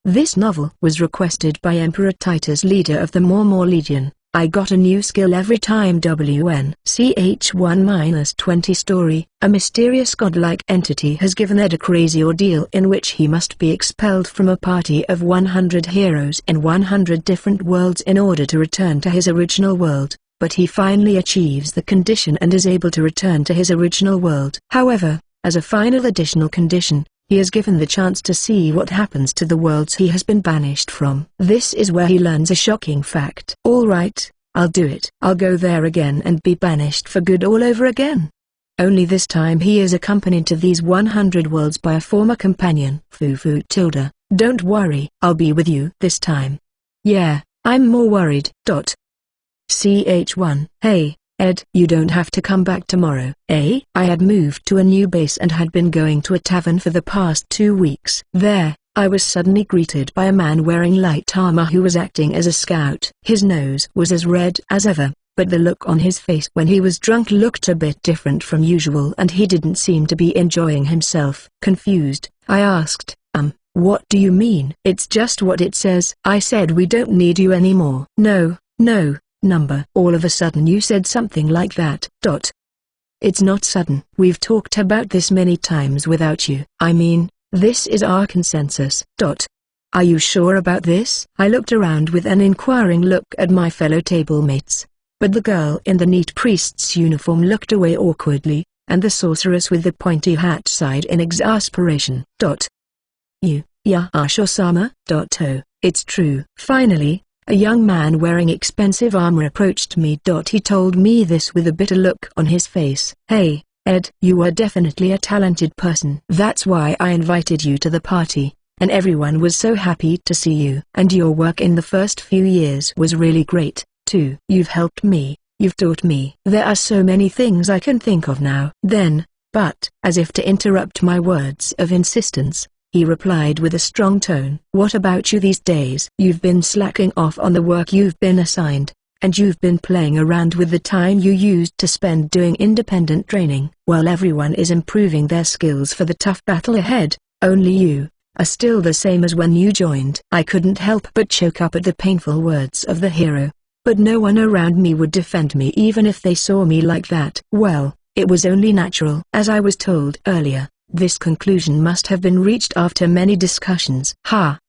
This novel was requested by Emperor Titus, leader of the Mormor Legion. I got a new skill every time. WNCH1-20 story. A mysterious godlike entity has given Ed a crazy ordeal in which he must be expelled from a party of 100 heroes in 100 different worlds in order to return to his original world, but he finally achieves the condition and is able to return to his original world. However, as a final additional condition, he is given the chance to see what happens to the worlds he has been banished from. This is where he learns a shocking fact. Alright, I'll do it. I'll go there again and be banished for good all over again. Only this time he is accompanied to these 100 worlds by a former companion. Fufu Tilda, don't worry, I'll be with you this time. Yeah, I'm more worried. CH1, hey, Ed, you don't have to come back tomorrow. I had moved to a new base and had been going to a tavern for the past 2 weeks. There, I was suddenly greeted by a man wearing light armor who was acting as a scout. His nose was as red as ever, but the look on his face when he was drunk looked a bit different from usual and he didn't seem to be enjoying himself. Confused, I asked, what do you mean? It's just what it says. I said we don't need you anymore. No, number. All of a sudden you said something like that. It's not sudden. We've talked about this many times without you. I mean, this is our consensus. Are you sure about this? I looked around with an inquiring look at my fellow tablemates, but the girl in the neat priest's uniform looked away awkwardly, and the sorceress with the pointy hat sighed in exasperation. Yashio-sama? It's true. Finally, a young man wearing expensive armor approached me. He told me this with a bitter look on his face. Hey, Ed, you are definitely a talented person. That's why I invited you to the party, and everyone was so happy to see you. And your work in the first few years was really great, too. You've helped me, you've taught me. There are so many things I can think of now. Then, but, as if to interrupt my words of insistence, he replied with a strong tone. What about you these days? You've been slacking off on the work you've been assigned, and you've been playing around with the time you used to spend doing independent training. While everyone is improving their skills for the tough battle ahead, only you are still the same as when you joined. I couldn't help but choke up at the painful words of the hero, but no one around me would defend me even if they saw me like that. Well, it was only natural. As I was told earlier, this conclusion must have been reached after many discussions. Ha.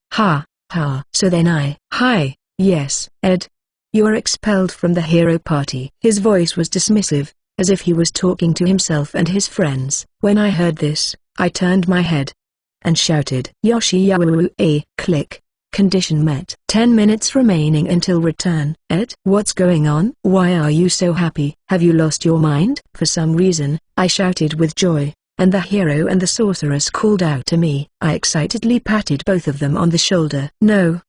So then hi, yes, Ed. You're expelled from the hero party. His voice was dismissive, as if he was talking to himself and his friends. When I heard this, I turned my head and shouted, Yoshi-yawu. Click. Condition met. 10 minutes remaining until return. Ed, what's going on? Why are you so happy? Have you lost your mind? For some reason, I shouted with joy, and the hero and the sorceress called out to me. I excitedly patted both of them on the shoulder. No,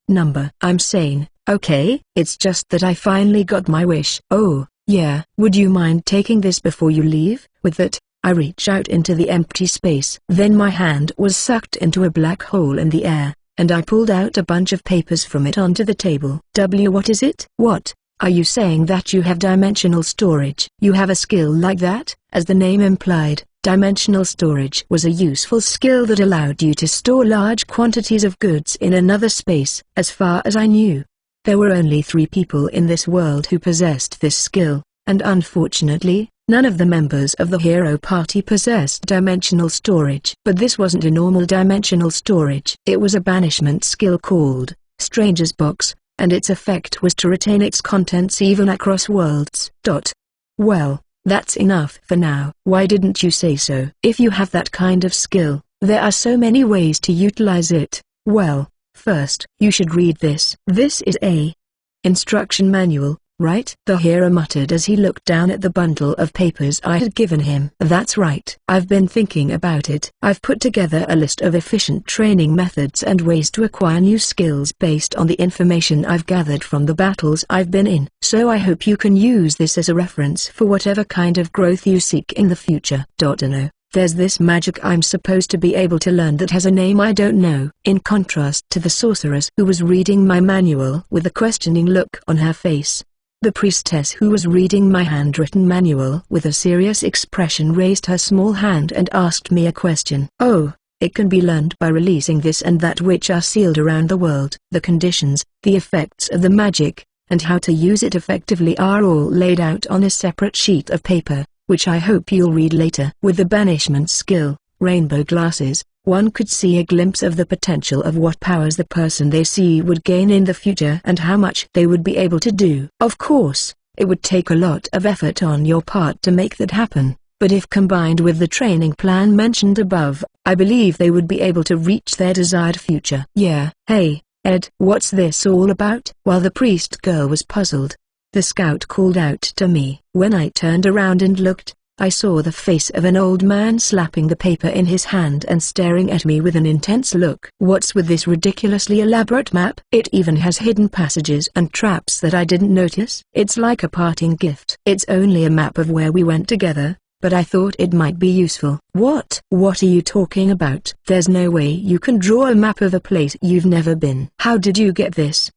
number. I'm sane, okay? It's just that I finally got my wish. Oh, yeah. Would you mind taking this before you leave? With that, I reach out into the empty space. Then my hand was sucked into a black hole in the air, and I pulled out a bunch of papers from it onto the table. What is it? What? Are you saying that you have dimensional storage? You have a skill like that? As the name implied, dimensional storage was a useful skill that allowed you to store large quantities of goods in another space. As far as I knew, there were only 3 people in this world who possessed this skill, and unfortunately, none of the members of the hero party possessed dimensional storage. But this wasn't a normal dimensional storage. It was a banishment skill called Stranger's Box, and its effect was to retain its contents even across worlds. Well, that's enough for now. Why didn't you say so? If you have that kind of skill, there are so many ways to utilize it. Well, first, you should read this. This is a instruction manual, right? The hero muttered as he looked down at the bundle of papers I had given him. That's right. I've been thinking about it. I've put together a list of efficient training methods and ways to acquire new skills based on the information I've gathered from the battles I've been in. So I hope you can use this as a reference for whatever kind of growth you seek in the future. There's this magic I'm supposed to be able to learn that has a name I don't know. In contrast to the sorceress who was reading my manual with a questioning look on her face, the priestess who was reading my handwritten manual with a serious expression raised her small hand and asked me a question. Oh, It can be learned by releasing this and that which are sealed around the world. The conditions, the effects of the magic, and how to use it effectively are all laid out on a separate sheet of paper, which I hope you'll read later. With the banishment skill, rainbow glasses, one could see a glimpse of the potential of what powers the person they see would gain in the future and how much they would be able to do. Of course, it would take a lot of effort on your part to make that happen, but if combined with the training plan mentioned above, I believe they would be able to reach their desired future. Yeah. Hey, Ed, what's this all about? While the priest girl was puzzled, the scout called out to me. When I turned around and looked, I saw the face of an old man slapping the paper in his hand and staring at me with an intense look. What's with this ridiculously elaborate map? It even has hidden passages and traps that I didn't notice. It's like a parting gift. It's only a map of where we went together, but I thought it might be useful. What are you talking about? There's no way you can draw a map of a place you've never been. How did you get this?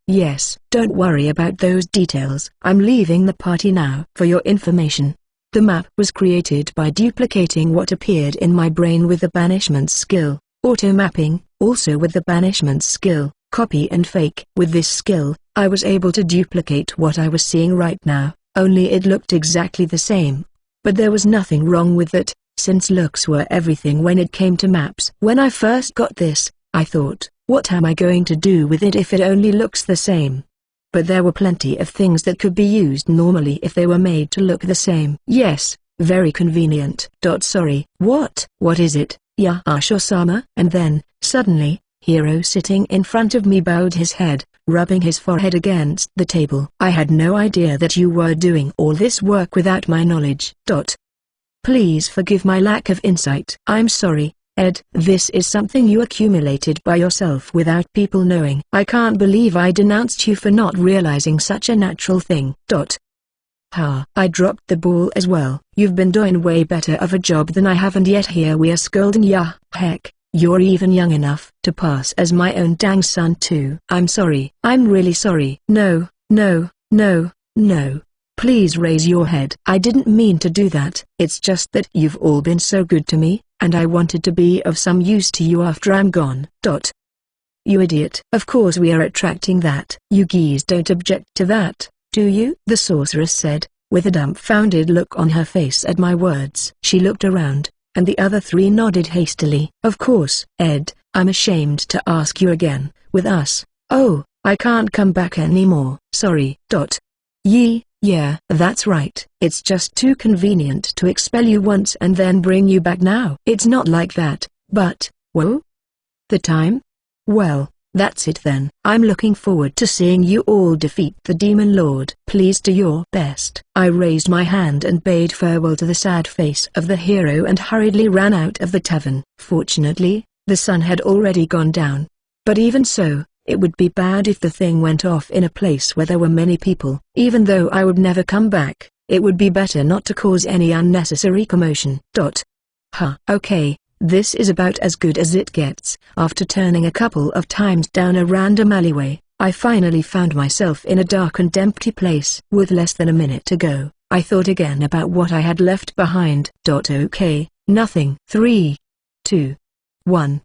Yes, don't worry about those details. I'm leaving the party now. For your information, the map was created by duplicating what appeared in my brain with the banishment skill, auto-mapping, also with the banishment skill, copy and fake. With this skill, I was able to duplicate what I was seeing right now, only it looked exactly the same. But there was nothing wrong with it, since looks were everything when it came to maps. When I first got this, I thought, what am I going to do with it if it only looks the same? But there were plenty of things that could be used normally if they were made to look the same. Yes, very convenient. Sorry. What is it, Yasha-sama? And then, suddenly, Hiro sitting in front of me bowed his head, rubbing his forehead against the table. I had no idea that you were doing all this work without my knowledge. Please forgive my lack of insight. I'm sorry, Ed. This is something you accumulated by yourself without people knowing. I can't believe I denounced you for not realizing such a natural thing. I dropped the ball as well. You've been doing way better of a job than I have, and yet here we are scolding ya. Heck, you're even young enough to pass as my own dang son too. I'm sorry. I'm really sorry. No. Please raise your head. I didn't mean to do that. It's just that you've all been so good to me, and I wanted to be of some use to you after I'm gone. You idiot. Of course we are attracting that. You geese don't object to that, do you? The sorceress said, with a dumbfounded look on her face at my words. She looked around, and the other three nodded hastily. Of course, Ed, I'm ashamed to ask you again, with us. Oh, I can't come back anymore. Sorry. Yeah, that's right. It's just too convenient to expel you once and then bring you back now. It's not like that, but, whoa? The time? Well, that's it then. I'm looking forward to seeing you all defeat the Demon Lord. Please do your best. I raised my hand and bade farewell to the sad face of the hero and hurriedly ran out of the tavern. Fortunately, the sun had already gone down. But even so, it would be bad if the thing went off in a place where there were many people. Even though I would never come back, it would be better not to cause any unnecessary commotion. Okay, this is about as good as it gets. After turning a couple of times down a random alleyway, I finally found myself in a dark and empty place. With less than a minute to go, I thought again about what I had left behind. Okay, nothing. 3, 2, 1.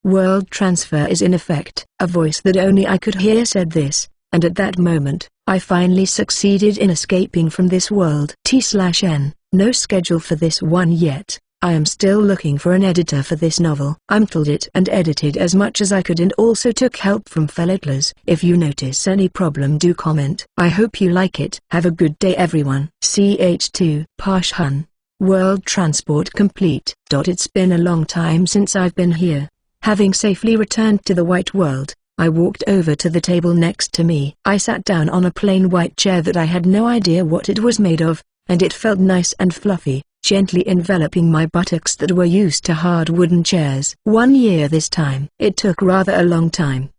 World transfer is in effect. A voice that only I could hear said this, and at that moment, I finally succeeded in escaping from this world. T/N, no schedule for this one yet. I am still looking for an editor for this novel. I told it and edited as much as I could and also took help from fellows. If you notice any problem, do comment. I hope you like it. Have a good day everyone. Ch2 Pashhun. World transport complete. It's been a long time since I've been here. Having safely returned to the white world, I walked over to the table next to me. I sat down on a plain white chair that I had no idea what it was made of, and it felt nice and fluffy, gently enveloping my buttocks that were used to hard wooden chairs. 1 year this time. It took rather a long time.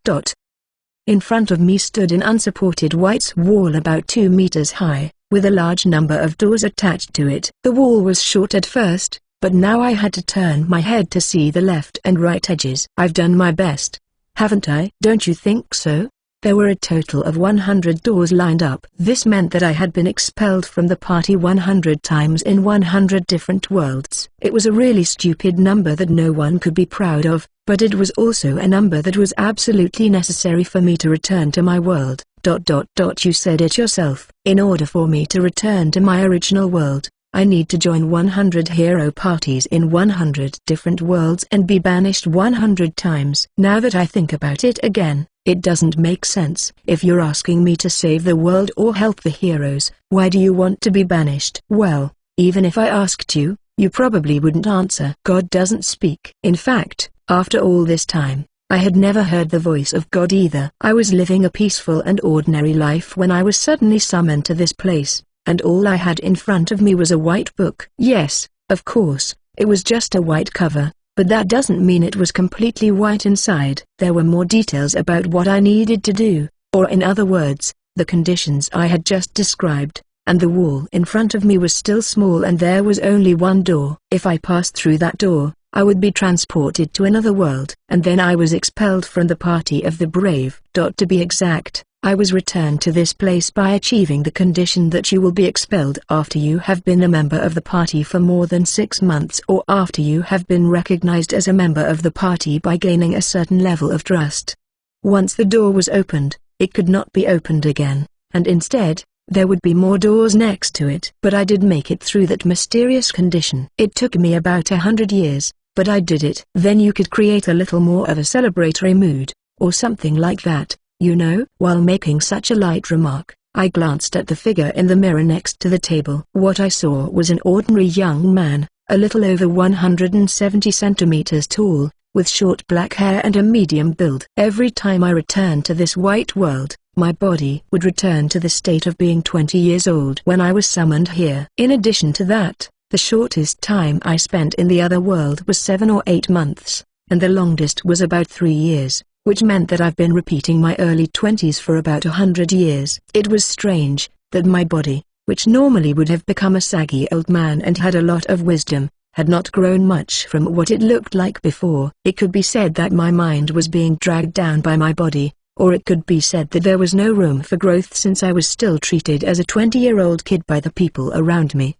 In front of me stood an unsupported white wall about 2 meters high, with a large number of doors attached to it. The wall was short at first, but now I had to turn my head to see the left and right edges. I've done my best, haven't I? Don't you think so? There were a total of 100 doors lined up. This meant that I had been expelled from the party 100 times in 100 different worlds. It was a really stupid number that no one could be proud of, but it was also a number that was absolutely necessary for me to return to my world. You said it yourself. In order for me to return to my original world, I need to join 100 hero parties in 100 different worlds and be banished 100 times. Now that I think about it again, it doesn't make sense. If you're asking me to save the world or help the heroes, why do you want to be banished? Well, even if I asked you, you probably wouldn't answer. God doesn't speak. In fact, after all this time, I had never heard the voice of God either. I was living a peaceful and ordinary life when I was suddenly summoned to this place, and all I had in front of me was a white book. Yes, of course, it was just a white cover, but that doesn't mean it was completely white inside. There were more details about what I needed to do, or in other words, the conditions I had just described, and the wall in front of me was still small and there was only one door. If I passed through that door, I would be transported to another world, and then I was expelled from the party of the brave. To be exact, I was returned to this place by achieving the condition that you will be expelled after you have been a member of the party for more than 6 months or after you have been recognized as a member of the party by gaining a certain level of trust. Once the door was opened, it could not be opened again, and instead, there would be more doors next to it. But I did make it through that mysterious condition. It took me about 100 years, but I did it. Then you could create a little more of a celebratory mood, or something like that. You know? While making such a light remark, I glanced at the figure in the mirror next to the table. What I saw was an ordinary young man, a little over 170 centimeters tall, with short black hair and a medium build. Every time I returned to this white world, my body would return to the state of being 20 years old when I was summoned here. In addition to that, the shortest time I spent in the other world was 7 or 8 months, and the longest was about 3 years. Which meant that I've been repeating my early 20s for about 100 years. It was strange, that my body, which normally would have become a saggy old man and had a lot of wisdom, had not grown much from what it looked like before. It could be said that my mind was being dragged down by my body, or it could be said that there was no room for growth since I was still treated as a 20-year-old kid by the people around me.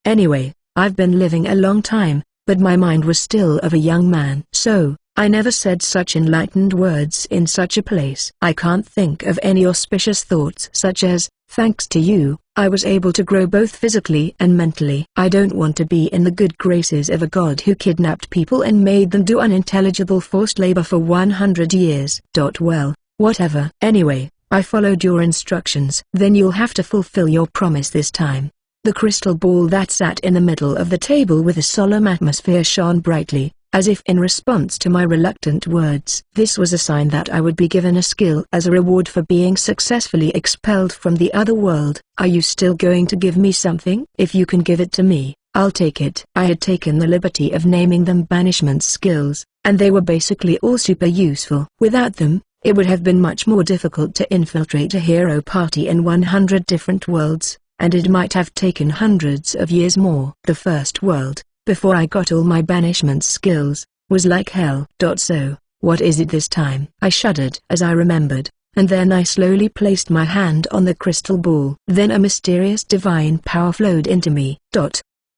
Anyway, I've been living a long time, but my mind was still of a young man. So, I never said such enlightened words in such a place. I can't think of any auspicious thoughts such as, thanks to you, I was able to grow both physically and mentally. I don't want to be in the good graces of a god who kidnapped people and made them do unintelligible forced labor for 100 years. Well, whatever. Anyway, I followed your instructions. Then you'll have to fulfill your promise this time. The crystal ball that sat in the middle of the table with a solemn atmosphere shone brightly, as if in response to my reluctant words. This was a sign that I would be given a skill as a reward for being successfully expelled from the other world. Are you still going to give me something? If you can give it to me, I'll take it. I had taken the liberty of naming them banishment skills, and they were basically all super useful. Without them, it would have been much more difficult to infiltrate a hero party in 100 different worlds, and it might have taken hundreds of years more. The first world, before I got all my banishment skills, was like hell. So, what is it this time? I shuddered as I remembered, and then I slowly placed my hand on the crystal ball. Then a mysterious divine power flowed into me.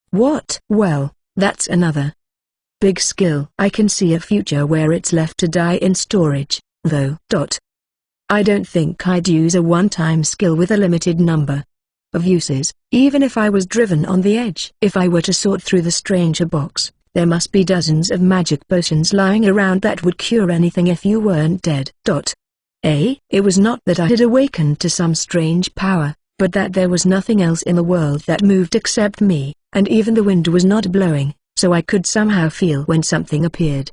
What? Well, that's another big skill. I can see a future where it's left to die in storage, though. I don't think I'd use a one-time skill with a limited number of uses, even if I was driven on the edge. If I were to sort through the stranger box, there must be dozens of magic potions lying around that would cure anything if you weren't dead. It was not that I had awakened to some strange power, but that there was nothing else in the world that moved except me, and even the wind was not blowing, so I could somehow feel when something appeared.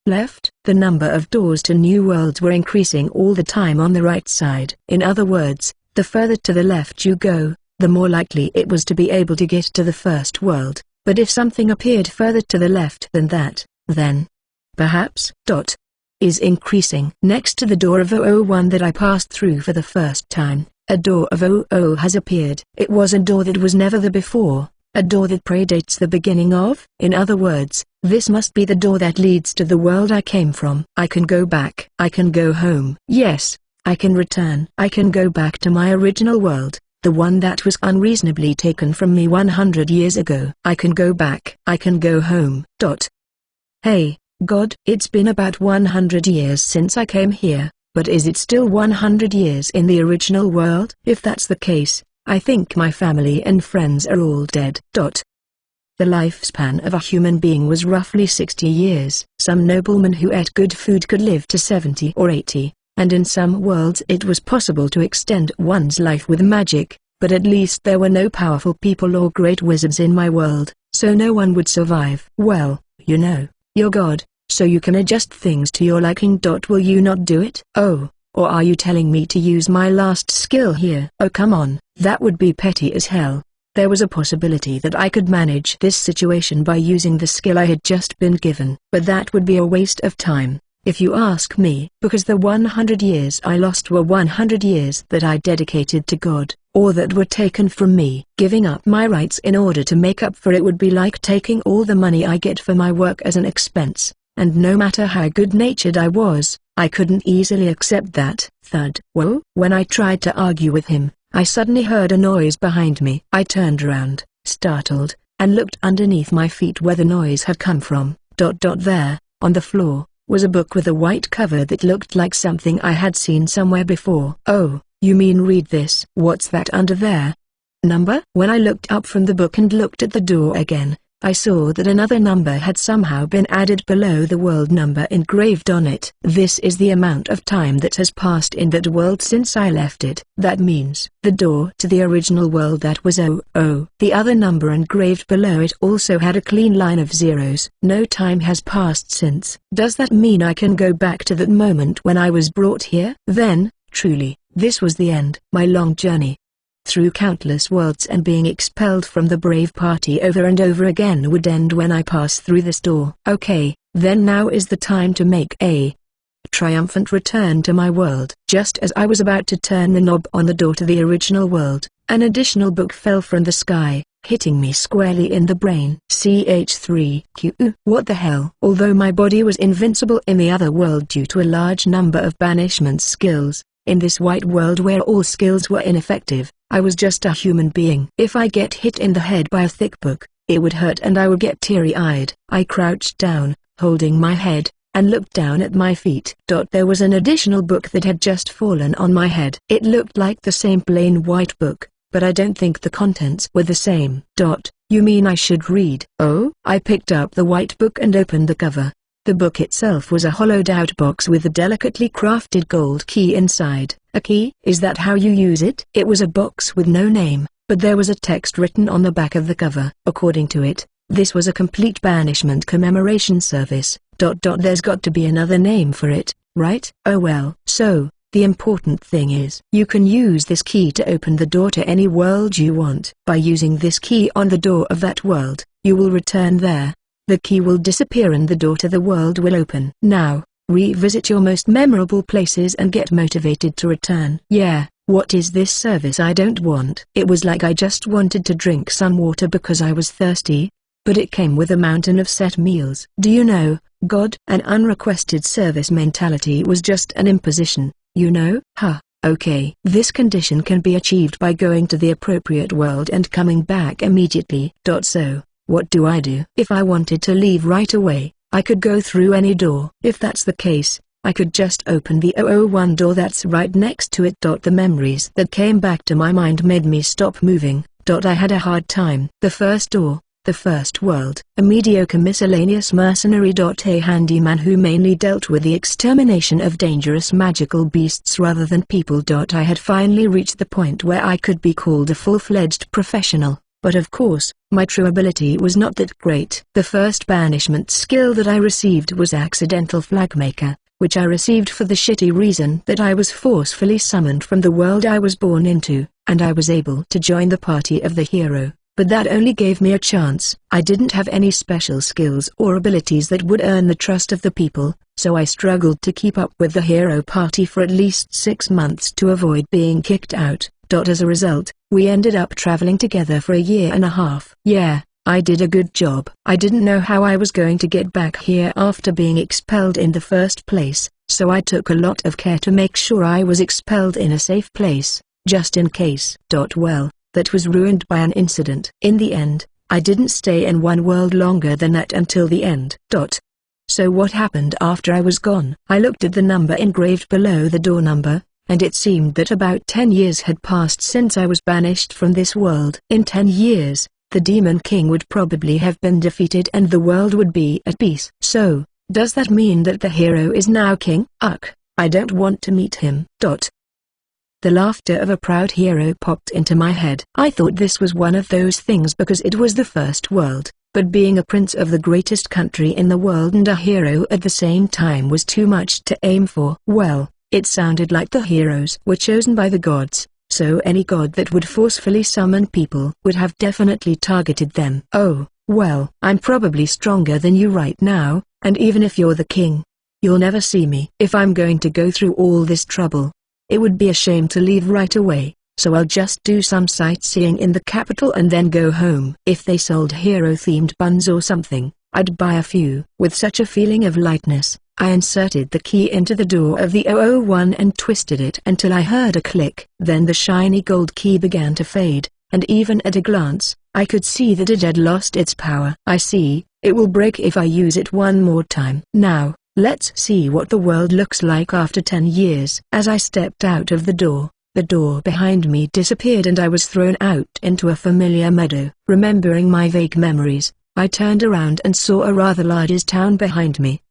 Left, the number of doors to new worlds were increasing all the time on the right side. In other words, the further to the left you go, the more likely it was to be able to get to the first world, but if something appeared further to the left than that, then perhaps is increasing. Next to the door of 001 that I passed through for the first time, a door of 00 has appeared. It was a door that was never there before, a door that predates the beginning of. In other words, This must be the door that leads to the world I came from. I can go back. I can go home. Yes, I can return. I can go back to my original world, the one that was unreasonably taken from me 100 years ago. I can go back. I can go home. Hey, God, it's been about 100 years since I came here, but is it still 100 years in the original world? If that's the case, I think my family and friends are all dead. The lifespan of a human being was roughly 60 years. Some noblemen who ate good food could live to 70 or 80, and in some worlds it was possible to extend one's life with magic, but at least there were no powerful people or great wizards in my world, so no one would survive. Well, you know, you're God, so you can adjust things to your liking. Will you not do it? Oh, or are you telling me to use my last skill here? Oh come on, that would be petty as hell. There was a possibility that I could manage this situation by using the skill I had just been given, but that would be a waste of time, if you ask me, because the 100 years I lost were 100 years that I dedicated to God, or that were taken from me. Giving up my rights in order to make up for it would be like taking all the money I get for my work as an expense, and no matter how good-natured I was, I couldn't easily accept that. Thud. Whoa! When I tried to argue with him, I suddenly heard a noise behind me. I turned around, startled, and looked underneath my feet where the noise had come from. There, on the floor, was a book with a white cover that looked like something I had seen somewhere before. Oh, you mean read this? What's that under there? Number? When I looked up from the book and looked at the door again, I saw that another number had somehow been added below the world number engraved on it. This is the amount of time that has passed in that world since I left it. That means the door to the original world that was 00. The other number engraved below it also had a clean line of zeros. No time has passed since. Does that mean I can go back to that moment when I was brought here? Then, truly, this was the end. My long journey through countless worlds and being expelled from the Brave Party over and over again would end when I pass through this door. Okay, then now is the time to make a triumphant return to my world. Just as I was about to turn the knob on the door to the original world, an additional book fell from the sky, hitting me squarely in the brain. CH3Q. What the hell? Although my body was invincible in the other world due to a large number of banishment skills, in this white world where all skills were ineffective, I was just a human being. If I get hit in the head by a thick book, it would hurt and I would get teary-eyed. I crouched down, holding my head, and looked down at my feet. There was an additional book that had just fallen on my head. It looked like the same plain white book, but I don't think the contents were the same. You mean I should read? Oh? I picked up the white book and opened the cover. The book itself was a hollowed-out box with a delicately crafted gold key inside. A key? Is that how you use it? It was a box with no name, but there was a text written on the back of the cover. According to it, this was a complete banishment commemoration service. There's got to be another name for it, right? Oh well. So, the important thing is, you can use this key to open the door to any world you want. By using this key on the door of that world, you will return there. The key will disappear and the door to the world will open. Now, revisit your most memorable places and get motivated to return. Yeah, what is this service I don't want? It was like I just wanted to drink some water because I was thirsty, but it came with a mountain of set meals. Do you know, God, an unrequested service mentality was just an imposition, you know? Okay. This condition can be achieved by going to the appropriate world and coming back immediately. So, what do I do? If I wanted to leave right away, I could go through any door. If that's the case, I could just open the 001 door that's right next to it. The memories that came back to my mind made me stop moving. I had a hard time. The first door, the first world. A mediocre miscellaneous mercenary. A handyman who mainly dealt with the extermination of dangerous magical beasts rather than people. I had finally reached the point where I could be called a full-fledged professional. But of course, my true ability was not that great. The first banishment skill that I received was Accidental Flagmaker, which I received for the shitty reason that I was forcefully summoned from the world I was born into, and I was able to join the party of the hero. But that only gave me a chance. I didn't have any special skills or abilities that would earn the trust of the people, so I struggled to keep up with the hero party for at least 6 months to avoid being kicked out. As a result, we ended up traveling together for a year and a half. Yeah, I did a good job. I didn't know how I was going to get back here after being expelled in the first place, so I took a lot of care to make sure I was expelled in a safe place, just in case. Well, that was ruined by an incident. In the end, I didn't stay in one world longer than that until the end. So what happened after I was gone? I looked at the number engraved below the door number, and it seemed that about 10 years had passed since I was banished from this world. In 10 years, the Demon King would probably have been defeated and the world would be at peace. So, does that mean that the hero is now king? Ugh, I don't want to meet him. The laughter of a proud hero popped into my head. I thought this was one of those things because it was the first world, but being a prince of the greatest country in the world and a hero at the same time was too much to aim for. Well, it sounded like the heroes were chosen by the gods, so any god that would forcefully summon people would have definitely targeted them. Oh, well, I'm probably stronger than you right now, and even if you're the king, you'll never see me. If I'm going to go through all this trouble, it would be a shame to leave right away, so I'll just do some sightseeing in the capital and then go home. If they sold hero-themed buns or something, I'd buy a few. With such a feeling of lightness, I inserted the key into the door of the 001 and twisted it until I heard a click. Then the shiny gold key began to fade, and even at a glance, I could see that it had lost its power. I see, it will break if I use it one more time. Now, let's see what the world looks like after 10 years. As I stepped out of the door behind me disappeared and I was thrown out into a familiar meadow. Remembering my vague memories, I turned around and saw a rather large town behind me.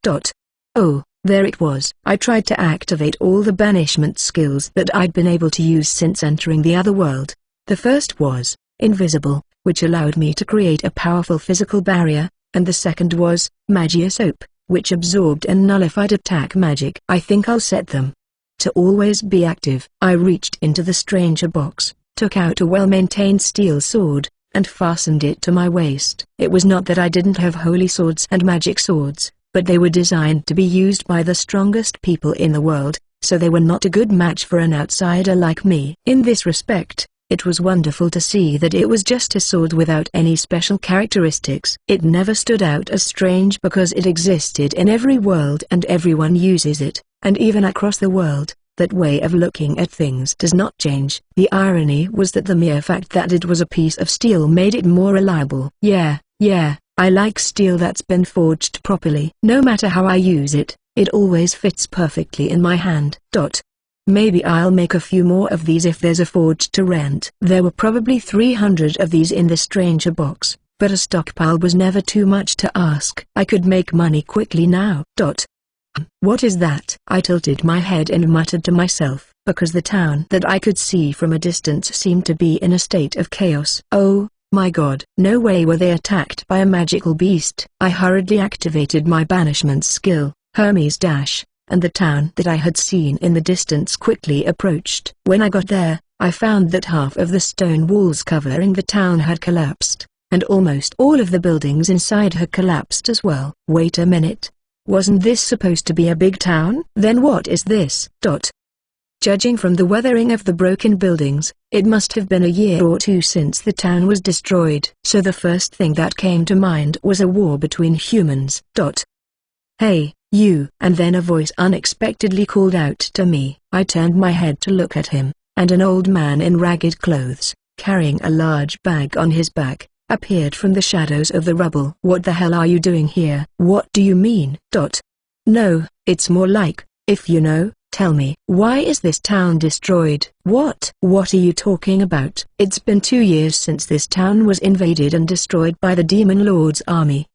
Oh, there it was. I tried to activate all the banishment skills that I'd been able to use since entering the other world. The first was invisible, which allowed me to create a powerful physical barrier, and the second was Magia Soap, which absorbed and nullified attack magic. I think I'll set them to always be active. I reached into the stranger box, took out a well-maintained steel sword, and fastened it to my waist. It was not that I didn't have holy swords and magic swords, but they were designed to be used by the strongest people in the world, so they were not a good match for an outsider like me. In this respect, it was wonderful to see that it was just a sword without any special characteristics. It never stood out as strange because it existed in every world and everyone uses it, and even across the world, that way of looking at things does not change. The irony was that the mere fact that it was a piece of steel made it more reliable. Yeah, I like steel that's been forged properly. No matter how I use it, it always fits perfectly in my hand. Maybe I'll make a few more of these if there's a forge to rent. There were probably 300 of these in the stranger box, but a stockpile was never too much to ask. I could make money quickly now. What is that? I tilted my head and muttered to myself, because the town that I could see from a distance seemed to be in a state of chaos. Oh my god. No way were they attacked by a magical beast. I hurriedly activated my banishment skill, Hermes Dash, and the town that I had seen in the distance quickly approached. When I got there, I found that half of the stone walls covering the town had collapsed, and almost all of the buildings inside had collapsed as well. Wait a minute. Wasn't this supposed to be a big town? Then what is this? Judging from the weathering of the broken buildings, it must have been a year or two since the town was destroyed. So the first thing that came to mind was a war between humans. Hey, you! And then a voice unexpectedly called out to me. I turned my head to look at him, and an old man in ragged clothes, carrying a large bag on his back, appeared from the shadows of the rubble. What the hell are you doing here? What do you mean? No, it's more like, if you know, tell me. Why is this town destroyed? What are you talking about? It's been 2 years since this town was invaded and destroyed by the Demon Lord's army.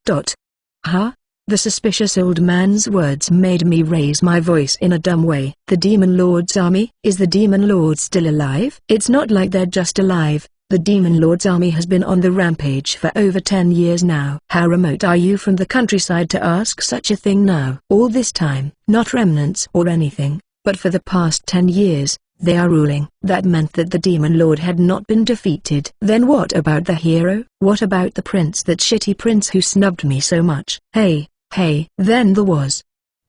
Huh? The suspicious old man's words made me raise my voice in a dumb way. The Demon Lord's army? Is the Demon Lord still alive? It's not like they're just alive. The Demon Lord's army has been on the rampage for over 10 years now. How remote are you from the countryside to ask such a thing now? All this time, not remnants or anything, but for the past 10 years, they are ruling. That meant that the Demon Lord had not been defeated. Then what about the hero? What about the prince, that shitty prince who snubbed me so much? Hey, then there was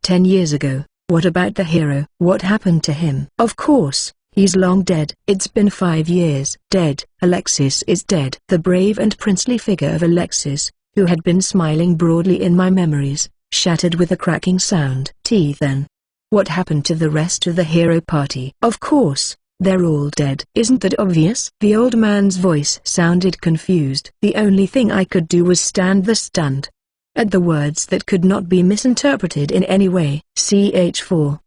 10 years ago. What about the hero? What happened to him? Of course, He's long dead. It's been 5 years. Dead. Alexis is dead. The brave and princely figure of Alexis, who had been smiling broadly in my memories, shattered with a cracking sound. Then. What happened to the rest of the hero party? Of course, they're all dead. Isn't that obvious? The old man's voice sounded confused. The only thing I could do was stand there stunned at the words that could not be misinterpreted in any way. Ch4.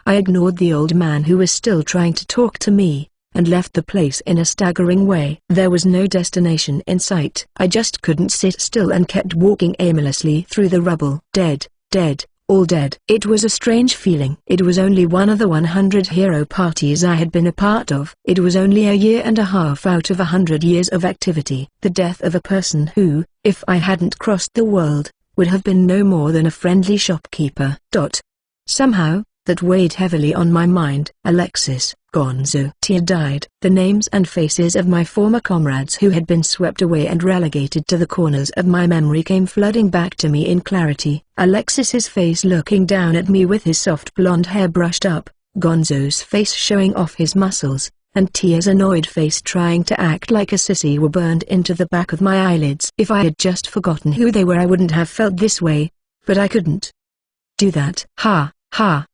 I ignored the old man who was still trying to talk to me, and left the place in a staggering way. There was no destination in sight. I just couldn't sit still and kept walking aimlessly through the rubble. Dead, dead, all dead. It was a strange feeling. It was only one of the 100 hero parties I had been a part of. It was only a year and a half out of 100 years of activity. The death of a person who, if I hadn't crossed the world, would have been no more than a friendly shopkeeper. Somehow, that weighed heavily on my mind. Alexis, Gonzo. Tia died. The names and faces of my former comrades who had been swept away and relegated to the corners of my memory came flooding back to me in clarity. Alexis's face looking down at me with his soft blonde hair brushed up, Gonzo's face showing off his muscles, and Tia's annoyed face trying to act like a sissy were burned into the back of my eyelids. If I had just forgotten who they were I wouldn't have felt this way, but I couldn't do that. Ha, ha.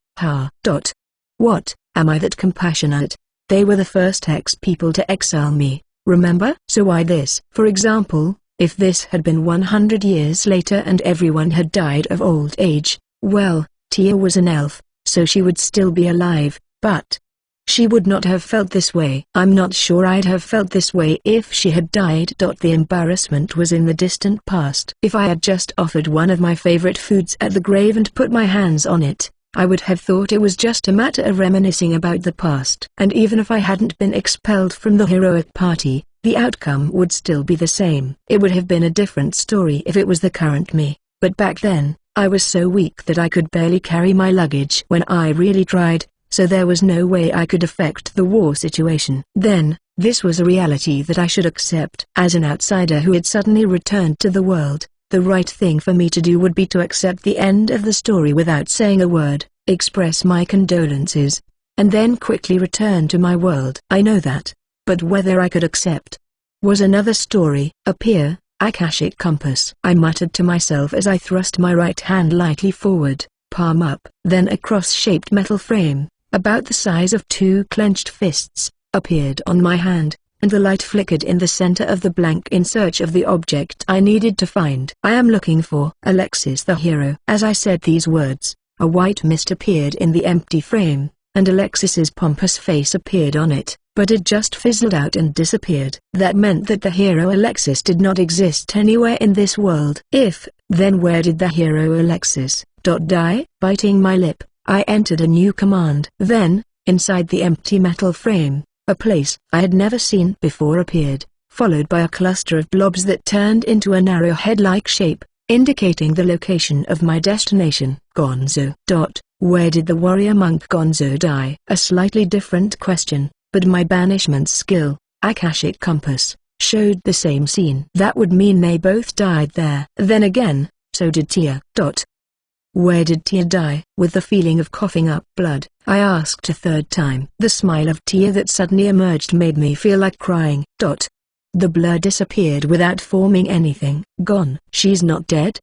What, am I that compassionate? They were the first people to exile me, remember? So why this? For example, if this had been 100 years later and everyone had died of old age, well, Tia was an elf, so she would still be alive, but she would not have felt this way. I'm not sure I'd have felt this way if she had died. The embarrassment was in the distant past. If I had just offered one of my favorite foods at the grave and put my hands on it, I would have thought it was just a matter of reminiscing about the past. And even if I hadn't been expelled from the heroic party, the outcome would still be the same. It would have been a different story if it was the current me, but back then, I was so weak that I could barely carry my luggage when I really tried, so there was no way I could affect the war situation. Then, this was a reality that I should accept. As an outsider who had suddenly returned to the world, the right thing for me to do would be to accept the end of the story without saying a word, express my condolences, and then quickly return to my world. I know that, but whether I could accept was another story. Appear, Akashic Compass. I muttered to myself as I thrust my right hand lightly forward, palm up. Then a cross-shaped metal frame, about the size of 2 clenched fists, appeared on my hand, and the light flickered in the center of the blank in search of the object I needed to find. I am looking for Alexis the hero. As I said these words, a white mist appeared in the empty frame, and Alexis's pompous face appeared on it, but it just fizzled out and disappeared. That meant that the hero Alexis did not exist anywhere in this world. Then where did the hero Alexis die? Biting my lip, I entered a new command. Then, inside the empty metal frame, a place I had never seen before appeared, followed by a cluster of blobs that turned into a narrow head-like shape, indicating the location of my destination. Gonzo. Where did the warrior monk Gonzo die? A slightly different question, but my banishment skill, Akashic Compass, showed the same scene. That would mean they both died there. Then again, so did Tia. Where did Tia die? With the feeling of coughing up blood, I asked a third time. The smile of Tia that suddenly emerged made me feel like crying. The blur disappeared without forming anything. Gone. She's not dead?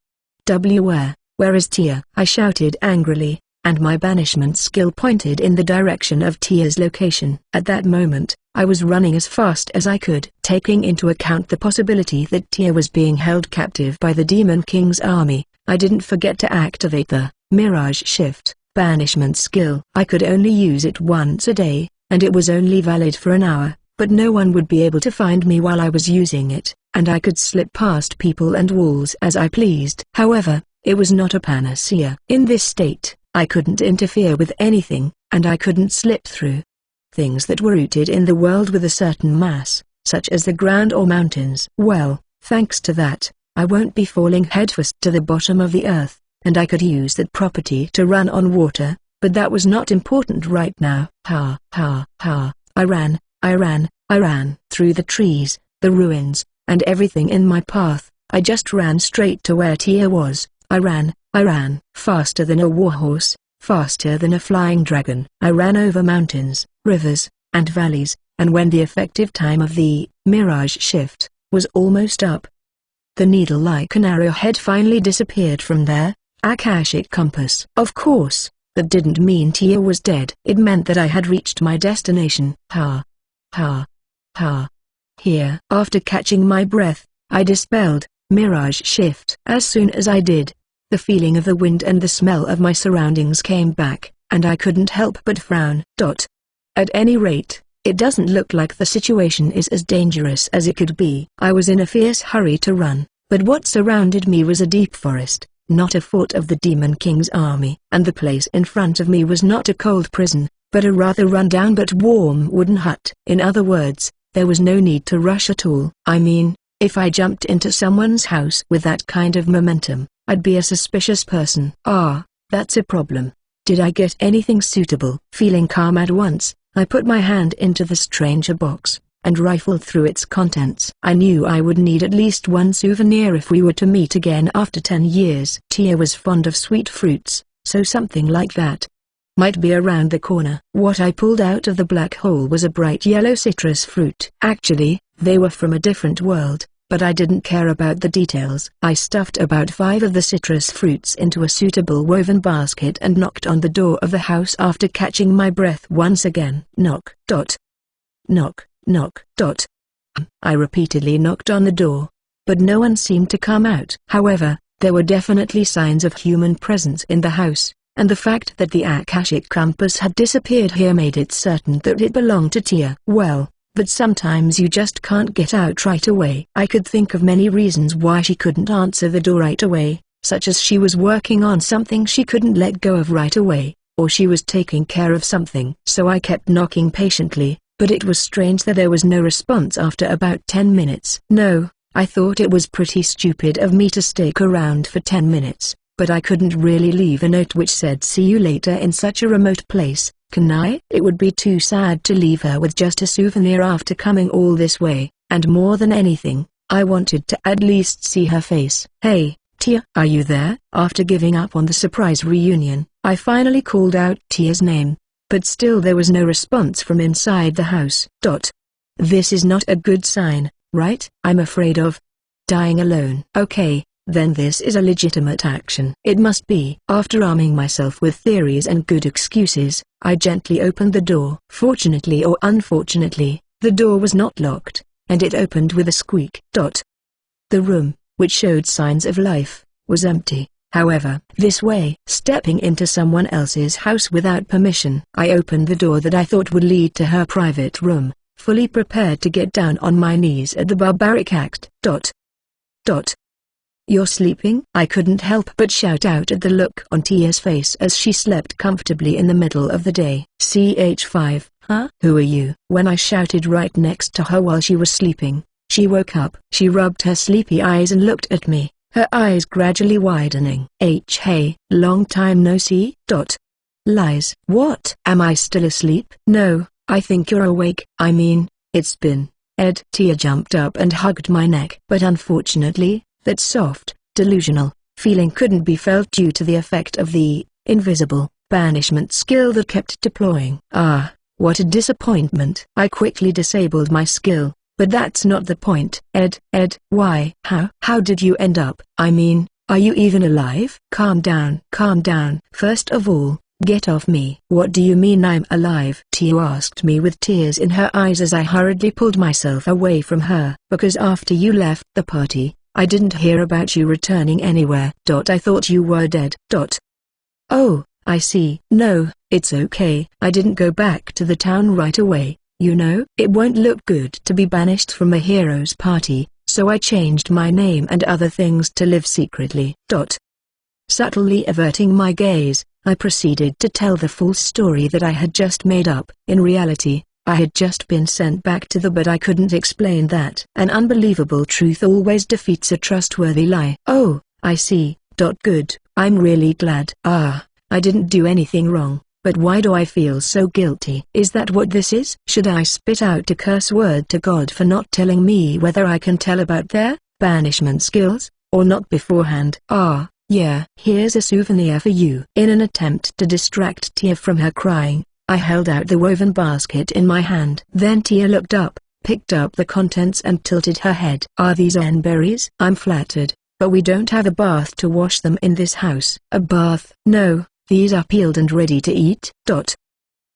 Where is Tia? I shouted angrily, and my banishment skill pointed in the direction of Tia's location. At that moment, I was running as fast as I could. Taking into account the possibility that Tia was being held captive by the Demon King's army, I didn't forget to activate the Mirage Shift banishment skill. I could only use it once a day, and it was only valid for an hour, but no one would be able to find me while I was using it, and I could slip past people and walls as I pleased. However, it was not a panacea. In this state, I couldn't interfere with anything, and I couldn't slip through things that were rooted in the world with a certain mass, such as the ground or mountains. Well, thanks to that, I won't be falling headfirst to the bottom of the earth, and I could use that property to run on water, but that was not important right now. I ran through the trees, the ruins, and everything in my path. I just ran straight to where Tia was. I ran, faster than a warhorse, faster than a flying dragon. I ran over mountains, rivers, and valleys, and when the effective time of the mirage shift was almost up, the needle like an arrowhead finally disappeared from their Akashic compass. Of course, that didn't mean Tia was dead. It meant that I had reached my destination. Ha. Ha. Ha. Here. After catching my breath, I dispelled mirage shift. As soon as I did, the feeling of the wind and the smell of my surroundings came back, and I couldn't help but frown. At any rate, it doesn't look like the situation is as dangerous as it could be. I was in a fierce hurry to run, but what surrounded me was a deep forest, not a fort of the Demon King's army, and the place in front of me was not a cold prison, but a rather run-down but warm wooden hut. In other words, there was no need to rush at all. I mean, if I jumped into someone's house with that kind of momentum, I'd be a suspicious person. Ah, that's a problem. Did I get anything suitable? Feeling calm at once, I put my hand into the stranger box, and rifled through its contents. I knew I would need at least one souvenir if we were to meet again after 10 years. Tia was fond of sweet fruits, so something like that might be around the corner. What I pulled out of the black hole was a bright yellow citrus fruit. Actually, they were from a different world, but I didn't care about the details. I stuffed about 5 of the citrus fruits into a suitable woven basket and knocked on the door of the house after catching my breath once again. Knock. Knock. Knock. I repeatedly knocked on the door, but no one seemed to come out. However, there were definitely signs of human presence in the house, and the fact that the Akashic compass had disappeared here made it certain that it belonged to Tia. Well, but sometimes you just can't get out right away. I could think of many reasons why she couldn't answer the door right away, such as she was working on something she couldn't let go of right away, or she was taking care of something. So I kept knocking patiently, but it was strange that there was no response after about 10 minutes. No, I thought it was pretty stupid of me to stick around for 10 minutes, but I couldn't really leave a note which said see you later in such a remote place, can I? It would be too sad to leave her with just a souvenir after coming all this way, and more than anything, I wanted to at least see her face. Hey, Tia, are you there? After giving up on the surprise reunion, I finally called out Tia's name, but still there was no response from inside the house. This is not a good sign, right? I'm afraid of dying alone. Okay, then this is a legitimate action. It must be. After arming myself with theories and good excuses, I gently opened the door. Fortunately or unfortunately, the door was not locked, and it opened with a squeak. The room, which showed signs of life, was empty. However, this way, stepping into someone else's house without permission, I opened the door that I thought would lead to her private room, fully prepared to get down on my knees at the barbaric act. You're sleeping? I couldn't help but shout out at the look on Tia's face as she slept comfortably in the middle of the day. CH5, huh? Who are you? When I shouted right next to her while she was sleeping, she woke up. She rubbed her sleepy eyes and looked at me, her eyes gradually widening. Hey, long time no see? Lies. What? Am I still asleep? No, I think you're awake. I mean, it's been Ed. Tia jumped up and hugged my neck. But unfortunately, that soft, delusional feeling couldn't be felt due to the effect of the invisible banishment skill that kept deploying. Ah, what a disappointment. I quickly disabled my skill, but that's not the point. Ed, why? How did you end up? I mean, are you even alive? Calm down. First of all, get off me. What do you mean I'm alive? Tia asked me with tears in her eyes as I hurriedly pulled myself away from her. Because after you left the party, I didn't hear about you returning anywhere. I thought you were dead. Oh, I see. No, it's okay. I didn't go back to the town right away. You know, it won't look good to be banished from a hero's party, so I changed my name and other things to live secretly. Subtly averting my gaze, I proceeded to tell the false story that I had just made up. In reality, I had just been sent back to the but I couldn't explain that. An unbelievable truth always defeats a trustworthy lie. Oh, I see. Good, I'm really glad. I didn't do anything wrong, but why do I feel so guilty? Is that what this is? Should I spit out a curse word to God for not telling me whether I can tell about their banishment skills, or not beforehand? Yeah, here's a souvenir for you. In an attempt to distract Tia from her crying, I held out the woven basket in my hand. Then Tia looked up, picked up the contents and tilted her head. Are these berries? I'm flattered, but we don't have a bath to wash them in this house. A bath? No, these are peeled and ready to eat.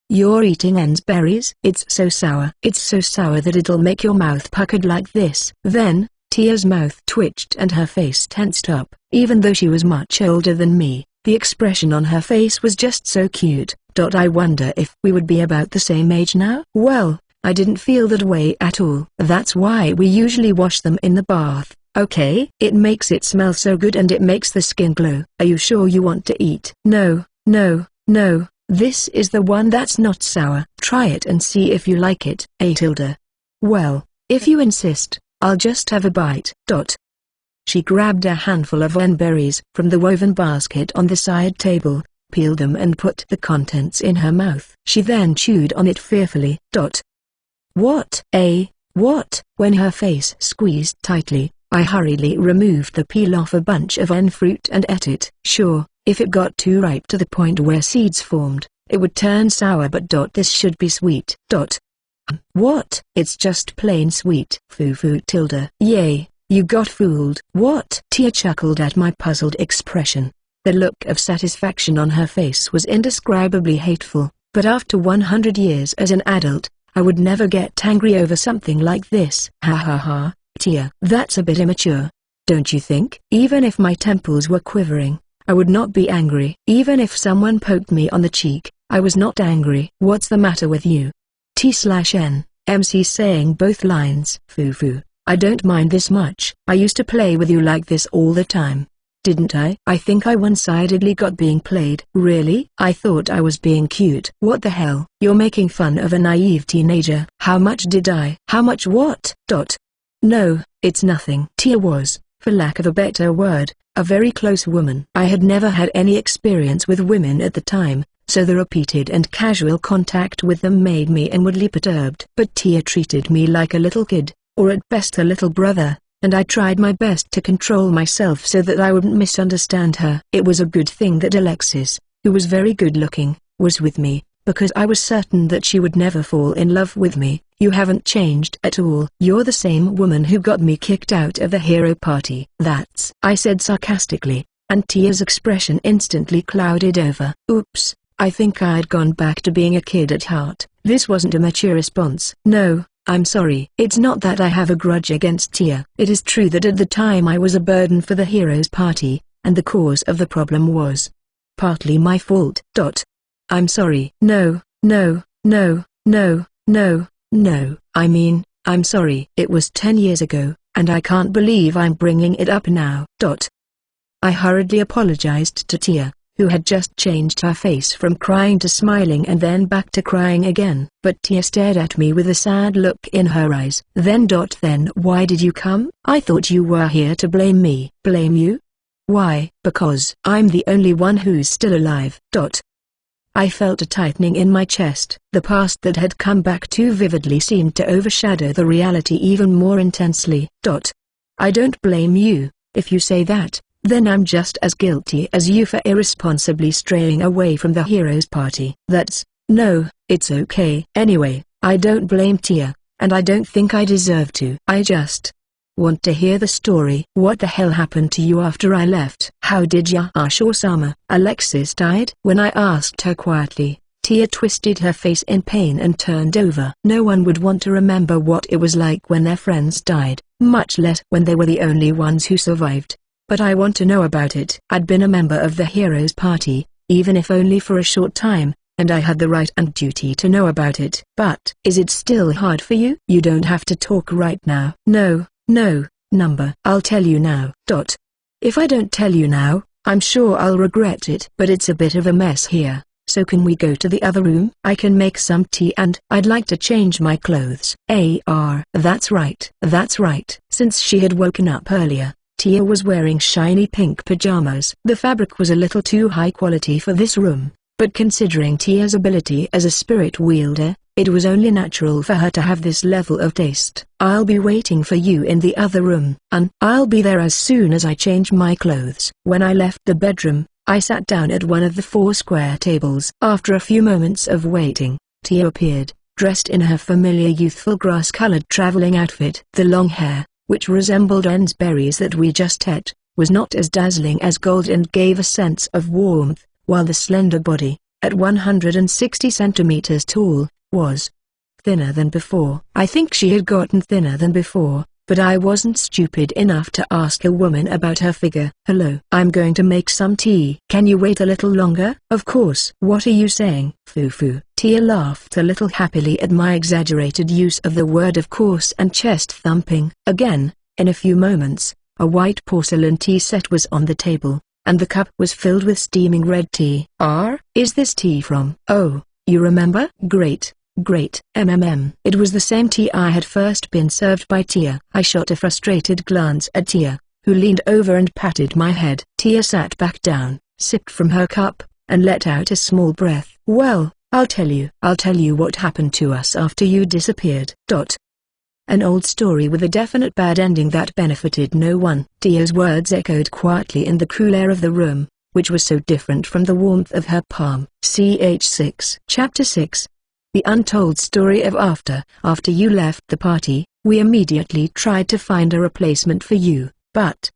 You're eating berries? It's so sour. It's so sour that it'll make your mouth puckered like this. Then, Tia's mouth twitched and her face tensed up. Even though she was much older than me, the expression on her face was just so cute. I wonder if we would be about the same age now? Well, I didn't feel that way at all. That's why we usually wash them in the bath, okay? It makes it smell so good and it makes the skin glow. Are you sure you want to eat? No, no, no. This is the one that's not sour. Try it and see if you like it. Tilda. Well, if you insist, I'll just have a bite. She grabbed a handful of berries from the woven basket on the side table, peeled them and put the contents in her mouth. She then chewed on it fearfully. What? What? When her face squeezed tightly, I hurriedly removed the peel off a bunch of fruit and ate it. Sure, if it got too ripe to the point where seeds formed, it would turn sour, but this should be sweet. What? It's just plain sweet. Foo-foo Tilda. Yay, you got fooled. What? Tia chuckled at my puzzled expression. The look of satisfaction on her face was indescribably hateful, but after 100 years as an adult, I would never get angry over something like this. Ha ha ha, Tia. That's a bit immature, don't you think? Even if my temples were quivering, I would not be angry. Even if someone poked me on the cheek, I was not angry. What's the matter with you? T/N, MC saying both lines. Foo-foo, I don't mind this much. I used to play with you like this all the time. Didn't I? I think I one-sidedly got being played. Really? I thought I was being cute. What the hell? You're making fun of a naive teenager. How much did I? How much what? No, it's nothing. Tia was, for lack of a better word, a very close woman. I had never had any experience with women at the time, so the repeated and casual contact with them made me inwardly perturbed. But Tia treated me like a little kid, or at best a little brother, and I tried my best to control myself so that I wouldn't misunderstand her. It was a good thing that Alexis, who was very good-looking, was with me, because I was certain that she would never fall in love with me. You haven't changed at all. You're the same woman who got me kicked out of the hero party. That's, I said sarcastically, and Tia's expression instantly clouded over. Oops, I think I'd gone back to being a kid at heart. This wasn't a mature response. No, I'm sorry. It's not that I have a grudge against Tia. It is true that at the time I was a burden for the heroes party, and the cause of the problem was partly my fault. I'm sorry. No, no, no, no, no, no. I mean, I'm sorry. It was 10 years ago, and I can't believe I'm bringing it up now. I hurriedly apologized to Tia, who had just changed her face from crying to smiling and then back to crying again. But Tia stared at me with a sad look in her eyes. Then why did you come? I thought you were here to blame me. Blame you? Why? Because I'm the only one who's still alive. I felt a tightening in my chest. The past that had come back too vividly seemed to overshadow the reality even more intensely. I don't blame you. If you say that, then I'm just as guilty as you for irresponsibly straying away from the heroes party. No, it's okay. Anyway, I don't blame Tia, and I don't think I deserve to. I just want to hear the story. What the hell happened to you after I left? How did Yashio-sama? Alexis died? When I asked her quietly, Tia twisted her face in pain and turned over. No one would want to remember what it was like when their friends died, much less when they were the only ones who survived. But I want to know about it. I'd been a member of the heroes party, even if only for a short time, and I had the right and duty to know about it. But is it still hard for you? You don't have to talk right now. No, number. I'll tell you now. If I don't tell you now, I'm sure I'll regret it. But it's a bit of a mess here, so can we go to the other room? I can make some tea and I'd like to change my clothes. That's right. Since she had woken up earlier, Tia was wearing shiny pink pajamas. The fabric was a little too high quality for this room, but considering Tia's ability as a spirit wielder, It was only natural for her to have this level of taste. "I'll be waiting for you in the other room, and I'll be there as soon as I change my clothes." When I left the bedroom, I sat down at one of the 4 square tables. After a few moments of waiting, Tia appeared, dressed in her familiar youthful grass-colored traveling outfit. The long hair, which resembled En's berries that we just ate, was not as dazzling as gold and gave a sense of warmth, while the slender body, at 160 centimeters tall, was thinner than before. I think she had gotten thinner than before, but I wasn't stupid enough to ask a woman about her figure. "Hello. I'm going to make some tea. Can you wait a little longer?" "Of course." "What are you saying, Fufu?" Tia laughed a little happily at my exaggerated use of the word "of course" and chest thumping. Again, in a few moments, a white porcelain tea set was on the table, and the cup was filled with steaming red tea. Is this tea from? Oh, you remember? Great. Great. It was the same tea I had first been served by Tia. I shot a frustrated glance at Tia, who leaned over and patted my head. Tia sat back down, sipped from her cup, and let out a small breath. "Well, I'll tell you what happened to us after you disappeared." An old story with a definite bad ending that benefited no one. Tia's words echoed quietly in the cool air of the room, which was so different from the warmth of her palm. Ch. Chapter 6. The untold story of after you left the party. We immediately tried to find a replacement for you, but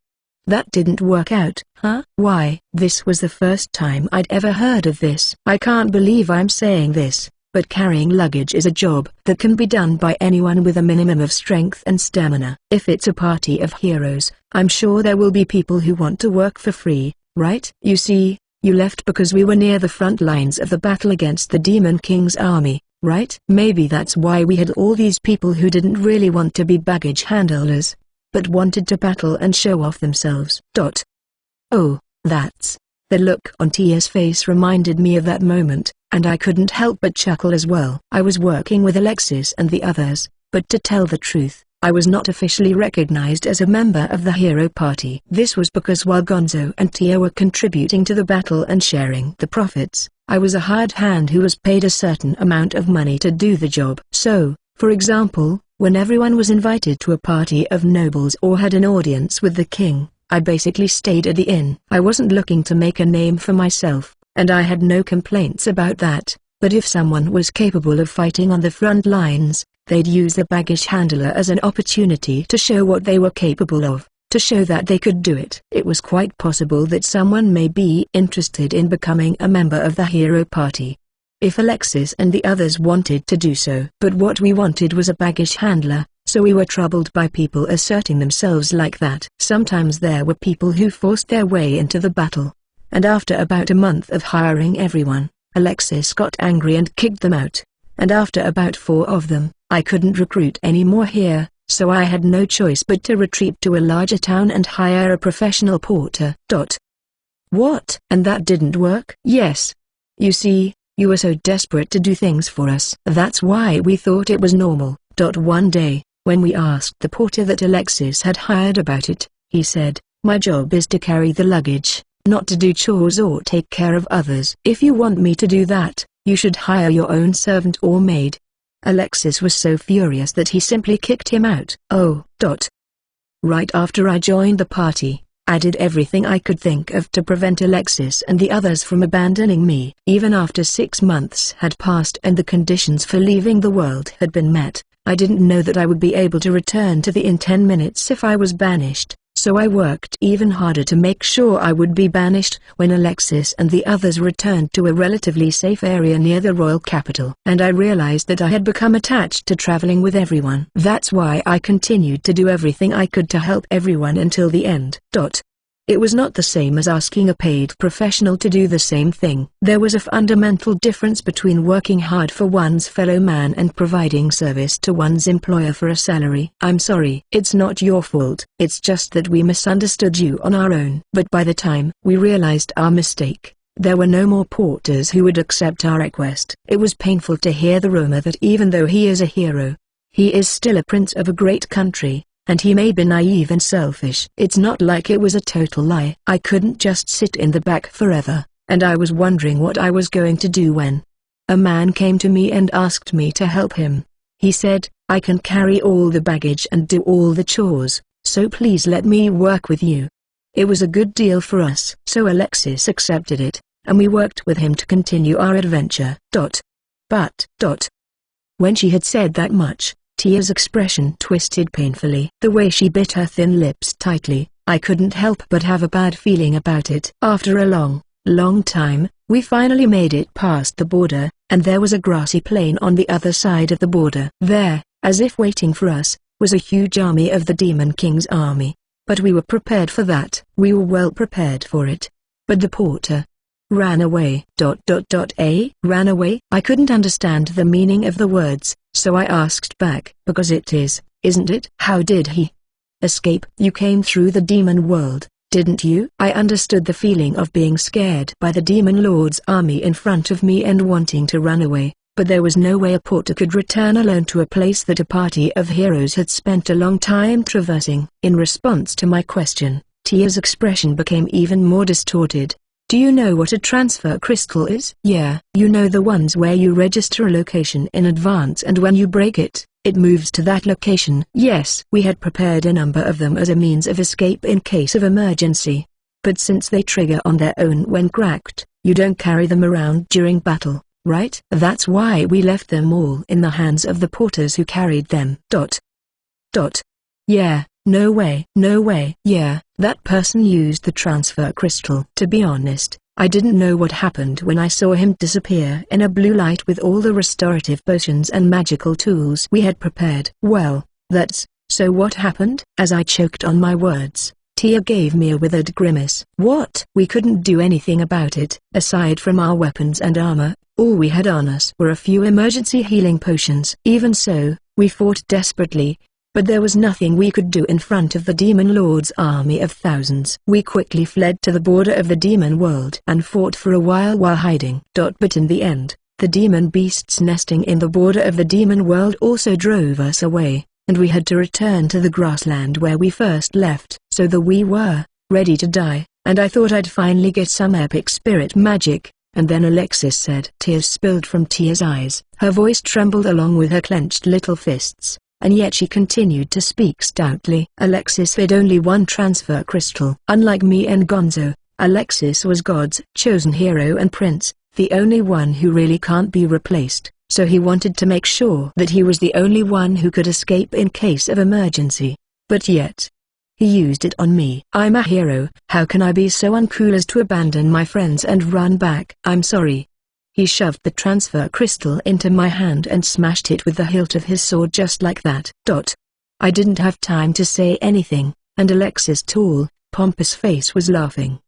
that didn't work out. Huh? Why? This was the first time I'd ever heard of this. I can't believe I'm saying this, but carrying luggage is a job that can be done by anyone with a minimum of strength and stamina. If it's a party of heroes, I'm sure there will be people who want to work for free, right? You see, you left because we were near the front lines of the battle against the Demon King's army, right? Maybe that's why we had all these people who didn't really want to be baggage handlers, but wanted to battle and show off themselves. Oh, that's... The look on Tia's face reminded me of that moment, and I couldn't help but chuckle as well. I was working with Alexis and the others, but to tell the truth, I was not officially recognized as a member of the hero party. This was because while Gonzo and Tia were contributing to the battle and sharing the profits, I was a hired hand who was paid a certain amount of money to do the job. So, for example, when everyone was invited to a party of nobles or had an audience with the king, I basically stayed at the inn. I wasn't looking to make a name for myself, and I had no complaints about that, but if someone was capable of fighting on the front lines, they'd use the baggage handler as an opportunity to show what they were capable of, to show that they could do it. It was quite possible that someone may be interested in becoming a member of the hero party, if Alexis and the others wanted to do so. But what we wanted was a baggage handler, so we were troubled by people asserting themselves like that. Sometimes there were people who forced their way into the battle, and after about a month of hiring everyone, Alexis got angry and kicked them out, and after about 4 of them, I couldn't recruit any more here, so I had no choice but to retreat to a larger town and hire a professional porter. What? And that didn't work? Yes. You see, you were so desperate to do things for us. That's why we thought it was normal. One day, when we asked the porter that Alexis had hired about it, he said, "My job is to carry the luggage, not to do chores or take care of others. If you want me to do that, you should hire your own servant or maid." Alexis was so furious that he simply kicked him out. Right after I joined the party, I did everything I could think of to prevent Alexis and the others from abandoning me. Even after 6 months had passed and the conditions for leaving the world had been met, I didn't know that I would be able to return to the inn in 10 minutes if I was banished, so I worked even harder to make sure I would be banished when Alexis and the others returned to a relatively safe area near the royal capital. And I realized that I had become attached to traveling with everyone. That's why I continued to do everything I could to help everyone until the end. It was not the same as asking a paid professional to do the same thing. There was a fundamental difference between working hard for one's fellow man and providing service to one's employer for a salary. I'm sorry. It's not your fault. It's just that we misunderstood you on our own. But by the time we realized our mistake, there were no more porters who would accept our request. It was painful to hear the rumor that even though he is a hero, he is still a prince of a great country, and he may be naive and selfish. It's not like it was a total lie. I couldn't just sit in the back forever, and I was wondering what I was going to do when a man came to me and asked me to help him. He said, I can carry all the baggage and do all the chores, so please let me work with you. It was a good deal for us. So Alexis accepted it, and we worked with him to continue our adventure. But. When she had said that much, Tia's expression twisted painfully. The way she bit her thin lips tightly, I couldn't help but have a bad feeling about it. After a long time, we finally made it past the border, and there was a grassy plain on the other side of the border. There, as if waiting for us, was a huge army of the Demon King's army. But we were prepared for that. We were well prepared for it. But the porter ran away. Ran away? I couldn't understand the meaning of the words, so I asked back. Because it is, isn't it? How did he escape? You came through the demon world, didn't you? I understood the feeling of being scared by the Demon Lord's army in front of me and wanting to run away, but there was no way a porter could return alone to a place that a party of heroes had spent a long time traversing. In response to my question, Tia's expression became even more distorted. Do you know what a transfer crystal is? Yeah. You know the ones where you register a location in advance and when you break it, it moves to that location? Yes. We had prepared a number of them as a means of escape in case of emergency. But since they trigger on their own when cracked, you don't carry them around during battle, right? That's why we left them all in the hands of the porters who carried them. Yeah. No way. Yeah, that person used the transfer crystal. To be honest, I didn't know what happened when I saw him disappear in a blue light with all the restorative potions and magical tools we had prepared. Well, so what happened? As I choked on my words, Tia gave me a withered grimace. What? We couldn't do anything about it. Aside from our weapons and armor, all we had on us were a few emergency healing potions. Even so, we fought desperately, but there was nothing we could do in front of the Demon Lord's army of thousands. We quickly fled to the border of the demon world and fought for a while hiding. But in the end, the demon beasts nesting in the border of the demon world also drove us away, and we had to return to the grassland where we first left. So we were ready to die, and I thought I'd finally get some epic spirit magic, and then Alexis said. Tears spilled from Tia's eyes. Her voice trembled along with her clenched little fists. And yet she continued to speak stoutly. Alexis had only one transfer crystal. Unlike me and Gonzo, Alexis was God's chosen hero and prince, the only one who really can't be replaced, so he wanted to make sure that he was the only one who could escape in case of emergency. But yet, he used it on me. I'm a hero. How can I be so uncool as to abandon my friends and run back? I'm sorry. He shoved the transfer crystal into my hand and smashed it with the hilt of his sword just like that. I didn't have time to say anything, and Alexis' tall, pompous face was laughing.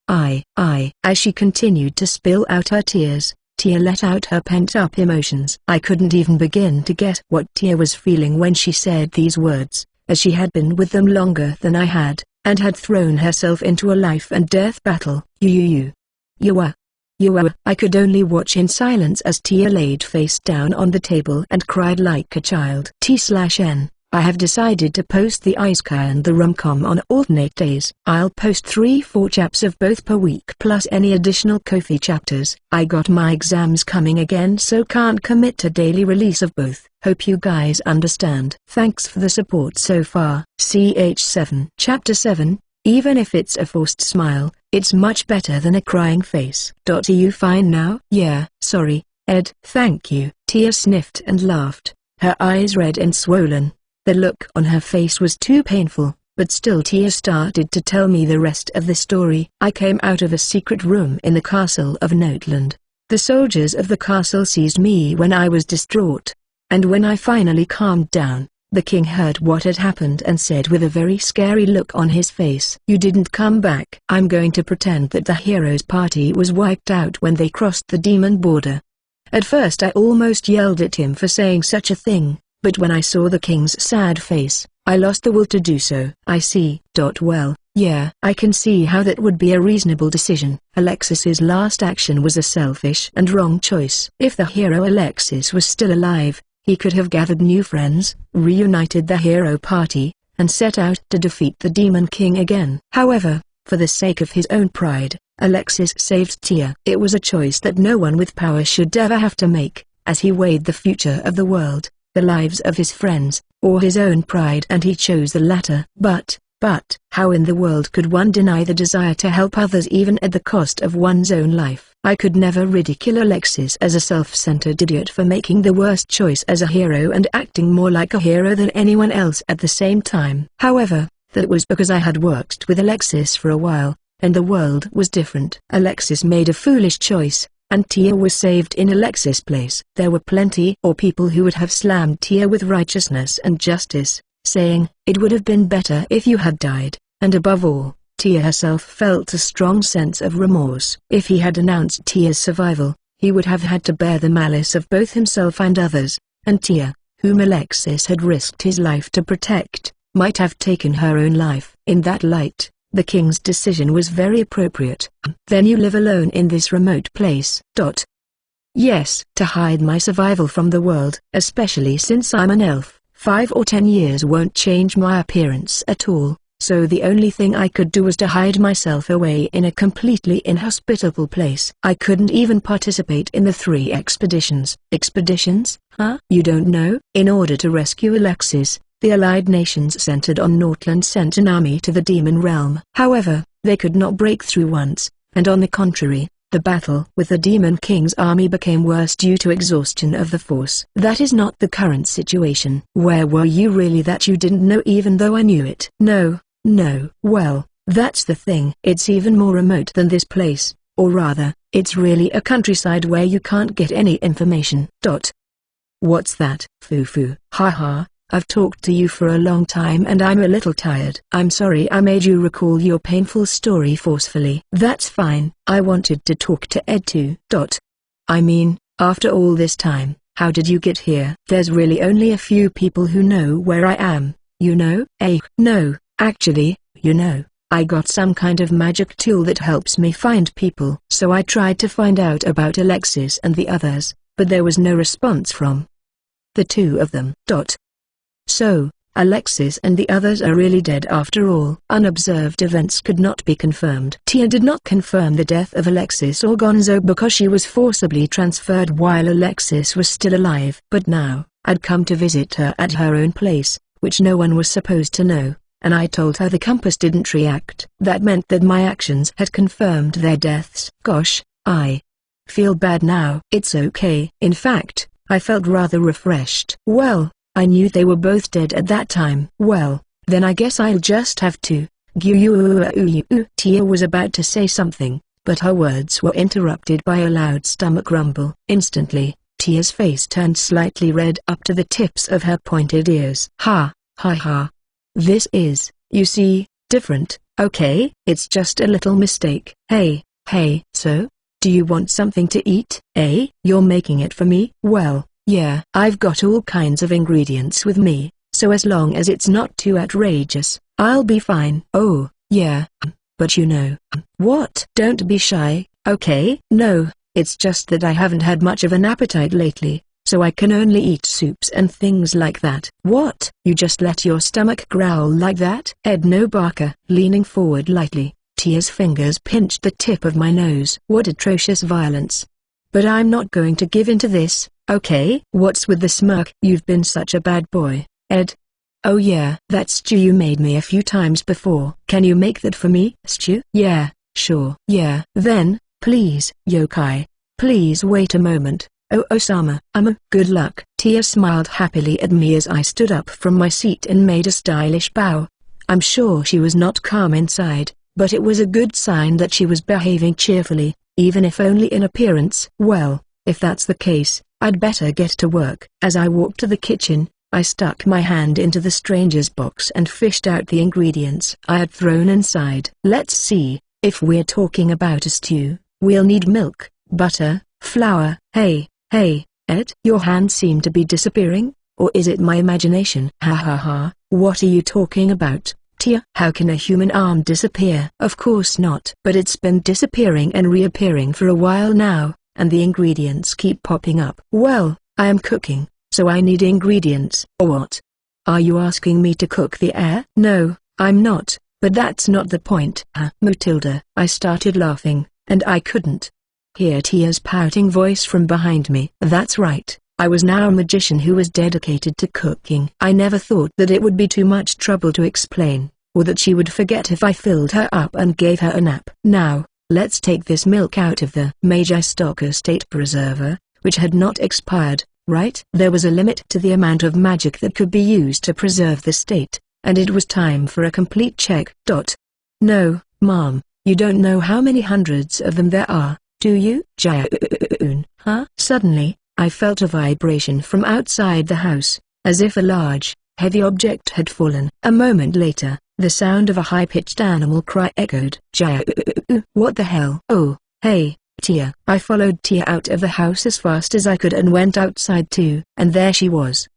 As she continued to spill out her tears, Tia let out her pent-up emotions. I couldn't even begin to guess what Tia was feeling when she said these words, as she had been with them longer than I had, and had thrown herself into a life-and-death battle. I could only watch in silence as Tia laid face down on the table and cried like a child. T/N, I have decided to post the Isekai and the Romcom on alternate days. I'll post 3-4 chapters of both per week plus any additional Ko-fi chapters. I got my exams coming again so can't commit to daily release of both. Hope you guys understand. Thanks for the support so far. CH7 Chapter 7. Even if it's a forced smile, it's much better than a crying face. Are you fine now? Yeah, sorry, Ed. Thank you. Tia sniffed and laughed, her eyes red and swollen. The look on her face was too painful, but still Tia started to tell me the rest of the story. I came out of a secret room in the castle of Noteland. The soldiers of the castle seized me when I was distraught. And when I finally calmed down, the king heard what had happened and said with a very scary look on his face, "You didn't come back." I'm going to pretend that the heroes' party was wiped out when they crossed the demon border. At first I almost yelled at him for saying such a thing, but when I saw the king's sad face, I lost the will to do so. I see. Well, yeah, I can see how that would be a reasonable decision. Alexis's last action was a selfish and wrong choice. If the hero Alexis was still alive, he could have gathered new friends, reunited the hero party, and set out to defeat the Demon King again. However, for the sake of his own pride, Alexis saved Tia. It was a choice that no one with power should ever have to make, as he weighed the future of the world, the lives of his friends, or his own pride, and he chose the latter. But, how in the world could one deny the desire to help others even at the cost of one's own life? I could never ridicule Alexis as a self-centered idiot for making the worst choice as a hero and acting more like a hero than anyone else at the same time. However, that was because I had worked with Alexis for a while, and the world was different. Alexis made a foolish choice, and Tia was saved in Alexis' place. There were plenty of people who would have slammed Tia with righteousness and justice, saying, "It would have been better if you had died," and above all, Tia herself felt a strong sense of remorse. If he had announced Tia's survival, he would have had to bear the malice of both himself and others, and Tia, whom Alexis had risked his life to protect, might have taken her own life. In that light, the king's decision was very appropriate. "Then you live alone in this remote place?" "Yes, to hide my survival from the world. Especially since I'm an elf, 5 or 10 years won't change my appearance at all, so the only thing I could do was to hide myself away in a completely inhospitable place. I couldn't even participate in the 3 expeditions." "Expeditions? Huh? You don't know?" In order to rescue Alexis, the Allied nations centered on Northland sent an army to the demon realm. However, they could not break through once, and on the contrary, the battle with the Demon King's army became worse due to exhaustion of the force. "That is not the current situation." "Where were you really that you didn't know even though I knew it?" No. Well, that's the thing. It's even more remote than this place, or rather, it's really a countryside where you can't get any information. What's that? Foo-foo. Haha. I've talked to you for a long time and I'm a little tired. I'm sorry I made you recall your painful story forcefully. That's fine. I wanted to talk to Ed too. I mean, after all this time, how did you get here? There's really only a few people who know where I am, you know? No, actually, you know, I got some kind of magic tool that helps me find people. So I tried to find out about Alexis and the others, but there was no response from the 2 of them. So, Alexis and the others are really dead after all. Unobserved events could not be confirmed. Tia did not confirm the death of Alexis or Gonzo because she was forcibly transferred while Alexis was still alive. But now, I'd come to visit her at her own place, which no one was supposed to know, and I told her the compass didn't react. That meant that my actions had confirmed their deaths. Gosh, I feel bad now. It's okay. In fact, I felt rather refreshed. Well, I knew they were both dead at that time. Well, then I guess I'll just have to. Tia was about to say something, but her words were interrupted by a loud stomach rumble. Instantly, Tia's face turned slightly red up to the tips of her pointed ears. Ha. This is, you see, different, okay? It's just a little mistake. Hey, so? Do you want something to eat? You're making it for me? Well, yeah, I've got all kinds of ingredients with me, so as long as it's not too outrageous, I'll be fine. Oh, yeah, but you know. What? Don't be shy, okay? No, it's just that I haven't had much of an appetite lately, so I can only eat soups and things like that. What? You just let your stomach growl like that? Edno Barker. Leaning forward lightly, Tia's fingers pinched the tip of my nose. What atrocious violence. But I'm not going to give in to this. Okay. What's with the smirk? You've been such a bad boy, Ed. Oh yeah, that stew you made me a few times before. Can you make that for me? Stew? Yeah, sure. Yeah. Then, please. Yokai. Please wait a moment. Oh Osama. Good luck. Tia smiled happily at me as I stood up from my seat and made a stylish bow. I'm sure she was not calm inside, but it was a good sign that she was behaving cheerfully, even if only in appearance. Well, if that's the case, I'd better get to work. As I walked to the kitchen, I stuck my hand into the stranger's box and fished out the ingredients I had thrown inside. Let's see, if we're talking about a stew, we'll need milk, butter, flour. Hey, Ed? Your hands seem to be disappearing, or is it my imagination? Ha, what are you talking about, Tia? How can a human arm disappear? Of course not. But it's been disappearing and reappearing for a while now, and the ingredients keep popping up. Well, I am cooking, so I need ingredients. Or what? Are you asking me to cook the air? No, I'm not, But that's not the point. Matilda. I started laughing, and I couldn't hear Tia's pouting voice from behind me. That's right. I was now a magician who was dedicated to cooking. I never thought that it would be too much trouble to explain, or that she would forget if I filled her up and gave her a nap. Now, let's take this milk out of the Magi Stocker State Preserver, which had not expired, right? There was a limit to the amount of magic that could be used to preserve the state, and it was time for a complete check. No, Mom, you don't know how many hundreds of them there are, do you? Jia-un, huh? Suddenly, I felt a vibration from outside the house, as if a large, heavy object had fallen. A moment later, the sound of a high-pitched animal cry echoed. Jia-un, what the hell? Oh, hey, Tia. I followed Tia out of the house as fast as I could and went outside too, and there she was.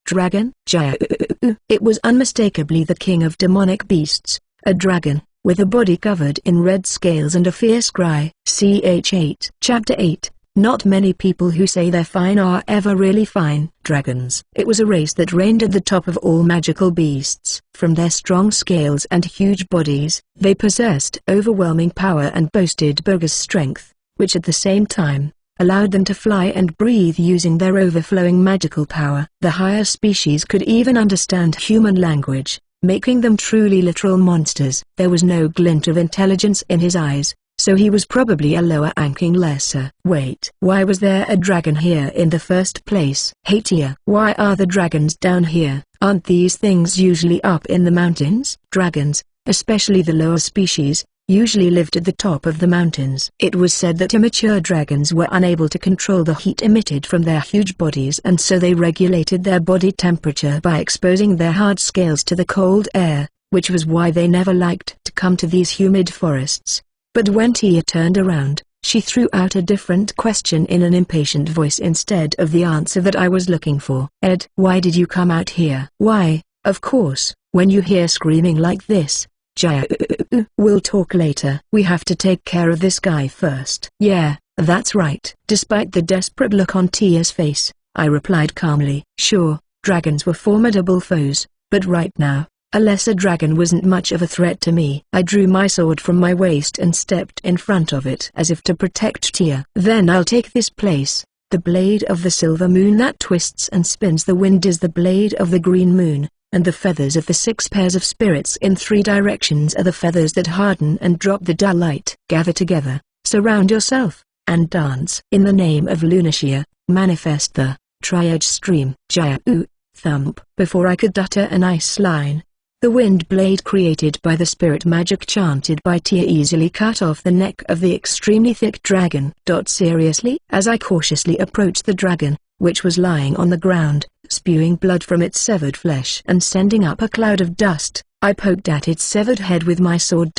Dragon? Jia-un. It was unmistakably the king of demonic beasts, a dragon, with a body covered in red scales and a fierce cry. Ch8. Chapter 8. Not many people who say they're fine are ever really fine. Dragons. It was a race that reigned at the top of all magical beasts. From their strong scales and huge bodies, they possessed overwhelming power and boasted bogus strength, which at the same time, allowed them to fly and breathe using their overflowing magical power. The higher species could even understand human language, making them truly literal monsters. There was no glint of intelligence in his eyes, so he was probably a lower-ranking lesser. Wait, why was there a dragon here in the first place? Hey Tia, why are the dragons down here? Aren't these things usually up in the mountains? Dragons, especially the lower species, usually lived at the top of the mountains. It was said that immature dragons were unable to control the heat emitted from their huge bodies, and so they regulated their body temperature by exposing their hard scales to the cold air, which was why they never liked to come to these humid forests. But when Tia turned around, she threw out a different question in an impatient voice instead of the answer that I was looking for. Ed, why did you come out here? Why, of course, when you hear screaming like this. Jia, we'll talk later. We have to take care of this guy first. Yeah, that's right. Despite the desperate look on Tia's face, I replied calmly. Sure, dragons were formidable foes, but right now, a lesser dragon wasn't much of a threat to me. I drew my sword from my waist and stepped in front of it as if to protect Tia. Then I'll take this place. The blade of the silver moon that twists and spins the wind is the blade of the green moon, and the feathers of the 6 pairs of spirits in 3 directions are the feathers that harden and drop the dull light. Gather together, surround yourself, and dance. In the name of Lunacia, manifest the Tri-Edge Stream. Jia, thump. Before I could utter a nice line, the wind blade created by the spirit magic chanted by Tia easily cut off the neck of the extremely thick dragon. Seriously? As I cautiously approached the dragon, which was lying on the ground, spewing blood from its severed flesh and sending up a cloud of dust, I poked at its severed head with my sword.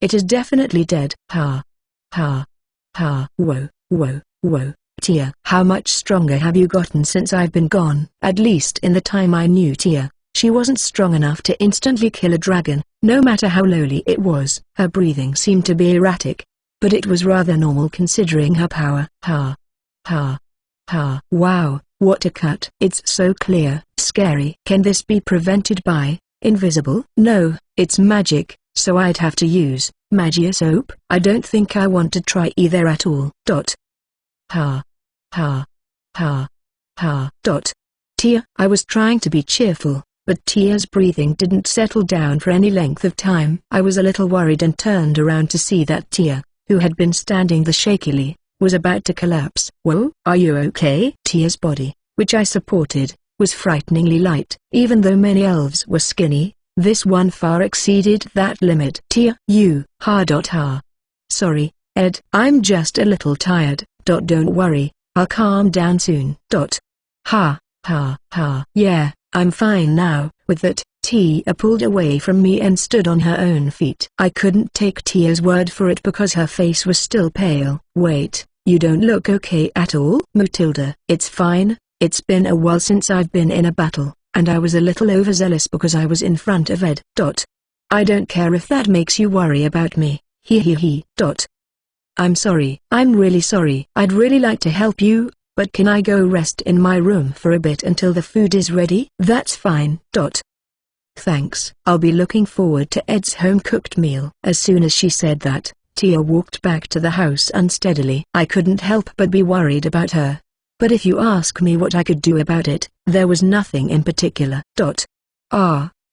It is definitely dead. Ha. Ha. Ha. Whoa, whoa, whoa. Tia, how much stronger have you gotten since I've been gone? At least in the time I knew Tia, she wasn't strong enough to instantly kill a dragon, no matter how lowly it was. Her breathing seemed to be erratic, but it was rather normal considering her power. Ha. Ha. Ha. Wow, what a cut. It's so clear. Scary. Can this be prevented by invisible? No, it's magic, so I'd have to use Magia Soap. I don't think I want to try either at all. Ha. Ha. Ha. Ha. Tia, I was trying to be cheerful, but Tia's breathing didn't settle down for any length of time. I was a little worried and turned around to see that Tia, who had been standing there shakily, was about to collapse. Whoa, are you okay? Tia's body, which I supported, was frighteningly light. Even though many elves were skinny, this one far exceeded that limit. Tia, you, ha. Sorry, Ed, I'm just a little tired. Don't worry, I'll calm down soon. Ha. Yeah, I'm fine now. With that, Tia pulled away from me and stood on her own feet. I couldn't take Tia's word for it because her face was still pale. Wait, you don't look okay at all? Matilda, it's fine, it's been a while since I've been in a battle, and I was a little overzealous because I was in front of Ed. I don't care if that makes you worry about me. He. I'm sorry. I'm really sorry. I'd really like to help you, but can I go rest in my room for a bit until the food is ready? That's fine. Thanks. I'll be looking forward to Ed's home-cooked meal. As soon as she said that, Tia walked back to the house unsteadily. I couldn't help but be worried about her. But if you ask me what I could do about it, there was nothing in particular.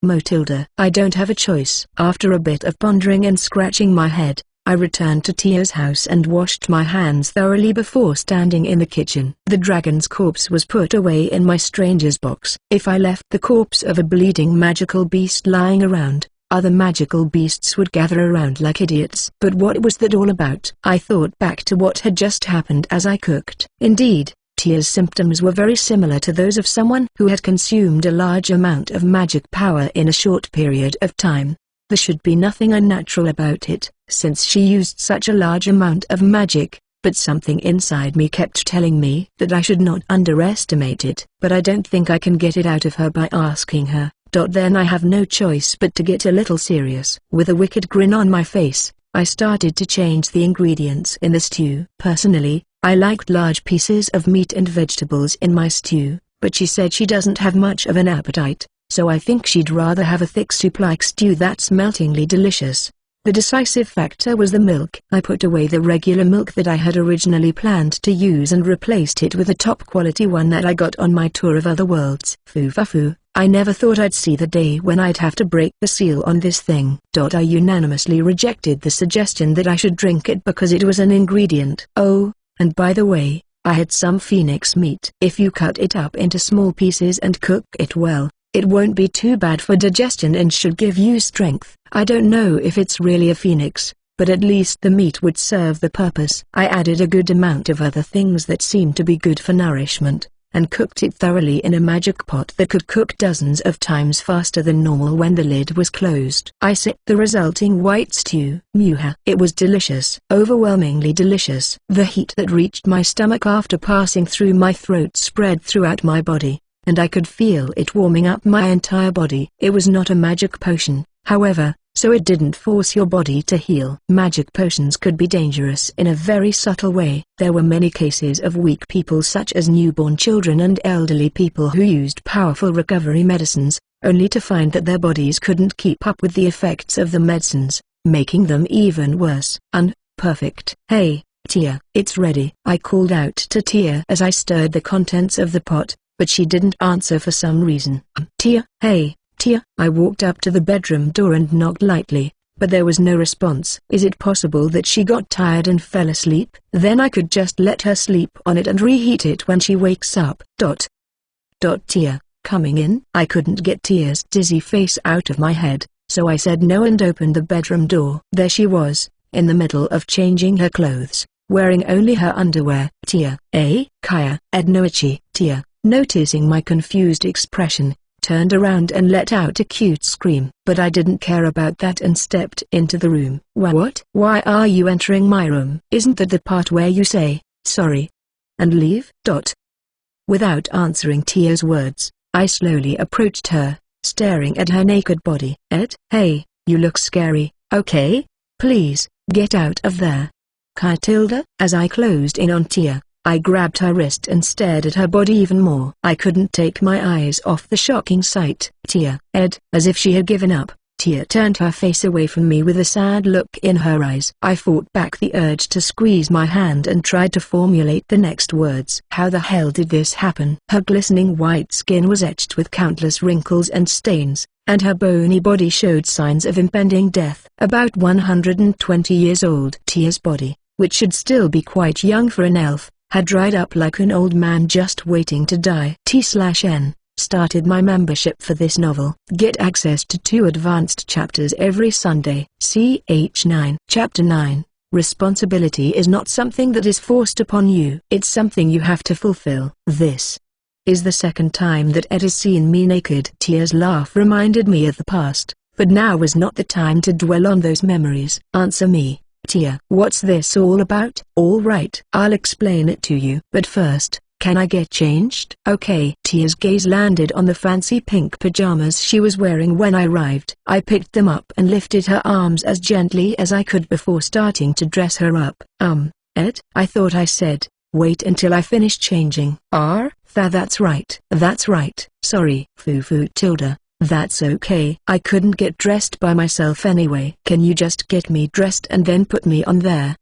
Matilda. I don't have a choice. After a bit of pondering and scratching my head, I returned to Tia's house and washed my hands thoroughly before standing in the kitchen. The dragon's corpse was put away in my stranger's box. If I left the corpse of a bleeding magical beast lying around, other magical beasts would gather around like idiots. But what was that all about? I thought back to what had just happened as I cooked. Indeed, Tia's symptoms were very similar to those of someone who had consumed a large amount of magic power in a short period of time. There should be nothing unnatural about it, since she used such a large amount of magic, but something inside me kept telling me that I should not underestimate it. But I don't think I can get it out of her by asking her. Then I have no choice but to get a little serious. With a wicked grin on my face, I started to change the ingredients in the stew. Personally, I liked large pieces of meat and vegetables in my stew, but she said she doesn't have much of an appetite, so I think she'd rather have a thick soup-like stew that's meltingly delicious. The decisive factor was the milk. I put away the regular milk that I had originally planned to use and replaced it with a top-quality one that I got on my tour of other worlds. Foo-fa-foo, I never thought I'd see the day when I'd have to break the seal on this thing. I unanimously rejected the suggestion that I should drink it because it was an ingredient. Oh, and by the way, I had some phoenix meat. If you cut it up into small pieces and cook it well, it won't be too bad for digestion and should give you strength. I don't know if it's really a phoenix, but at least the meat would serve the purpose. I added a good amount of other things that seemed to be good for nourishment, and cooked it thoroughly in a magic pot that could cook dozens of times faster than normal when the lid was closed. I sipped the resulting white stew. Muha. It was delicious. Overwhelmingly delicious. The heat that reached my stomach after passing through my throat spread throughout my body, and I could feel it warming up my entire body. It was not a magic potion, however, so it didn't force your body to heal. Magic potions could be dangerous in a very subtle way. There were many cases of weak people such as newborn children and elderly people who used powerful recovery medicines, only to find that their bodies couldn't keep up with the effects of the medicines, making them even worse. Perfect. Hey, Tia, it's ready. I called out to Tia as I stirred the contents of the pot, but she didn't answer for some reason. Tia, hey. Tia. I walked up to the bedroom door and knocked lightly, but there was no response. Is it possible that she got tired and fell asleep? Then I could just let her sleep on it and reheat it when she wakes up. Tia, coming in? I couldn't get Tia's dizzy face out of my head, so I said no and opened the bedroom door. There she was, in the middle of changing her clothes, wearing only her underwear. Tia, Kaya, Ednoichi. Tia, noticing my confused expression, turned around and let out a cute scream. But I didn't care about that and stepped into the room. What? Why are you entering my room? Isn't that the part where you say, sorry, and leave? Without answering Tia's words, I slowly approached her, staring at her naked body. Ed, hey, you look scary. Okay, please, get out of there. Katilda. As I closed in on Tia, I grabbed her wrist and stared at her body even more. I couldn't take my eyes off the shocking sight. Tia. Ed. As if she had given up, Tia turned her face away from me with a sad look in her eyes. I fought back the urge to squeeze my hand and tried to formulate the next words. How the hell did this happen? Her glistening white skin was etched with countless wrinkles and stains, and her bony body showed signs of impending death. About 120 years old. Tia's body, which should still be quite young for an elf, had dried up like an old man just waiting to die. T/N started my membership for this novel. Get access to 2 advanced chapters every Sunday. Ch9. Chapter 9. Responsibility is not something that is forced upon you. It's something you have to fulfill. This is the second time that Ed has seen me naked. Tia's laugh reminded me of the past, but now was not the time to dwell on those memories. Answer me, Tia. What's this all about? All right, I'll explain it to you. But first, can I get changed? Okay. Tia's gaze landed on the fancy pink pajamas she was wearing when I arrived. I picked them up and lifted her arms as gently as I could before starting to dress her up. Ed? I thought I said, wait until I finish changing. That's right. Sorry. Foo-foo Tilda. That's okay. I couldn't get dressed by myself anyway. Can you just get me dressed and then put me on their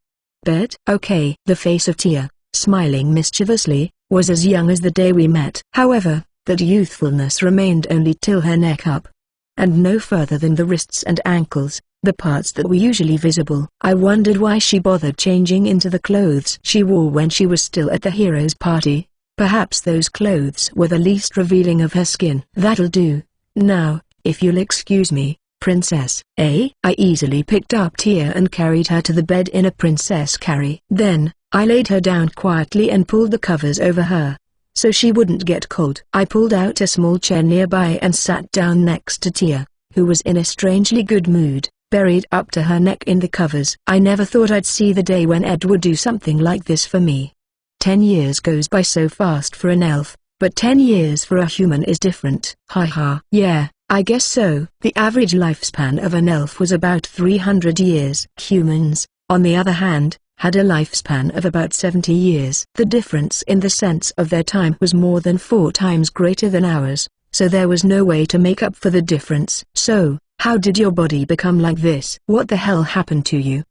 bed? Okay. The face of Tia, smiling mischievously, was as young as the day we met. However, that youthfulness remained only till her neck up, and no further than the wrists and ankles, the parts that were usually visible. I wondered why she bothered changing into the clothes she wore when she was still at the hero's party. Perhaps those clothes were the least revealing of her skin. That'll do. Now, if you'll excuse me, princess. I easily picked up Tia and carried her to the bed in a princess carry. Then, I laid her down quietly and pulled the covers over her, so she wouldn't get cold. I pulled out a small chair nearby and sat down next to Tia, who was in a strangely good mood, buried up to her neck in the covers. I never thought I'd see the day when Ed would do something like this for me. 10 years goes by so fast for an elf, but 10 years for a human is different. Haha. Yeah, I guess so. The average lifespan of an elf was about 300 years. Humans, on the other hand, had a lifespan of about 70 years. The difference in the sense of their time was more than 4 times greater than ours, so there was no way to make up for the difference. So, how did your body become like this? What the hell happened to you?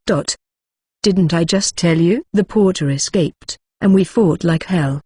Didn't I just tell you? The porter escaped, and we fought like hell.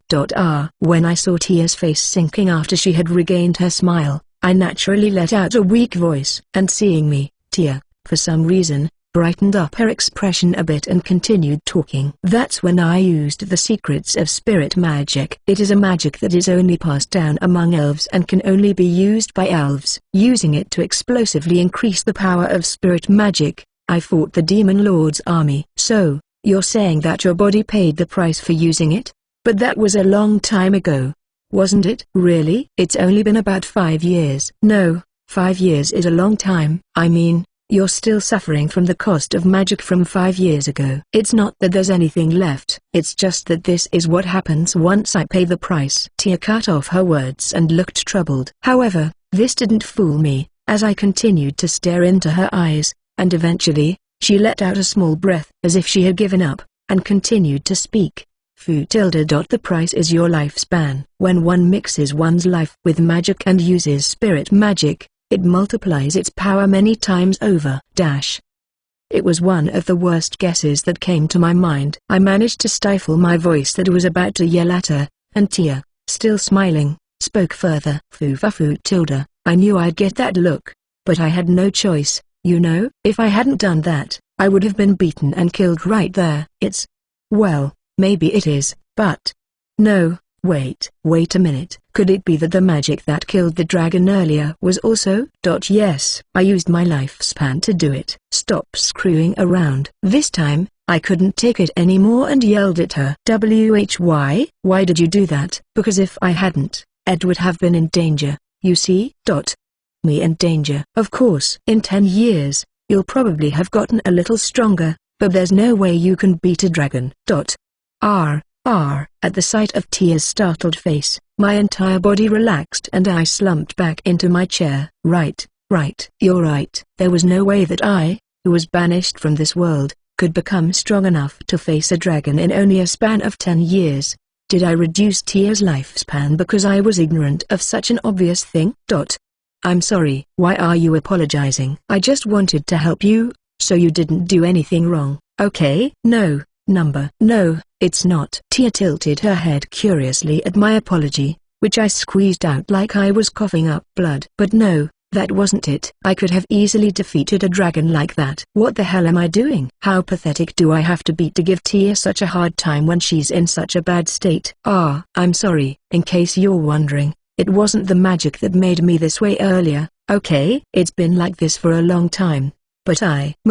When I saw Tia's face sinking after she had regained her smile, I naturally let out a weak voice. And seeing me, Tia, for some reason, brightened up her expression a bit and continued talking. That's when I used the secrets of spirit magic. It is a magic that is only passed down among elves and can only be used by elves. Using it to explosively increase the power of spirit magic, I fought the Demon Lord's army. So, you're saying that your body paid the price for using it? But that was a long time ago, wasn't it? Really? It's only been about 5 years. No, 5 years is a long time. I mean, you're still suffering from the cost of magic from 5 years ago. It's not that there's anything left. It's just that this is what happens once I pay the price. Tia cut off her words and looked troubled. However, this didn't fool me, as I continued to stare into her eyes, and eventually, she let out a small breath as if she had given up, and continued to speak. The price is your lifespan. When one mixes one's life with magic and uses spirit magic, it multiplies its power many times over. It was one of the worst guesses that came to my mind. I managed to stifle my voice that was about to yell at her, and Tia, still smiling, spoke further. I knew I'd get that look, but I had no choice, you know? If I hadn't done that, I would have been beaten and killed right there. Well, maybe it is, but... No. Wait a minute. Could it be that the magic that killed the dragon earlier was also? Yes, I used my lifespan to do it. Stop screwing around. This time, I couldn't take it anymore and yelled at her. Why did you do that? Because if I hadn't, Ed would have been in danger, you see? Me in danger? Of course. In 10 years, you'll probably have gotten a little stronger, but there's no way you can beat a dragon. At the sight of Tia's startled face, my entire body relaxed and I slumped back into my chair. Right, you're right. There was no way that I, who was banished from this world, could become strong enough to face a dragon in only a span of 10 years. Did I reduce Tia's lifespan because I was ignorant of such an obvious thing? I'm sorry. Why are you apologizing? I just wanted to help you, so you didn't do anything wrong, okay? No, it's not. Tia tilted her head curiously at my apology, which I squeezed out like I was coughing up blood. But no, that wasn't it. I could have easily defeated a dragon like that. What the hell am I doing? How pathetic do I have to be to give Tia such a hard time when she's in such a bad state? I'm sorry. In case you're wondering, it wasn't the magic that made me this way earlier, okay? It's been like this for a long time. But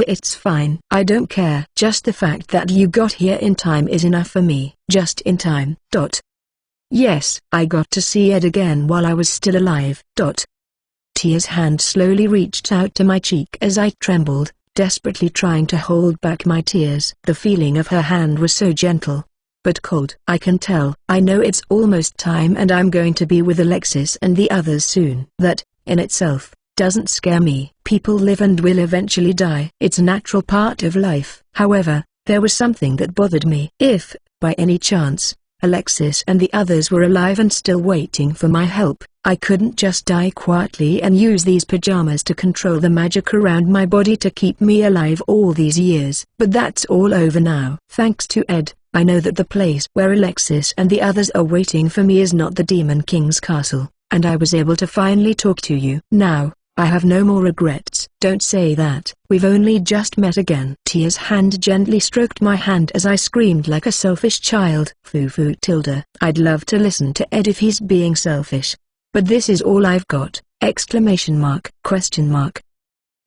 it's fine. I don't care. Just the fact that you got here in time is enough for me. Just in time. Yes, I got to see Ed again while I was still alive. Tia's hand slowly reached out to my cheek as I trembled, desperately trying to hold back my tears. The feeling of her hand was so gentle, but cold. I can tell. I know it's almost time and I'm going to be with Alexis and the others soon. That, in itself, doesn't scare me. People live and will eventually die. It's a natural part of life. However, there was something that bothered me. If, by any chance, Alexis and the others were alive and still waiting for my help. I couldn't just die quietly and use these pajamas to control the magic around my body to keep me alive all these years. But that's all over now. Thanks to Ed, I know that the place where Alexis and the others are waiting for me is not the Demon King's castle, and I was able to finally talk to you. Now, I have no more regrets. Don't say that. We've only just met again. Tia's hand gently stroked my hand as I screamed like a selfish child. Foo tilde. I'd love to listen to Ed if he's being selfish. But this is all I've got! Exclamation mark. Question mark.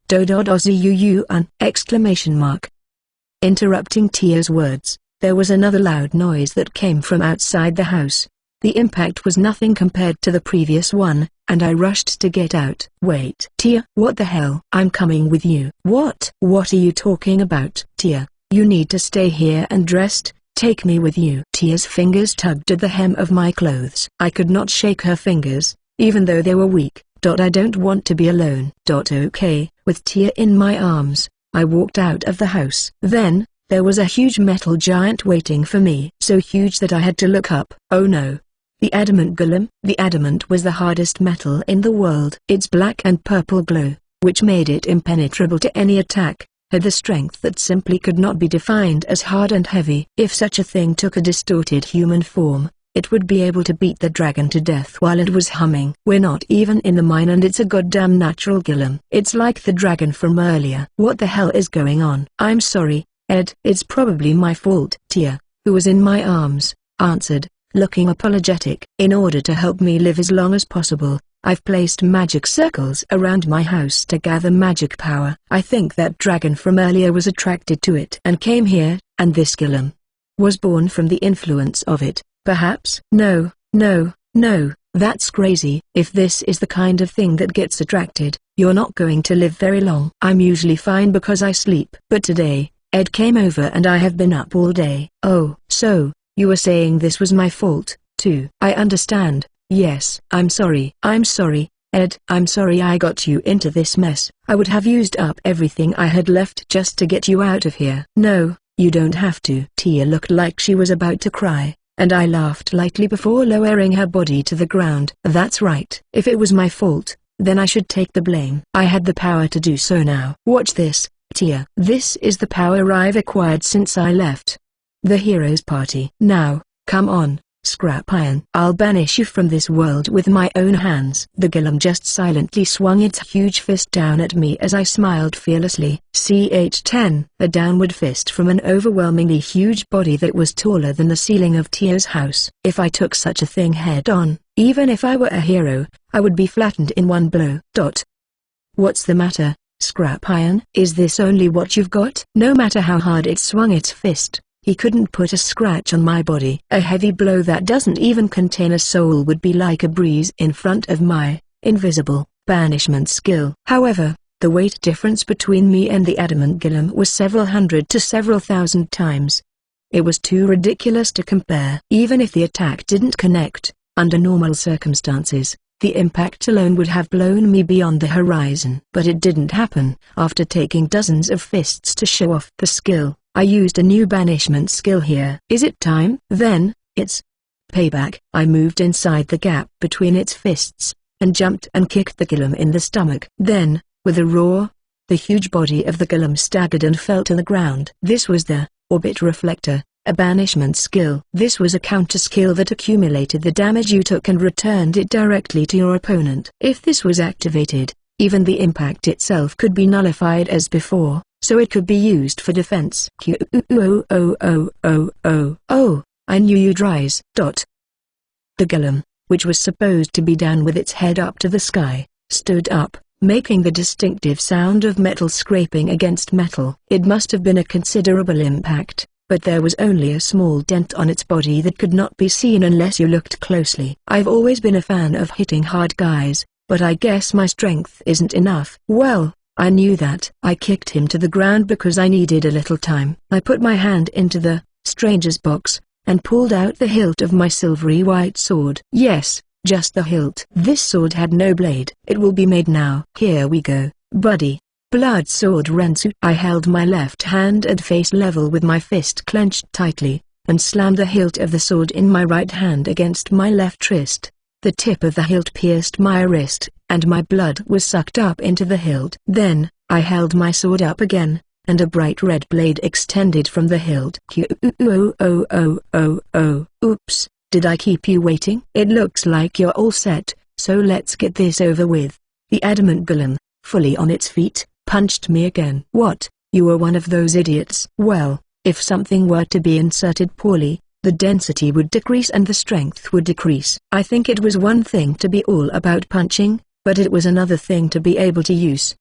Dododozuyuyun! Exclamation mark. Interrupting Tia's words, there was another loud noise that came from outside the house. The impact was nothing compared to the previous one, and I rushed to get out. Wait. Tia, what the hell? I'm coming with you. What? What are you talking about? Tia, you need to stay here and rest. Take me with you. Tia's fingers tugged at the hem of my clothes. I could not shake her fingers, even though they were weak. I don't want to be alone. Okay. With Tia in my arms, I walked out of the house. Then, there was a huge metal giant waiting for me. So huge that I had to look up. Oh no. The adamant golem. The adamant was the hardest metal in the world. Its black and purple glow, which made it impenetrable to any attack, had the strength that simply could not be defined as hard and heavy. If such a thing took a distorted human form, it would be able to beat the dragon to death while it was humming. We're not even in the mine and it's a goddamn natural golem. It's like the dragon from earlier. What the hell is going on? I'm sorry, Ed. It's probably my fault. Tia, who was in my arms, answered, looking apologetic. In order to help me live as long as possible, I've placed magic circles around my house to gather magic power. I think that dragon from earlier was attracted to it and came here, and this golem was born from the influence of it, perhaps? No, that's crazy. If this is the kind of thing that gets attracted, you're not going to live very long. I'm usually fine because I sleep. But today, Ed came over and I have been up all day. Oh, so you were saying this was my fault, too? I understand. Yes. I'm sorry, Ed. I'm sorry I got you into this mess. I would have used up everything I had left just to get you out of here. No, you don't have to. Tia looked like she was about to cry, and I laughed lightly before lowering her body to the ground. That's right. If it was my fault, then I should take the blame. I had the power to do so now. Watch this, Tia. This is the power I've acquired since I left the Heroes Party. Now, come on, Scrap Iron. I'll banish you from this world with my own hands. The golem just silently swung its huge fist down at me as I smiled fearlessly. CH-10. A downward fist from an overwhelmingly huge body that was taller than the ceiling of Tia's house. If I took such a thing head-on, even if I were a hero, I would be flattened in one blow. What's the matter, Scrap Iron? Is this only what you've got? No matter how hard it swung its fist, he couldn't put a scratch on my body. A heavy blow that doesn't even contain a soul would be like a breeze in front of my invisible banishment skill. However, the weight difference between me and the adamant golem was several hundred to several thousand times. It was too ridiculous to compare. Even if the attack didn't connect, under normal circumstances, the impact alone would have blown me beyond the horizon. But it didn't happen. After taking dozens of fists to show off the skill, I used a new banishment skill here. Is it time? Then, it's payback. I moved inside the gap between its fists, and jumped and kicked the golem in the stomach. Then, with a roar, the huge body of the golem staggered and fell to the ground. This was the Orbit Reflector, a banishment skill. This was a counter skill that accumulated the damage you took and returned it directly to your opponent. If this was activated, even the impact itself could be nullified as before, so it could be used for defense. Oh, I knew you'd rise. The golem, which was supposed to be down with its head up to the sky, stood up, making the distinctive sound of metal scraping against metal. It must have been a considerable impact, but there was only a small dent on its body that could not be seen unless you looked closely. I've always been a fan of hitting hard guys, but I guess my strength isn't enough. Well, I knew that. I kicked him to the ground because I needed a little time. I put my hand into the stranger's box, and pulled out the hilt of my silvery white sword. Yes, just the hilt. This sword had no blade. It will be made now. Here we go, buddy. Blood Sword Rensu. I held my left hand at face level with my fist clenched tightly, and slammed the hilt of the sword in my right hand against my left wrist. The tip of the hilt pierced my wrist, and my blood was sucked up into the hilt. Then, I held my sword up again, and a bright red blade extended from the hilt. Oops, did I keep you waiting? It looks like you're all set, so let's get this over with. The adamant golem, fully on its feet, punched me again. What, you were one of those idiots? Well, if something were to be inserted poorly, the density would decrease and the strength would decrease. I think it was one thing to be all about punching, but it was another thing to be able to use.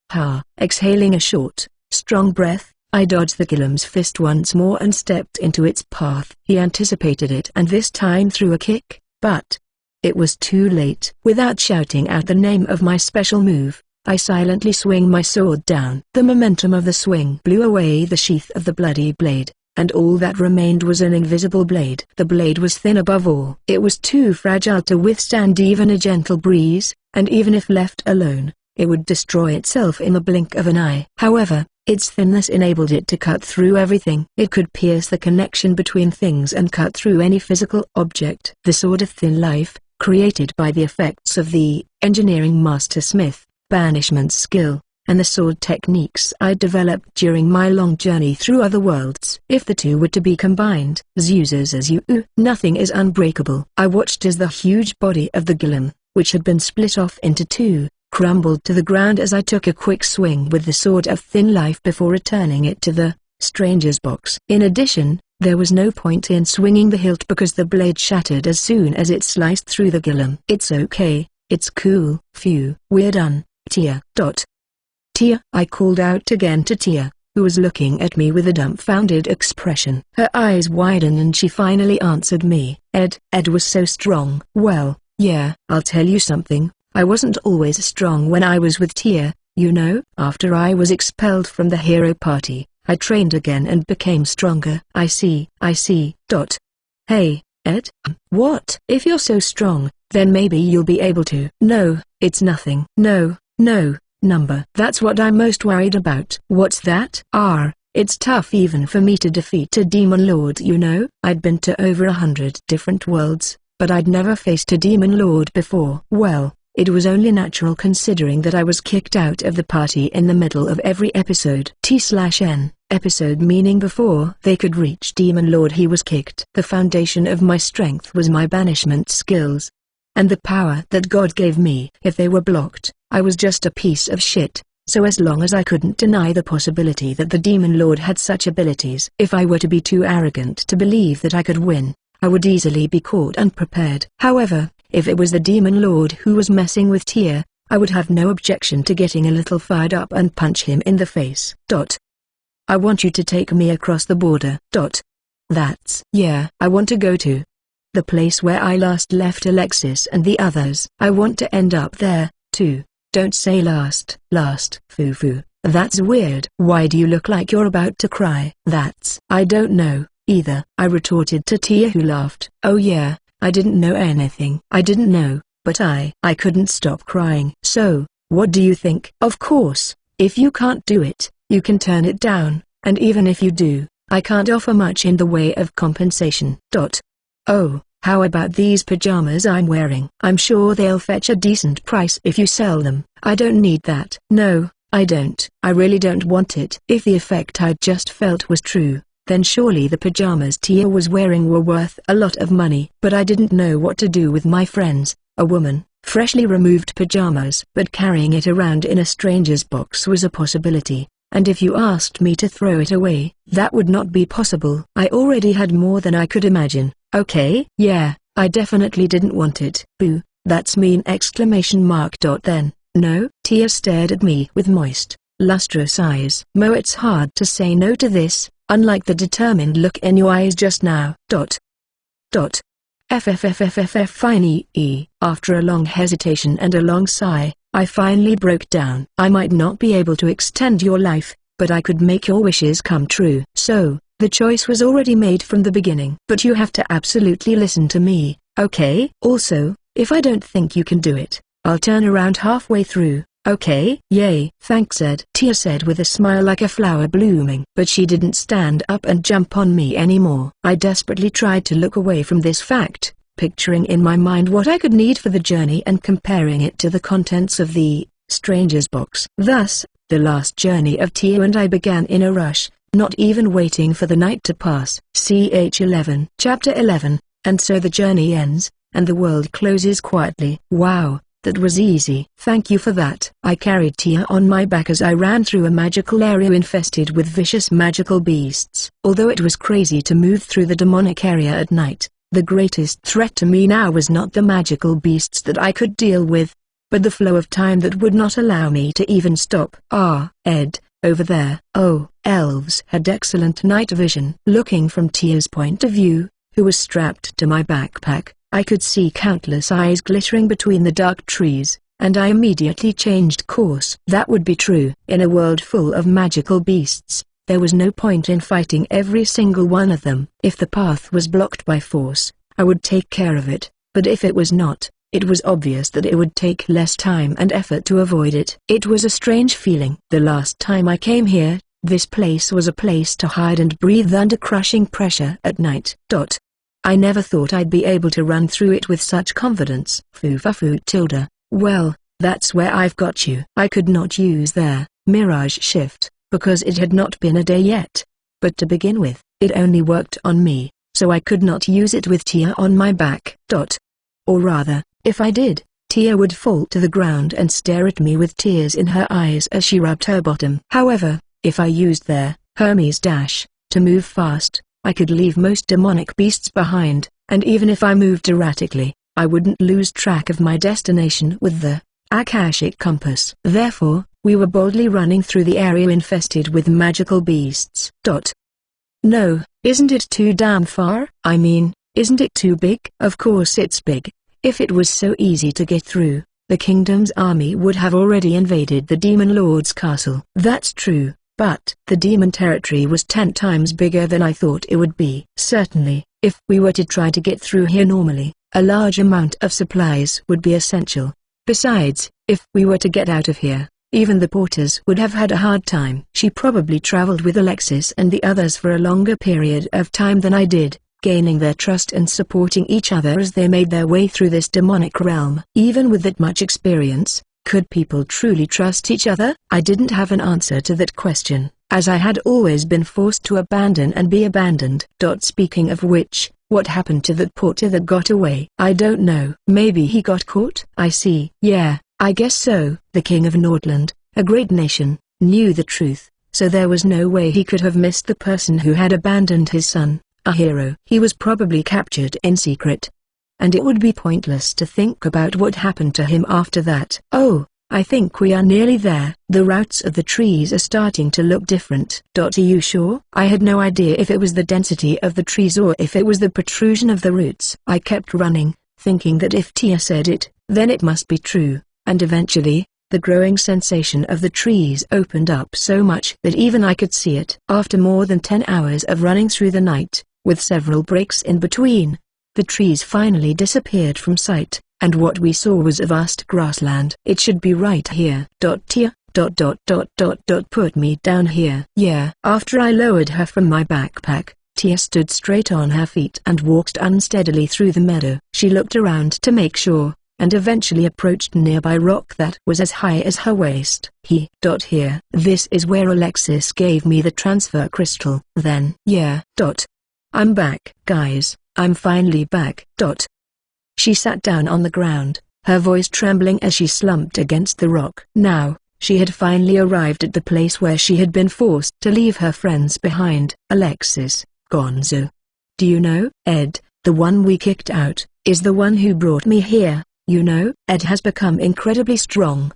Exhaling a short, strong breath, I dodged the golem's fist once more and stepped into its path. He anticipated it and this time threw a kick, but it was too late. Without shouting out the name of my special move, I silently swung my sword down. The momentum of the swing blew away the sheath of the bloody blade, and all that remained was an invisible blade. The blade was thin above all. It was too fragile to withstand even a gentle breeze, and even if left alone, it would destroy itself in the blink of an eye. However, its thinness enabled it to cut through everything. It could pierce the connection between things and cut through any physical object. The Sword of Thin Life, created by the effects of the engineering master Smith, banishment skill, and the sword techniques I developed during my long journey through other worlds. If the two were to be combined, nothing is unbreakable. I watched as the huge body of the golem, which had been split off into two, crumbled to the ground as I took a quick swing with the Sword of Thin Life before returning it to the stranger's box. In addition, there was no point in swinging the hilt because the blade shattered as soon as it sliced through the golem. It's okay, it's cool. Phew. We're done, Tia. Tia, I called out again to Tia, who was looking at me with a dumbfounded expression. Her eyes widened and she finally answered me. Ed was so strong. Well, yeah, I'll tell you something. I wasn't always strong when I was with Tia, you know. After I was expelled from the hero party, I trained again and became stronger. I see. Hey, Ed? What? If you're so strong, then maybe you'll be able to. No, it's nothing. No, number. That's what I'm most worried about. What's that? It's tough even for me to defeat a demon lord, you know. I'd been to over 100 different worlds, but I'd never faced a demon lord before. Well, it was only natural considering that I was kicked out of the party in the middle of every episode. T/N, episode meaning before they could reach Demon Lord he was kicked. The foundation of my strength was my banishment skills, and the power that God gave me. If they were blocked, I was just a piece of shit, so as long as I couldn't deny the possibility that the Demon Lord had such abilities. If I were to be too arrogant to believe that I could win, I would easily be caught unprepared. However, if it was the Demon Lord who was messing with Tia, I would have no objection to getting a little fired up and punch him in the face. I want you to take me across the border. Yeah, I want to go to the place where I last left Alexis and the others. I want to end up there, too. Don't say last. Foo. That's weird. Why do you look like you're about to cry? I don't know, either. I retorted to Tia, who laughed. Oh yeah, I didn't know anything. I didn't know, but I couldn't stop crying. So, what do you think? Of course, if you can't do it, you can turn it down, and even if you do, I can't offer much in the way of compensation. Oh, how about these pajamas I'm wearing? I'm sure they'll fetch a decent price if you sell them. I don't need that. No, I don't. I really don't want it. If the effect I'd just felt was true, then surely the pajamas Tia was wearing were worth a lot of money. But I didn't know what to do with my friends, a woman, freshly removed pajamas. But carrying it around in a stranger's box was a possibility, and if you asked me to throw it away, that would not be possible. I already had more than I could imagine. Okay? Yeah, I definitely didn't want it. Boo, that's mean! Then, no? Tia stared at me with moist, lustrous eyes. It's hard to say no to this, unlike the determined look in your eyes just now. Fine. After a long hesitation and a long sigh, I finally broke down. I might not be able to extend your life, but I could make your wishes come true. So, the choice was already made from the beginning. But you have to absolutely listen to me, okay? Also, if I don't think you can do it, I'll turn around halfway through, Okay, yay. Thanks Ed, Tia said with a smile like a flower blooming. But she didn't stand up and jump on me anymore. I desperately tried to look away from this fact, picturing in my mind what I could need for the journey and comparing it to the contents of the stranger's box. Thus, the last journey of Tia and I began in a rush, not even waiting for the night to pass. Ch 11. Chapter 11. And so the journey ends, and the world closes quietly. Wow, that was easy. Thank you for that. I carried Tia on my back as I ran through a magical area infested with vicious magical beasts. Although it was crazy to move through the demonic area at night, the greatest threat to me now was not the magical beasts that I could deal with, but the flow of time that would not allow me to even stop. Ah, Ed, over there. Oh, elves had excellent night vision. Looking from Tia's point of view, who was strapped to my backpack, I could see countless eyes glittering between the dark trees, and I immediately changed course. That would be true. In a world full of magical beasts, there was no point in fighting every single one of them. If the path was blocked by force, I would take care of it, but if it was not, it was obvious that it would take less time and effort to avoid it. It was a strange feeling. The last time I came here, this place was a place to hide and breathe under crushing pressure at night. I never thought I'd be able to run through it with such confidence. Foo tilde. Well, that's where I've got you. I could not use their mirage shift, because it had not been a day yet. But to begin with, it only worked on me, so I could not use it with Tia on my back. Or rather, if I did, Tia would fall to the ground and stare at me with tears in her eyes as she rubbed her bottom. However, if I used their Hermes dash to move fast, I could leave most demonic beasts behind, and even if I moved erratically, I wouldn't lose track of my destination with the Akashic compass. Therefore, we were boldly running through the area infested with magical beasts. No, isn't it too damn far? I mean, isn't it too big? Of course it's big. If it was so easy to get through, the kingdom's army would have already invaded the Demon Lord's castle. That's true, but the demon territory was 10 times bigger than I thought it would be. Certainly, if we were to try to get through here normally, a large amount of supplies would be essential. Besides, if we were to get out of here, even the porters would have had a hard time. She probably traveled with Alexis and the others for a longer period of time than I did, gaining their trust and supporting each other as they made their way through this demonic realm. Even with that much experience, could people truly trust each other? I didn't have an answer to that question, as I had always been forced to abandon and be abandoned. Speaking of which, what happened to that porter that got away? I don't know. Maybe he got caught? I see. Yeah, I guess so. The king of Nordland, a great nation, knew the truth, so there was no way he could have missed the person who had abandoned his son. A hero. He was probably captured in secret, and it would be pointless to think about what happened to him after that. Oh, I think we are nearly there. The roots of the trees are starting to look different. Are you sure? I had no idea if it was the density of the trees or if it was the protrusion of the roots. I kept running, thinking that if Tia said it, then it must be true, and eventually, the growing sensation of the trees opened up so much that even I could see it. After more than 10 hours of running through the night, with several breaks in between, the trees finally disappeared from sight, and what we saw was a vast grassland. It should be right here. Tia, put me down here. Yeah. After I lowered her from my backpack, Tia stood straight on her feet and walked unsteadily through the meadow. She looked around to make sure, and eventually approached a nearby rock that was as high as her waist. Here. This is where Alexis gave me the transfer crystal. Then. Yeah. I'm back. Guys, I'm finally back. She sat down on the ground, her voice trembling as she slumped against the rock. Now, she had finally arrived at the place where she had been forced to leave her friends behind. Alexis, Gonzo. Do you know? Ed, the one we kicked out, is the one who brought me here. You know, Ed has become incredibly strong.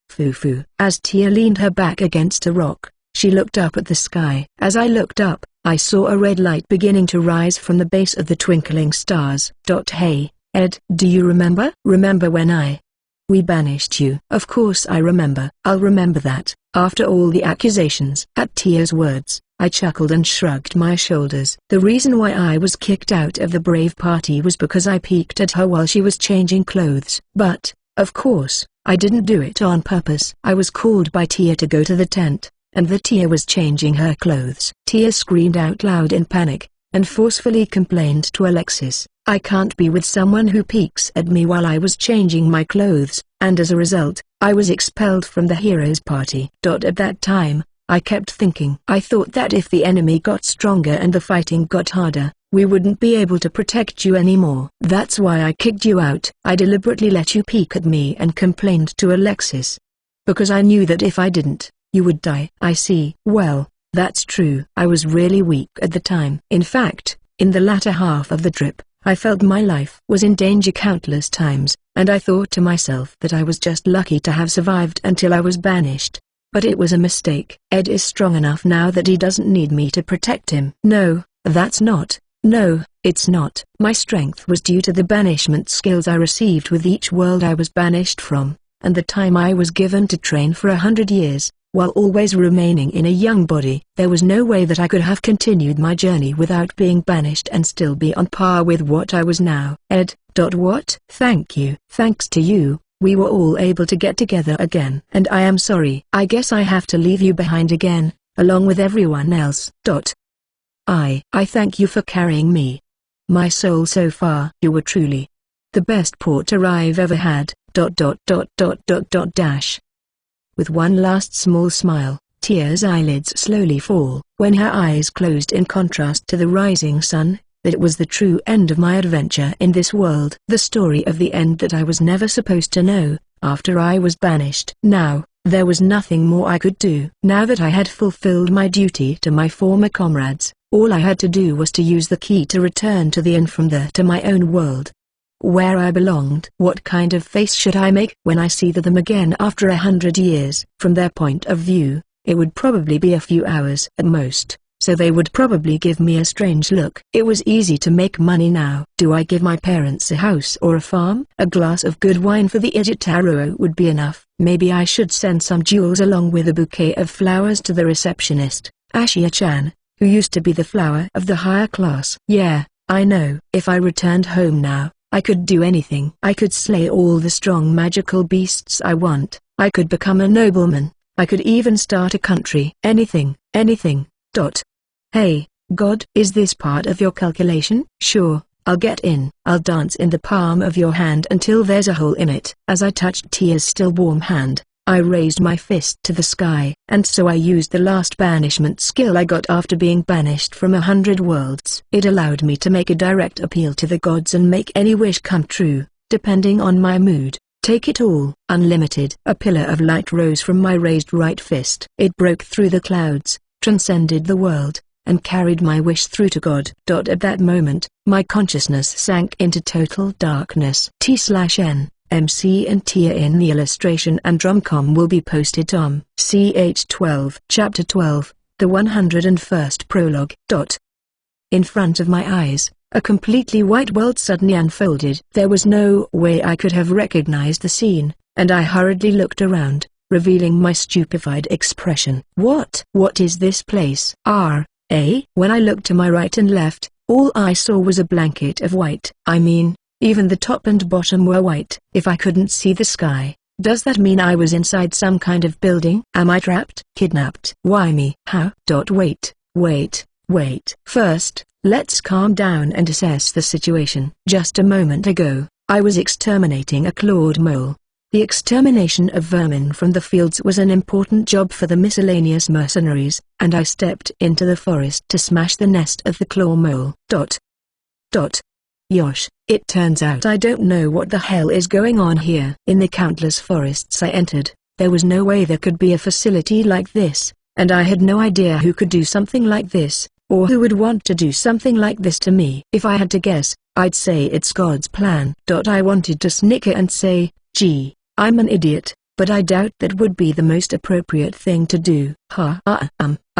Foo. As Tia leaned her back against a rock, she looked up at the sky. As I looked up, I saw a red light beginning to rise from the base of the twinkling stars. Hey, Ed, do you remember? Remember when we banished you? Of course I remember. I'll remember that. After all the accusations. At Tia's words, I chuckled and shrugged my shoulders. The reason why I was kicked out of the Brave Party was because I peeked at her while she was changing clothes. But, of course, I didn't do it on purpose. I was called by Tia to go to the tent, and the Tia was changing her clothes. Tia screamed out loud in panic, and forcefully complained to Alexis, "I can't be with someone who peeks at me while I was changing my clothes," and as a result, I was expelled from the heroes' party. At that time, I kept thinking. I thought that if the enemy got stronger and the fighting got harder, we wouldn't be able to protect you anymore. That's why I kicked you out. I deliberately let you peek at me and complained to Alexis. Because I knew that if I didn't, you would die. I see. Well, that's true. I was really weak at the time. In fact, in the latter half of the trip, I felt my life was in danger countless times, and I thought to myself that I was just lucky to have survived until I was banished. But it was a mistake. Ed is strong enough now that he doesn't need me to protect him. No, that's not. No, it's not. My strength was due to the banishment skills I received with each world I was banished from, and the time I was given to train for 100 years, while always remaining in a young body. There was no way that I could have continued my journey without being banished and still be on par with what I was now. Ed. What? Thank you. Thanks to you, we were all able to get together again. And I am sorry. I guess I have to leave you behind again, along with everyone else. I thank you for carrying me. My soul, so far. You were truly the best porter I've ever had. With one last small smile, Tia's eyelids slowly fall. When her eyes closed in contrast to the rising sun, that it was the true end of my adventure in this world. The story of the end that I was never supposed to know, after I was banished. Now, there was nothing more I could do. Now that I had fulfilled my duty to my former comrades, all I had to do was to use the key to return to the inn, from there to my own world, where I belonged. What kind of face should I make when I see them again after 100 years? From their point of view, it would probably be a few hours at most, so they would probably give me a strange look. It was easy to make money now. Do I give my parents a house or a farm? A glass of good wine for the idiot Taro would be enough. Maybe I should send some jewels along with a bouquet of flowers to the receptionist, Ashia-chan, who used to be the flower of the higher class. Yeah, I know. If I returned home now, I could do anything. I could slay all the strong magical beasts I want. I could become a nobleman. I could even start a country. Anything, anything. Hey, God, is this part of your calculation? Sure, I'll get in. I'll dance in the palm of your hand until there's a hole in it. As I touched Tia's still warm hand, I raised my fist to the sky. And so I used the last banishment skill I got after being banished from 100 worlds. It allowed me to make a direct appeal to the gods and make any wish come true, depending on my mood. Take it all. Unlimited. A pillar of light rose from my raised right fist. It broke through the clouds, transcended the world, and carried my wish through to God. At that moment, my consciousness sank into total darkness. T/N, MC and Tia in the illustration and drumcom will be posted. Tom. CH12. Chapter 12, the 101st Prologue. In front of my eyes, a completely white world suddenly unfolded. There was no way I could have recognized the scene, and I hurriedly looked around, revealing my stupefied expression. What is this place? When I looked to my right and left, all I saw was a blanket of white. I mean, even the top and bottom were white. If I couldn't see the sky, does that mean I was inside some kind of building? Am I trapped? Kidnapped? Why me? How? Wait. First, let's calm down and assess the situation. Just a moment ago, I was exterminating a clawed mole. The extermination of vermin from the fields was an important job for the miscellaneous mercenaries, and I stepped into the forest to smash the nest of the claw mole. Yosh, it turns out I don't know what the hell is going on here. In the countless forests I entered, there was no way there could be a facility like this, and I had no idea who could do something like this, or who would want to do something like this to me. If I had to guess, I'd say it's God's plan. I wanted to snicker and say, gee, I'm an idiot, but I doubt that would be the most appropriate thing to do. Are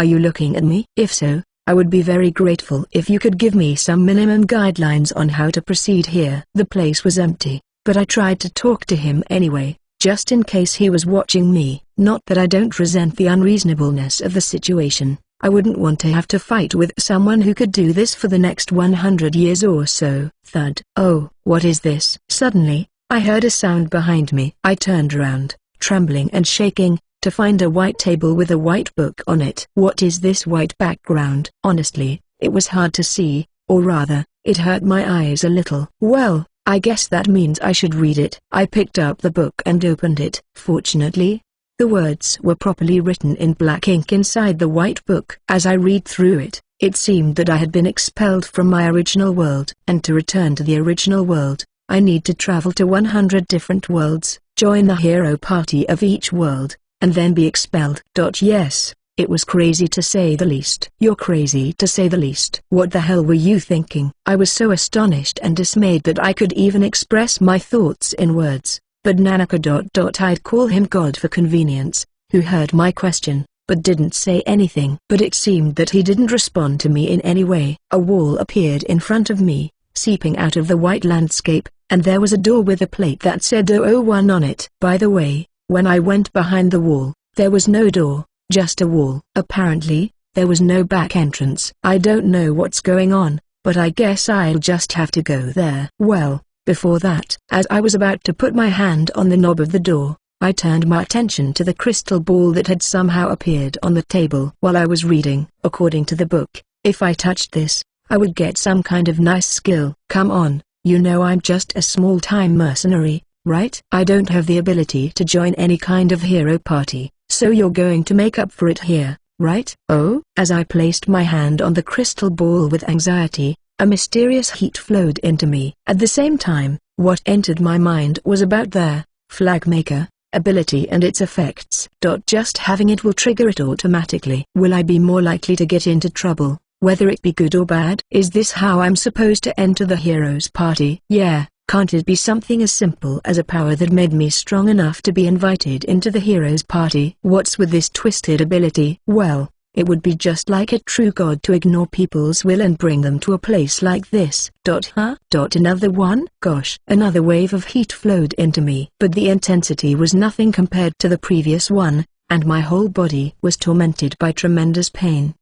you looking at me? If so, I would be very grateful if you could give me some minimum guidelines on how to proceed here. The place was empty, but I tried to talk to him anyway, just in case he was watching me. Not that I don't resent the unreasonableness of the situation. I wouldn't want to have to fight with someone who could do this for the next 100 years or so. Thud. Oh, what is this? Suddenly, I heard a sound behind me. I turned around, trembling and shaking, to find a white table with a white book on it. What is this white background? Honestly, it was hard to see, or rather, it hurt my eyes a little. Well, I guess that means I should read it. I picked up the book and opened it. Fortunately, the words were properly written in black ink inside the white book. As I read through it, it seemed that I had been expelled from my original world. And to return to the original world, I need to travel to 100 different worlds, join the hero party of each world, and then be expelled. Yes, it was crazy to say the least. You're crazy to say the least. What the hell were you thinking? I was so astonished and dismayed that I could even express my thoughts in words. But Nanako. I'd call him God for convenience, who heard my question, but didn't say anything. But it seemed that he didn't respond to me in any way. A wall appeared in front of me, seeping out of the white landscape, and there was a door with a plate that said 001 on it. By the way, when I went behind the wall, there was no door, just a wall. Apparently, there was no back entrance. I don't know what's going on, but I guess I'll just have to go there. Well, before that, as I was about to put my hand on the knob of the door, I turned my attention to the crystal ball that had somehow appeared on the table. While I was reading, according to the book, if I touched this, I would get some kind of nice skill. Come on, you know I'm just a small-time mercenary, right? I don't have the ability to join any kind of hero party, so you're going to make up for it here, right? Oh? As I placed my hand on the crystal ball with anxiety, a mysterious heat flowed into me. At the same time, what entered my mind was about their flag maker ability and its effects. Just having it will trigger it automatically. Will I be more likely to get into trouble, whether it be good or bad? Is this how I'm supposed to enter the hero's party? Yeah, can't it be something as simple as a power that made me strong enough to be invited into the hero's party? What's with this twisted ability? Well, it would be just like a true god to ignore people's will and bring them to a place like this. Huh? Another one? Gosh. Another wave of heat flowed into me. But the intensity was nothing compared to the previous one, and my whole body was tormented by tremendous pain.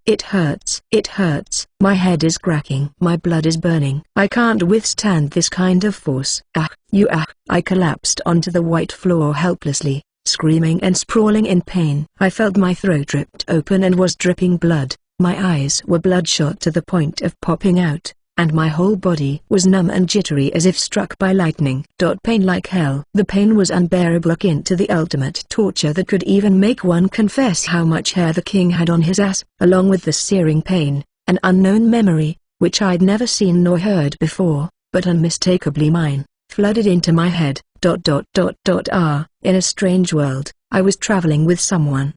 It hurts. It hurts. My head is cracking. My blood is burning. I can't withstand this kind of force. I collapsed onto the white floor helplessly, screaming and sprawling in pain. I felt my throat ripped open and was dripping blood. My eyes were bloodshot to the point of popping out, and my whole body was numb and jittery as if struck by lightning. Pain like hell. The pain was unbearable, akin to the ultimate torture that could even make one confess how much hair the king had on his ass. Along with the searing pain, an unknown memory, which I'd never seen nor heard before, but unmistakably mine, flooded into my head. In a strange world, I was traveling with someone,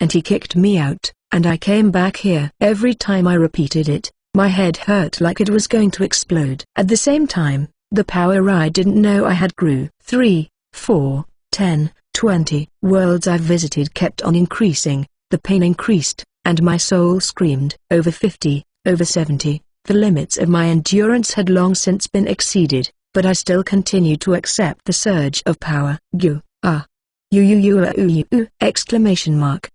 and he kicked me out, and I came back here. Every time I repeated it, my head hurt like it was going to explode. At the same time, the power I didn't know I had grew. 3, 4, 10, 20 worlds I've visited kept on increasing, the pain increased, and my soul screamed. Over 50, over 70, the limits of my endurance had long since been exceeded, but I still continued to accept the surge of power. Exclamation mark.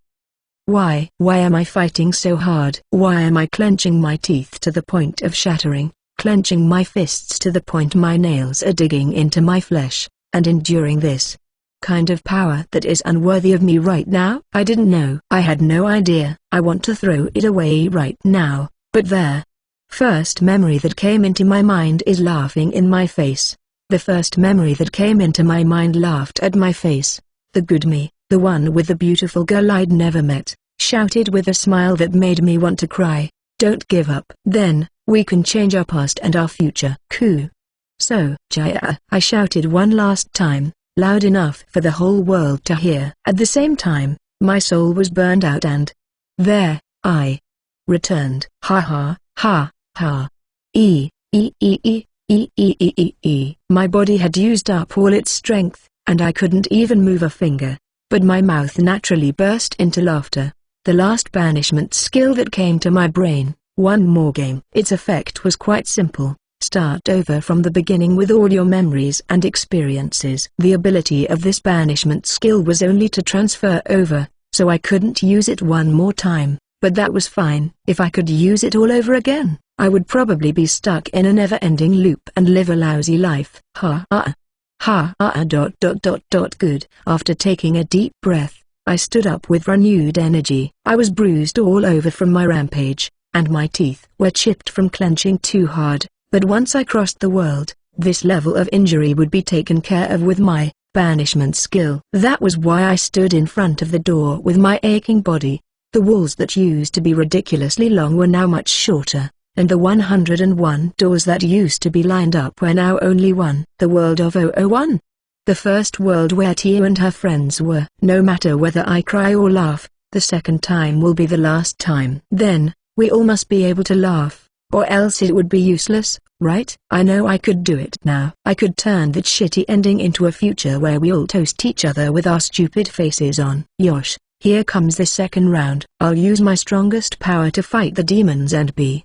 Why am I fighting so hard? Why am I clenching my teeth to the point of shattering, clenching my fists to the point my nails are digging into my flesh, and enduring this kind of power that is unworthy of me right now? I didn't know. I had no idea. I want to throw it away right now, but there. First memory that came into my mind is laughing in my face. The first memory that came into my mind laughed at my face. The good me, the one with the beautiful girl I'd never met, shouted with a smile that made me want to cry, "Don't give up. Then, we can change our past and our future." Cool. So, Jaya, I shouted one last time, loud enough for the whole world to hear. At the same time, my soul was burned out and there, I returned. Ha ha, ha. My body had used up all its strength, and I couldn't even move a finger, but my mouth naturally burst into laughter. The last banishment skill that came to my brain, one more game. Its effect was quite simple: start over from the beginning with all your memories and experiences. The ability of this banishment skill was only to transfer over, so I couldn't use it one more time, but that was fine. If I could use it all over again, I would probably be stuck in a never-ending loop and live a lousy life. Ha ah Good. After taking a deep breath, I stood up with renewed energy. I was bruised all over from my rampage, and my teeth were chipped from clenching too hard, but once I crossed the world, this level of injury would be taken care of with my banishment skill. That was why I stood in front of the door with my aching body. The walls that used to be ridiculously long were now much shorter, and the 101 doors that used to be lined up were now only one. The world of 001. The first world where Tia and her friends were. No matter whether I cry or laugh, the second time will be the last time. Then, we all must be able to laugh, or else it would be useless, right? I know I could do it now. I could turn that shitty ending into a future where we all toast each other with our stupid faces on. Yosh, here comes the second round. I'll use my strongest power to fight the demons and be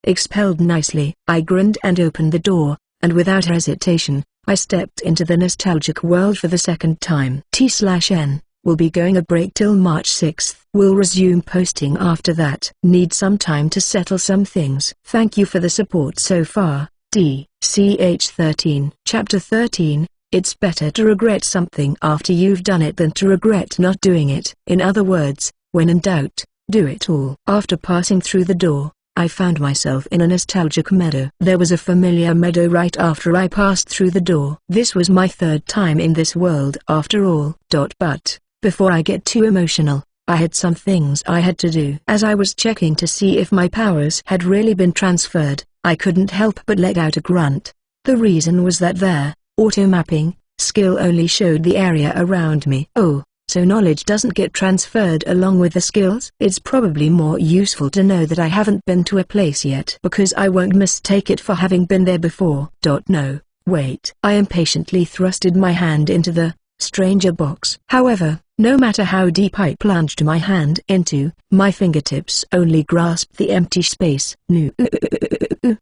expelled nicely. I grinned and opened the door, and without hesitation, I stepped into the nostalgic world for the second time. T/N. We'll be going a break till March 6th. We'll resume posting after that. Need some time to settle some things. Thank you for the support so far, DCH13. Chapter 13, It's better to regret something after you've done it than to regret not doing it. In other words, when in doubt, do it all. After passing through the door, I found myself in a nostalgic meadow. There was a familiar meadow right after I passed through the door. This was my third time in this world after all. But, before I get too emotional, I had some things I had to do. As I was checking to see if my powers had really been transferred, I couldn't help but let out a grunt. The reason was that their auto-mapping skill only showed the area around me. Oh, so knowledge doesn't get transferred along with the skills? It's probably more useful to know that I haven't been to a place yet, because I won't mistake it for having been there before. No, wait. I impatiently thrusted my hand into the stranger box. However, no matter how deep I plunged my hand into, my fingertips only grasped the empty space. No.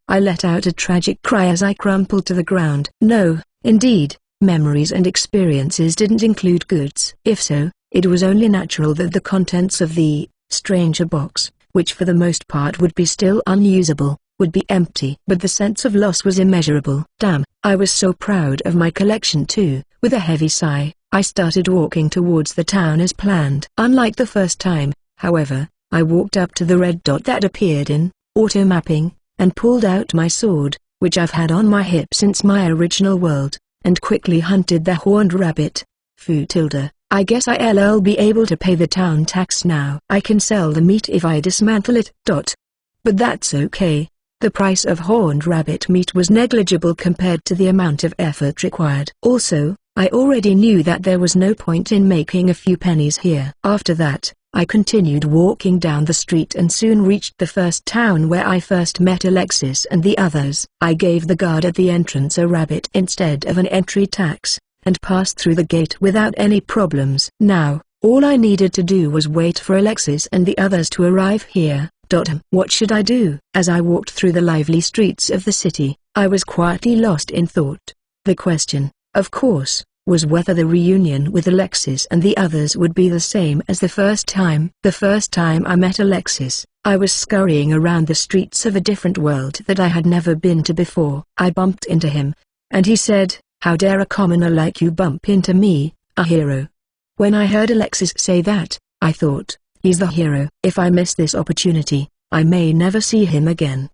I let out a tragic cry as I crumpled to the ground. No, indeed. Memories and experiences didn't include goods. If so, it was only natural that the contents of the stranger box, which for the most part would be still unusable, would be empty. But the sense of loss was immeasurable. Damn, I was so proud of my collection too. With a heavy sigh, I started walking towards the town as planned. Unlike the first time, however, I walked up to the red dot that appeared in auto-mapping, and pulled out my sword, which I've had on my hip since my original world, and quickly hunted the horned rabbit. I guess I'll be able to pay the town tax now. I can sell the meat if I dismantle it. But that's okay. The price of horned rabbit meat was negligible compared to the amount of effort required. Also, I already knew that there was no point in making a few pennies here. After that, I continued walking down the street and soon reached the first town where I first met Alexis and the others. I gave the guard at the entrance a rabbit instead of an entry tax, and passed through the gate without any problems. Now, all I needed to do was wait for Alexis and the others to arrive here. What should I do? As I walked through the lively streets of the city, I was quietly lost in thought. The question, of course, was whether the reunion with Alexis and the others would be the same as the first time. The first time I met Alexis, I was scurrying around the streets of a different world that I had never been to before. I bumped into him, and he said, "How dare a commoner like you bump into me, a hero?" When I heard Alexis say that, I thought, he's the hero. If I miss this opportunity, I may never see him again.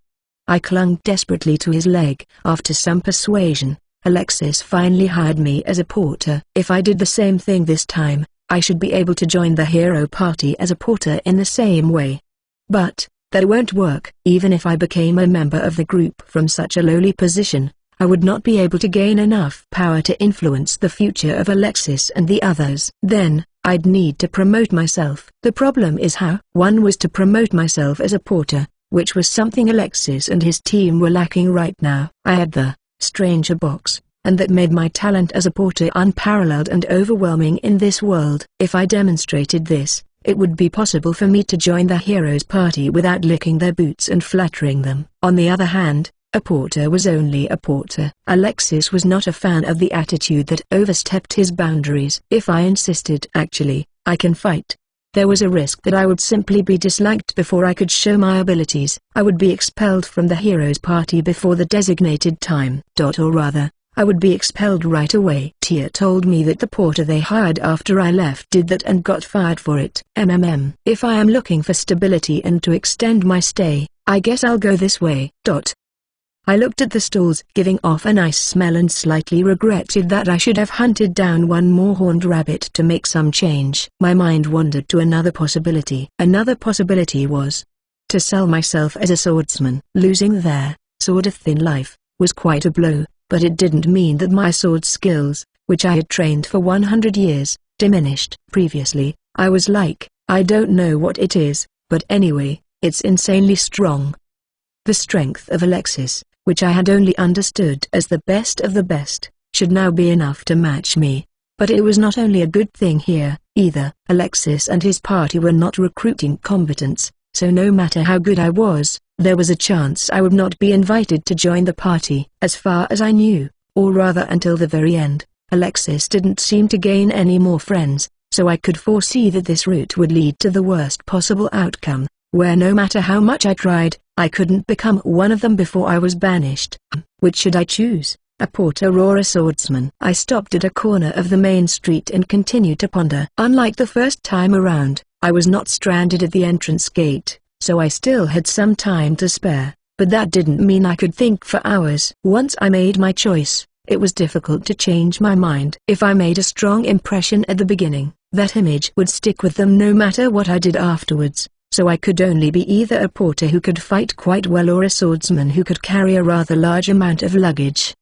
I clung desperately to his leg. After some persuasion, Alexis finally hired me as a porter. If I did the same thing this time, I should be able to join the hero party as a porter in the same way. But that won't work. Even if I became a member of the group from such a lowly position, I would not be able to gain enough power to influence the future of Alexis and the others. Then, I'd need to promote myself. The problem is how. One was to promote myself as a porter, which was something Alexis and his team were lacking right now. I had the stranger box, and that made my talent as a porter unparalleled and overwhelming in this world. If I demonstrated this, it would be possible for me to join the heroes' party without licking their boots and flattering them. On the other hand, a porter was only a porter. Alexis was not a fan of the attitude that overstepped his boundaries. If I insisted, "Actually, I can fight," there was a risk that I would simply be disliked before I could show my abilities. I would be expelled from the heroes' party before the designated time. Or rather, I would be expelled right away. Tia told me that the porter they hired after I left did that and got fired for it. If I am looking for stability and to extend my stay, I guess I'll go this way. I looked at the stalls giving off a nice smell and slightly regretted that I should have hunted down one more horned rabbit to make some change. My mind wandered to another possibility. Another possibility was to sell myself as a swordsman. Losing their sword-thin life was quite a blow, but it didn't mean that my sword skills, which I had trained for 100 years, diminished. Previously, I was like, I don't know what it is, but anyway, it's insanely strong. The strength of Alexis, which I had only understood as the best of the best, should now be enough to match me. But it was not only a good thing here, either. Alexis and his party were not recruiting combatants, so no matter how good I was, there was a chance I would not be invited to join the party. As far as I knew, or rather until the very end, Alexis didn't seem to gain any more friends, so I could foresee that this route would lead to the worst possible outcome, where no matter how much I tried, I couldn't become one of them before I was banished. Which should I choose, a porter or a swordsman? I stopped at a corner of the main street and continued to ponder. Unlike the first time around, I was not stranded at the entrance gate, so I still had some time to spare, but that didn't mean I could think for hours. Once I made my choice, it was difficult to change my mind. If I made a strong impression at the beginning, that image would stick with them no matter what I did afterwards. So I could only be either a porter who could fight quite well or a swordsman who could carry a rather large amount of luggage.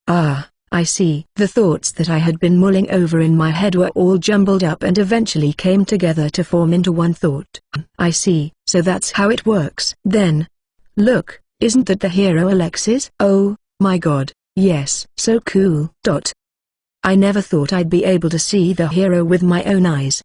Ah, I see. The thoughts that I had been mulling over in my head were all jumbled up and eventually came together to form into one thought. I see, so that's how it works. Then, look, isn't that the hero Alexis? Oh, my god, yes. So cool. I never thought I'd be able to see the hero with my own eyes.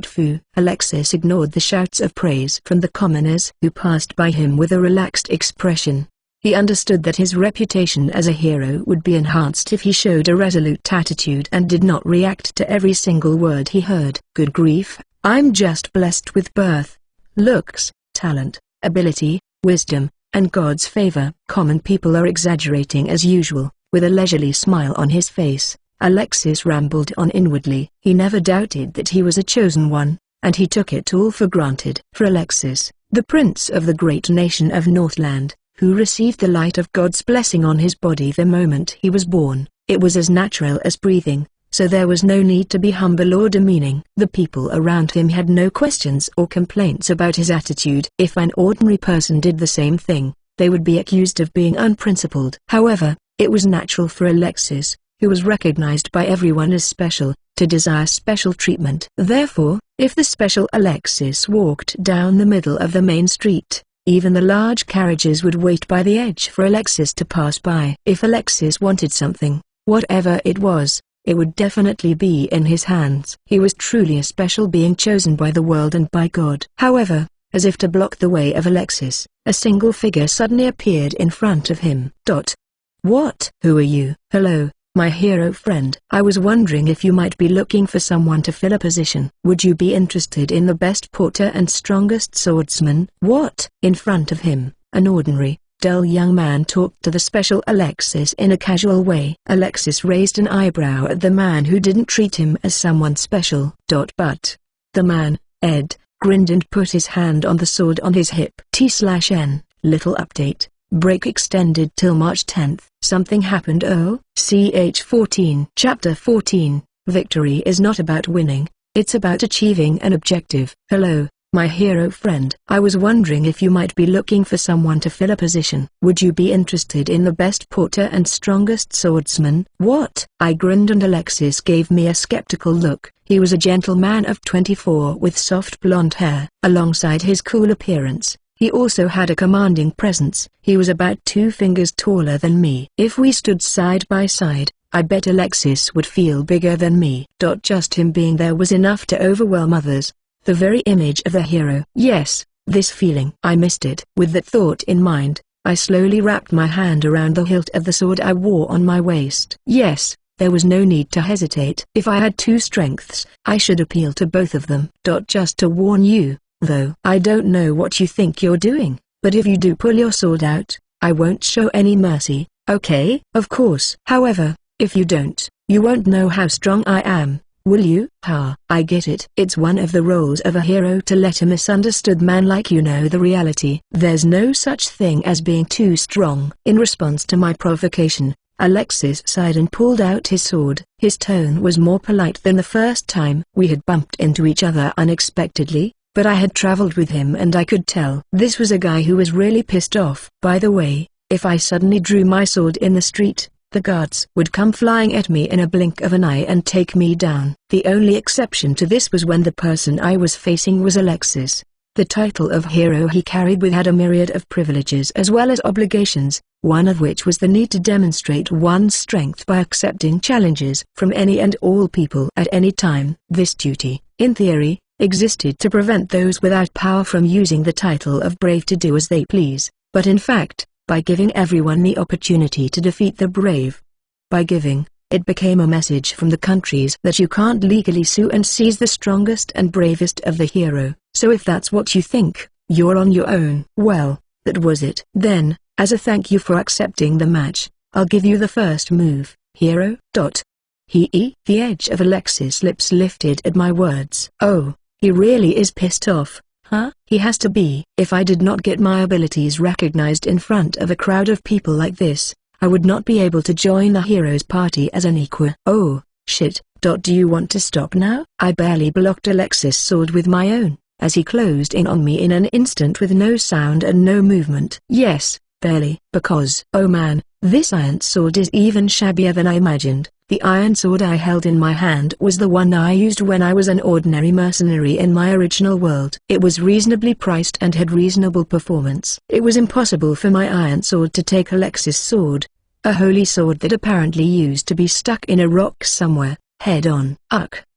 Fu. Alexis ignored the shouts of praise from the commoners who passed by him with a relaxed expression. He understood that his reputation as a hero would be enhanced if he showed a resolute attitude and did not react to every single word he heard. Good grief, I'm just blessed with birth, looks, talent, ability, wisdom, and God's favor. Common people are exaggerating as usual. With a leisurely smile on his face, Alexis rambled on inwardly. He never doubted that he was a chosen one, and he took it all for granted. For Alexis, the prince of the great nation of Northland, who received the light of God's blessing on his body the moment he was born, it was as natural as breathing, so there was no need to be humble or demeaning. The people around him had no questions or complaints about his attitude. If an ordinary person did the same thing, they would be accused of being unprincipled. However, it was natural for Alexis, who was recognized by everyone as special, to desire special treatment. Therefore, if the special Alexis walked down the middle of the main street, even the large carriages would wait by the edge for Alexis to pass by. If Alexis wanted something, whatever it was, it would definitely be in his hands. He was truly a special being chosen by the world and by God. However, as if to block the way of Alexis, a single figure suddenly appeared in front of him. What? Who are you? Hello, my hero friend. I was wondering if you might be looking for someone to fill a position. Would you be interested in the best porter and strongest swordsman? What? In front of him, an ordinary, dull young man talked to the special Alexis in a casual way. Alexis raised an eyebrow at the man who didn't treat him as someone special. But the man, Ed, grinned and put his hand on the sword on his hip. T/N, little update. Break extended till March 10th. Something happened. Oh, ch 14. Chapter 14. Victory is not about winning, it's about achieving an objective. Hello, my hero friend. I was wondering if you might be looking for someone to fill a position. Would you be interested in the best porter and strongest swordsman? What? I grinned and Alexis gave me a skeptical look. He was a gentleman of 24 with soft blonde hair. Alongside his cool appearance, he also had a commanding presence. He was about 2 fingers taller than me. If we stood side by side, I bet Alexis would feel bigger than me. Just him being there was enough to overwhelm others. The very image of the hero. Yes, this feeling. I missed it. With that thought in mind, I slowly wrapped my hand around the hilt of the sword I wore on my waist. Yes, there was no need to hesitate. If I had 2 strengths, I should appeal to both of them. Just to warn you, though, I don't know what you think you're doing, but if you do pull your sword out, I won't show any mercy. Okay, of course. However, if you don't, you won't know how strong I am, will you? Ha, I get it. It's one of the roles of a hero to let a misunderstood man like you know the reality. There's no such thing as being too strong. In response to my provocation, Alexis sighed and pulled out his sword. His tone was more polite than the first time. We had bumped into each other unexpectedly, but I had traveled with him and I could tell this was a guy who was really pissed off. By the way, if I suddenly drew my sword in the street, the guards would come flying at me in a blink of an eye and take me down. The only exception to this was when the person I was facing was Alexis. The title of hero he carried had a myriad of privileges as well as obligations, one of which was the need to demonstrate one's strength by accepting challenges from any and all people at any time. This duty, in theory, existed to prevent those without power from using the title of brave to do as they please, but in fact, by giving everyone the opportunity to defeat the brave. By giving, it became a message from the countries that you can't legally sue and seize the strongest and bravest of the hero. So if that's what you think, you're on your own. Well, that was it. Then, as a thank you for accepting the match, I'll give you the first move, hero. The edge of Alexis' lips lifted at my words. Oh, he really is pissed off, huh? He has to be. If I did not get my abilities recognized in front of a crowd of people like this, I would not be able to join the hero's party as an equal. Oh, shit. Do you want to stop now? I barely blocked Alexis' sword with my own, as he closed in on me in an instant with no sound and no movement. Yes, barely. Because, oh man, this iron sword is even shabbier than I imagined. The iron sword I held in my hand was the one I used when I was an ordinary mercenary in my original world. It was reasonably priced and had reasonable performance. It was impossible for my iron sword to take Alexis' sword, a holy sword that apparently used to be stuck in a rock somewhere, head on.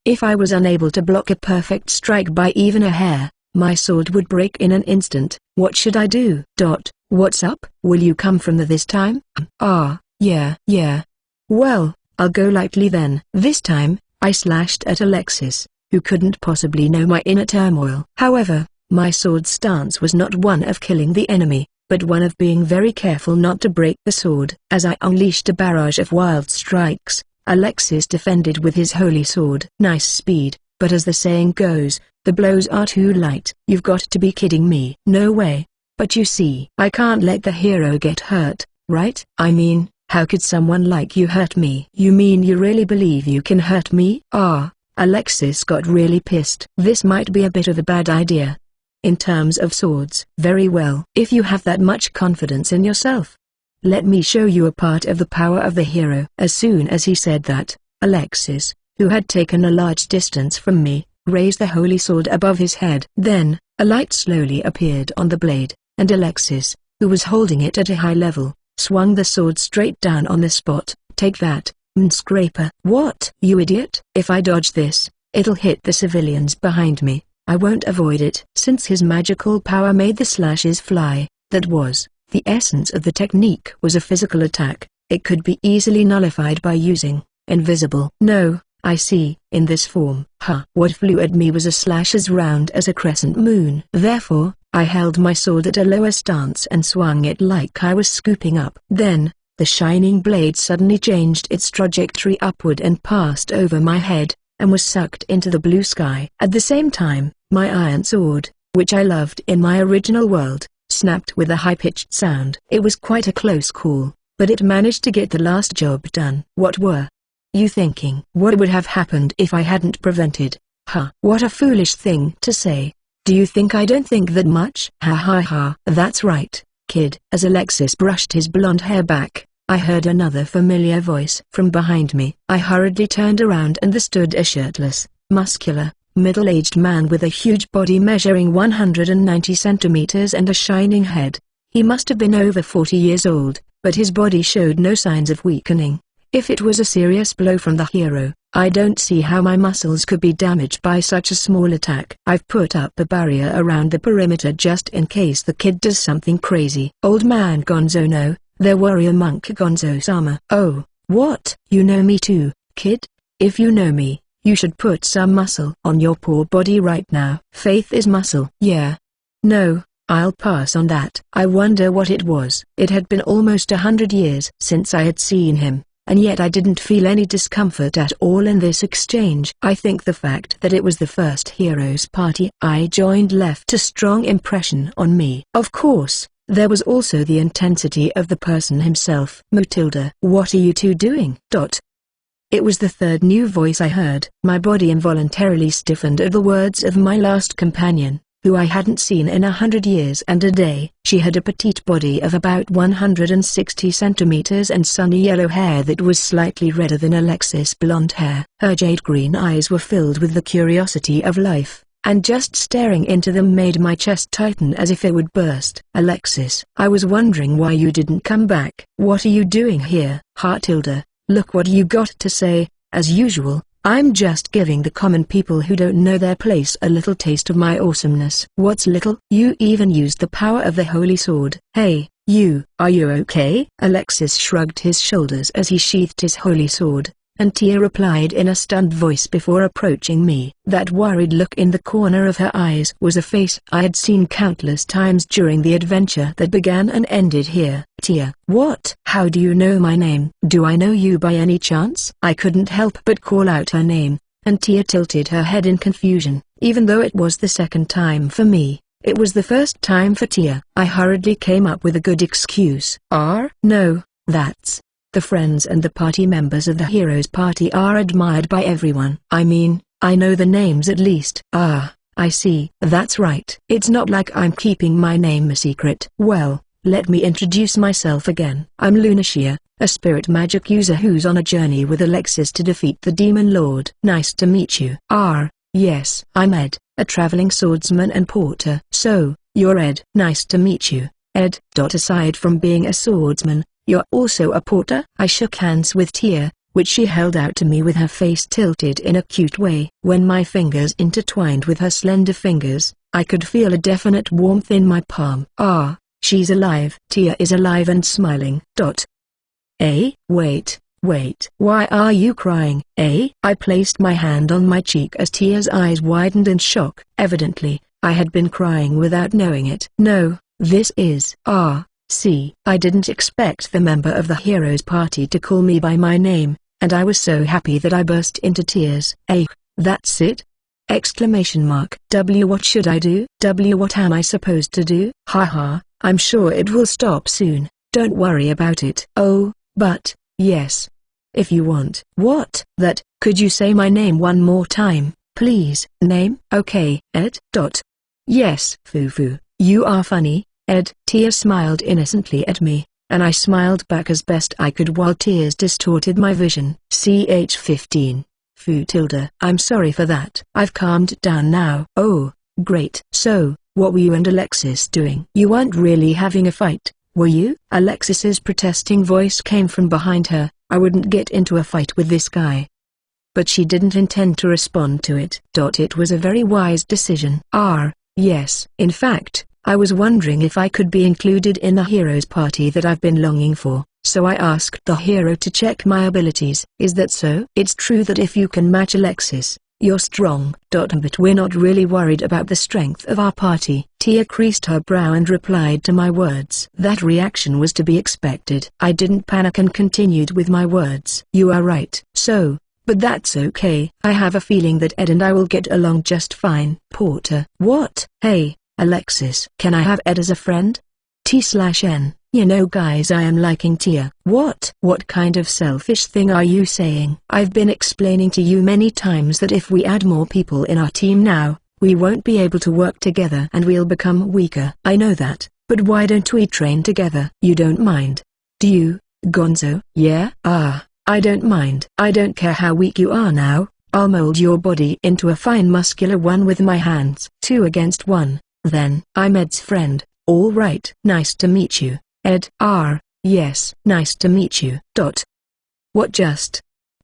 If I was unable to block a perfect strike by even a hair, my sword would break in an instant. What should I do? What's up? Will you come from this time? Yeah. Well, I'll go lightly then. This time, I slashed at Alexis, who couldn't possibly know my inner turmoil. However, my sword's stance was not one of killing the enemy, but one of being very careful not to break the sword. As I unleashed a barrage of wild strikes, Alexis defended with his holy sword. Nice speed, but as the saying goes, the blows are too light. You've got to be kidding me. No way. But you see, I can't let the hero get hurt, right? I mean, how could someone like you hurt me? You mean you really believe you can hurt me? Alexis got really pissed. This might be a bit of a bad idea. In terms of swords. Very well. If you have that much confidence in yourself, let me show you a part of the power of the hero. As soon as he said that, Alexis, who had taken a large distance from me, raised the holy sword above his head. Then, a light slowly appeared on the blade, and Alexis, who was holding it at a high level, swung the sword straight down on the spot. Take that, scraper. What? You idiot. If I dodge this, it'll hit the civilians behind me. I won't avoid it. Since his magical power made the slashes fly, that was, the essence of the technique was a physical attack. It could be easily nullified by using invisible. No, I see. In this form. What flew at me was a slash as round as a crescent moon. Therefore, I held my sword at a lower stance and swung it like I was scooping up. Then, the shining blade suddenly changed its trajectory upward and passed over my head, and was sucked into the blue sky. At the same time, my iron sword, which I loved in my original world, snapped with a high-pitched sound. It was quite a close call, but it managed to get the last job done. What were you thinking? What would have happened if I hadn't prevented? What a foolish thing to say. Do you think I don't think that much? That's right, kid. As Alexis brushed his blonde hair back, I heard another familiar voice from behind me. I hurriedly turned around and there stood a shirtless, muscular, middle-aged man with a huge body measuring 190 centimeters and a shining head. He must have been over 40 years old, but his body showed no signs of weakening. If it was a serious blow from the hero, I don't see how my muscles could be damaged by such a small attack. I've put up a barrier around the perimeter just in case the kid does something crazy. Old man Gonzo, no, their warrior monk Gonzo-sama. Oh, what? You know me too, kid? If you know me, you should put some muscle on your poor body right now. Faith is muscle. Yeah. No, I'll pass on that. I wonder what it was. It had been almost 100 years since I had seen him, and yet I didn't feel any discomfort at all in this exchange. I think the fact that it was the first heroes party I joined left a strong impression on me. Of course, there was also the intensity of the person himself. Matilda, what are you two doing? It was the third new voice I heard. My body involuntarily stiffened at the words of my last companion, who I hadn't seen in 100 years and a day. She had a petite body of about 160 centimeters and sunny yellow hair that was slightly redder than Alexis' blonde hair. Her jade-green eyes were filled with the curiosity of life, and just staring into them made my chest tighten as if it would burst. Alexis, I was wondering why you didn't come back. What are you doing here? Matilda, look what you got to say. As usual, I'm just giving the common people who don't know their place a little taste of my awesomeness. What's little? You even used the power of the holy sword. Hey, you, are you okay? Alexis shrugged his shoulders as he sheathed his holy sword, and Tia replied in a stunned voice before approaching me. That worried look in the corner of her eyes was a face I had seen countless times during the adventure that began and ended here. Tia, what? How do you know my name? Do I know you by any chance? I couldn't help but call out her name, and Tia tilted her head in confusion. Even though it was the second time for me, it was the first time for Tia. I hurriedly came up with a good excuse. No, that's... The friends and the party members of the Heroes Party are admired by everyone. I mean, I know the names at least. Ah, I see. That's right. It's not like I'm keeping my name a secret. Well, let me introduce myself again. I'm Lunacia, a spirit magic user who's on a journey with Alexis to defeat the Demon Lord. Nice to meet you. Yes. I'm Ed, a traveling swordsman and porter. So, you're Ed. Nice to meet you, Ed. Aside from being a swordsman, you're also a porter? I shook hands with Tia, which she held out to me with her face tilted in a cute way. When my fingers intertwined with her slender fingers, I could feel a definite warmth in my palm. She's alive. Tia is alive and smiling. Wait. Why are you crying? I placed my hand on my cheek as Tia's eyes widened in shock. Evidently, I had been crying without knowing it. No, this is... See, I didn't expect the member of the Heroes Party to call me by my name, and I was so happy that I burst into tears. That's it? What should I do? What am I supposed to do? Haha, I'm sure it will stop soon, don't worry about it. Oh, but, yes. If you want. What? Could you say my name one more time, please? Name? Okay, Ed. Yes. Fufu, you are funny, Ed. Tia smiled innocently at me, and I smiled back as best I could while tears distorted my vision. Ch15. Futilda. I'm sorry for that. I've calmed down now. Oh, great. So, what were you and Alexis doing? You weren't really having a fight, were you? Alexis's protesting voice came from behind her. I wouldn't get into a fight with this guy. But she didn't intend to respond to it. It was a very wise decision. Yes. In fact, I was wondering if I could be included in the Heroes Party that I've been longing for, so I asked the hero to check my abilities. Is that so? It's true that if you can match Alexis, you're strong. But we're not really worried about the strength of our party. Tia creased her brow and replied to my words. That reaction was to be expected. I didn't panic and continued with my words. You are right. But that's okay. I have a feeling that Ed and I will get along just fine. Porter. What? Hey, Alexis. Can I have Ed as a friend? T/N. You know guys, I am liking Tia. What? What kind of selfish thing are you saying? I've been explaining to you many times that if we add more people in our team now, we won't be able to work together and we'll become weaker. I know that, but why don't we train together? You don't mind, do you, Gonzo? Yeah? I don't mind. I don't care how weak you are now. I'll mold your body into a fine muscular one with my hands. 2 against 1. Then, I'm Ed's friend. All right. Nice to meet you, Ed. Yes. Nice to meet you. What just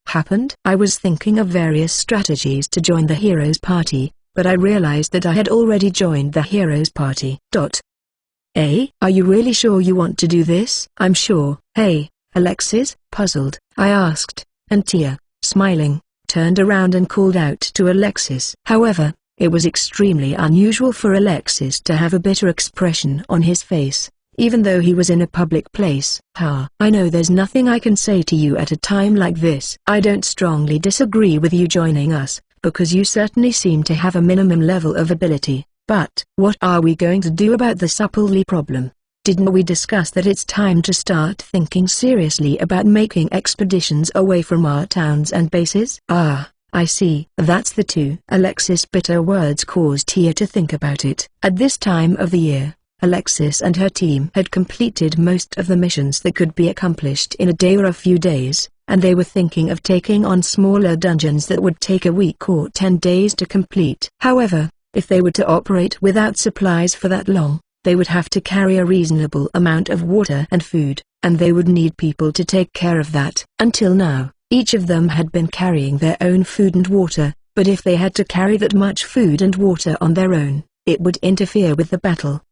happened? I was thinking of various strategies to join the Heroes Party, but I realized that I had already joined the Heroes Party. Are you really sure you want to do this? I'm sure. Hey, Alexis? Puzzled, I asked, and Tia, smiling, turned around and called out to Alexis. However, It was extremely unusual for Alexis to have a bitter expression on his face, even though he was in a public place. I know there's nothing I can say to you at a time like this. I don't strongly disagree with you joining us, because you certainly seem to have a minimum level of ability. But what are we going to do about the Supplely problem? Didn't we discuss that it's time to start thinking seriously about making expeditions away from our towns and bases? I see. That's the two. Alexis' bitter words caused Tia to think about it. At this time of the year, Alexis and her team had completed most of the missions that could be accomplished in a day or a few days, and they were thinking of taking on smaller dungeons that would take a week or 10 days to complete. However, if they were to operate without supplies for that long, they would have to carry a reasonable amount of water and food, and they would need people to take care of that. Until now, each of them had been carrying their own food and water, but if they had to carry that much food and water on their own, it would interfere with the battle.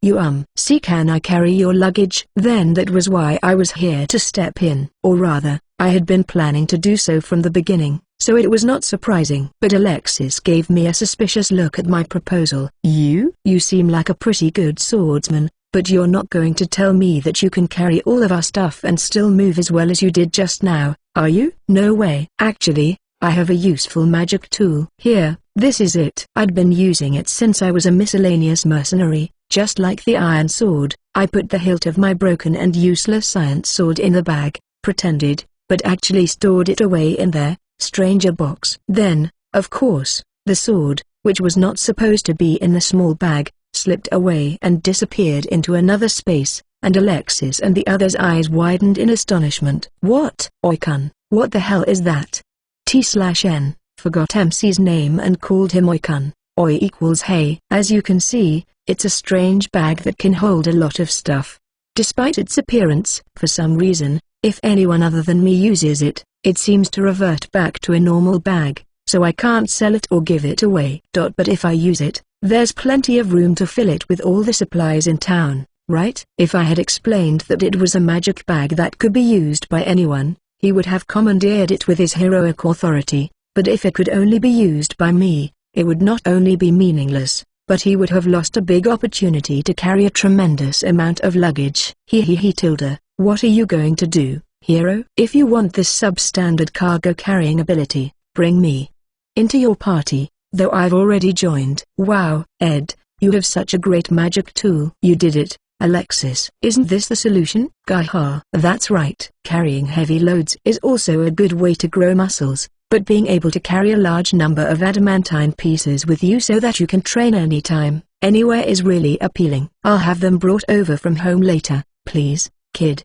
See, can I carry your luggage? Then that was why I was here to step in. Or rather, I had been planning to do so from the beginning, so it was not surprising. But Alexis gave me a suspicious look at my proposal. You seem like a pretty good swordsman, but you're not going to tell me that you can carry all of our stuff and still move as well as you did just now, are you? No way. Actually, I have a useful magic tool. Here, this is it. I'd been using it since I was a miscellaneous mercenary, just like the iron sword. I put the hilt of my broken and useless science sword in the bag, pretended, but actually stored it away in their stranger box. Then, of course, the sword, which was not supposed to be in the small bag, slipped away and disappeared into another space, and Alexis and the others' eyes widened in astonishment. What? Oikun, what the hell is that? T/N forgot MC's name and called him Oikun. Oi equals hey. As you can see, it's a strange bag that can hold a lot of stuff. Despite its appearance, for some reason, if anyone other than me uses it, it seems to revert back to a normal bag, so I can't sell it or give it away. But if I use it, there's plenty of room to fill it with all the supplies in town, right? If I had explained that it was a magic bag that could be used by anyone, he would have commandeered it with his heroic authority, but if it could only be used by me, it would not only be meaningless, but he would have lost a big opportunity to carry a tremendous amount of luggage. Tilda, what are you going to do, hero? If you want this substandard cargo carrying ability, bring me into your party, though I've already joined. Wow, Ed, you have such a great magic tool. You did it, Alexis. Isn't this the solution? Gaha. That's right. Carrying heavy loads is also a good way to grow muscles, but being able to carry a large number of adamantine pieces with you so that you can train anytime, anywhere is really appealing. I'll have them brought over from home later, please, kid.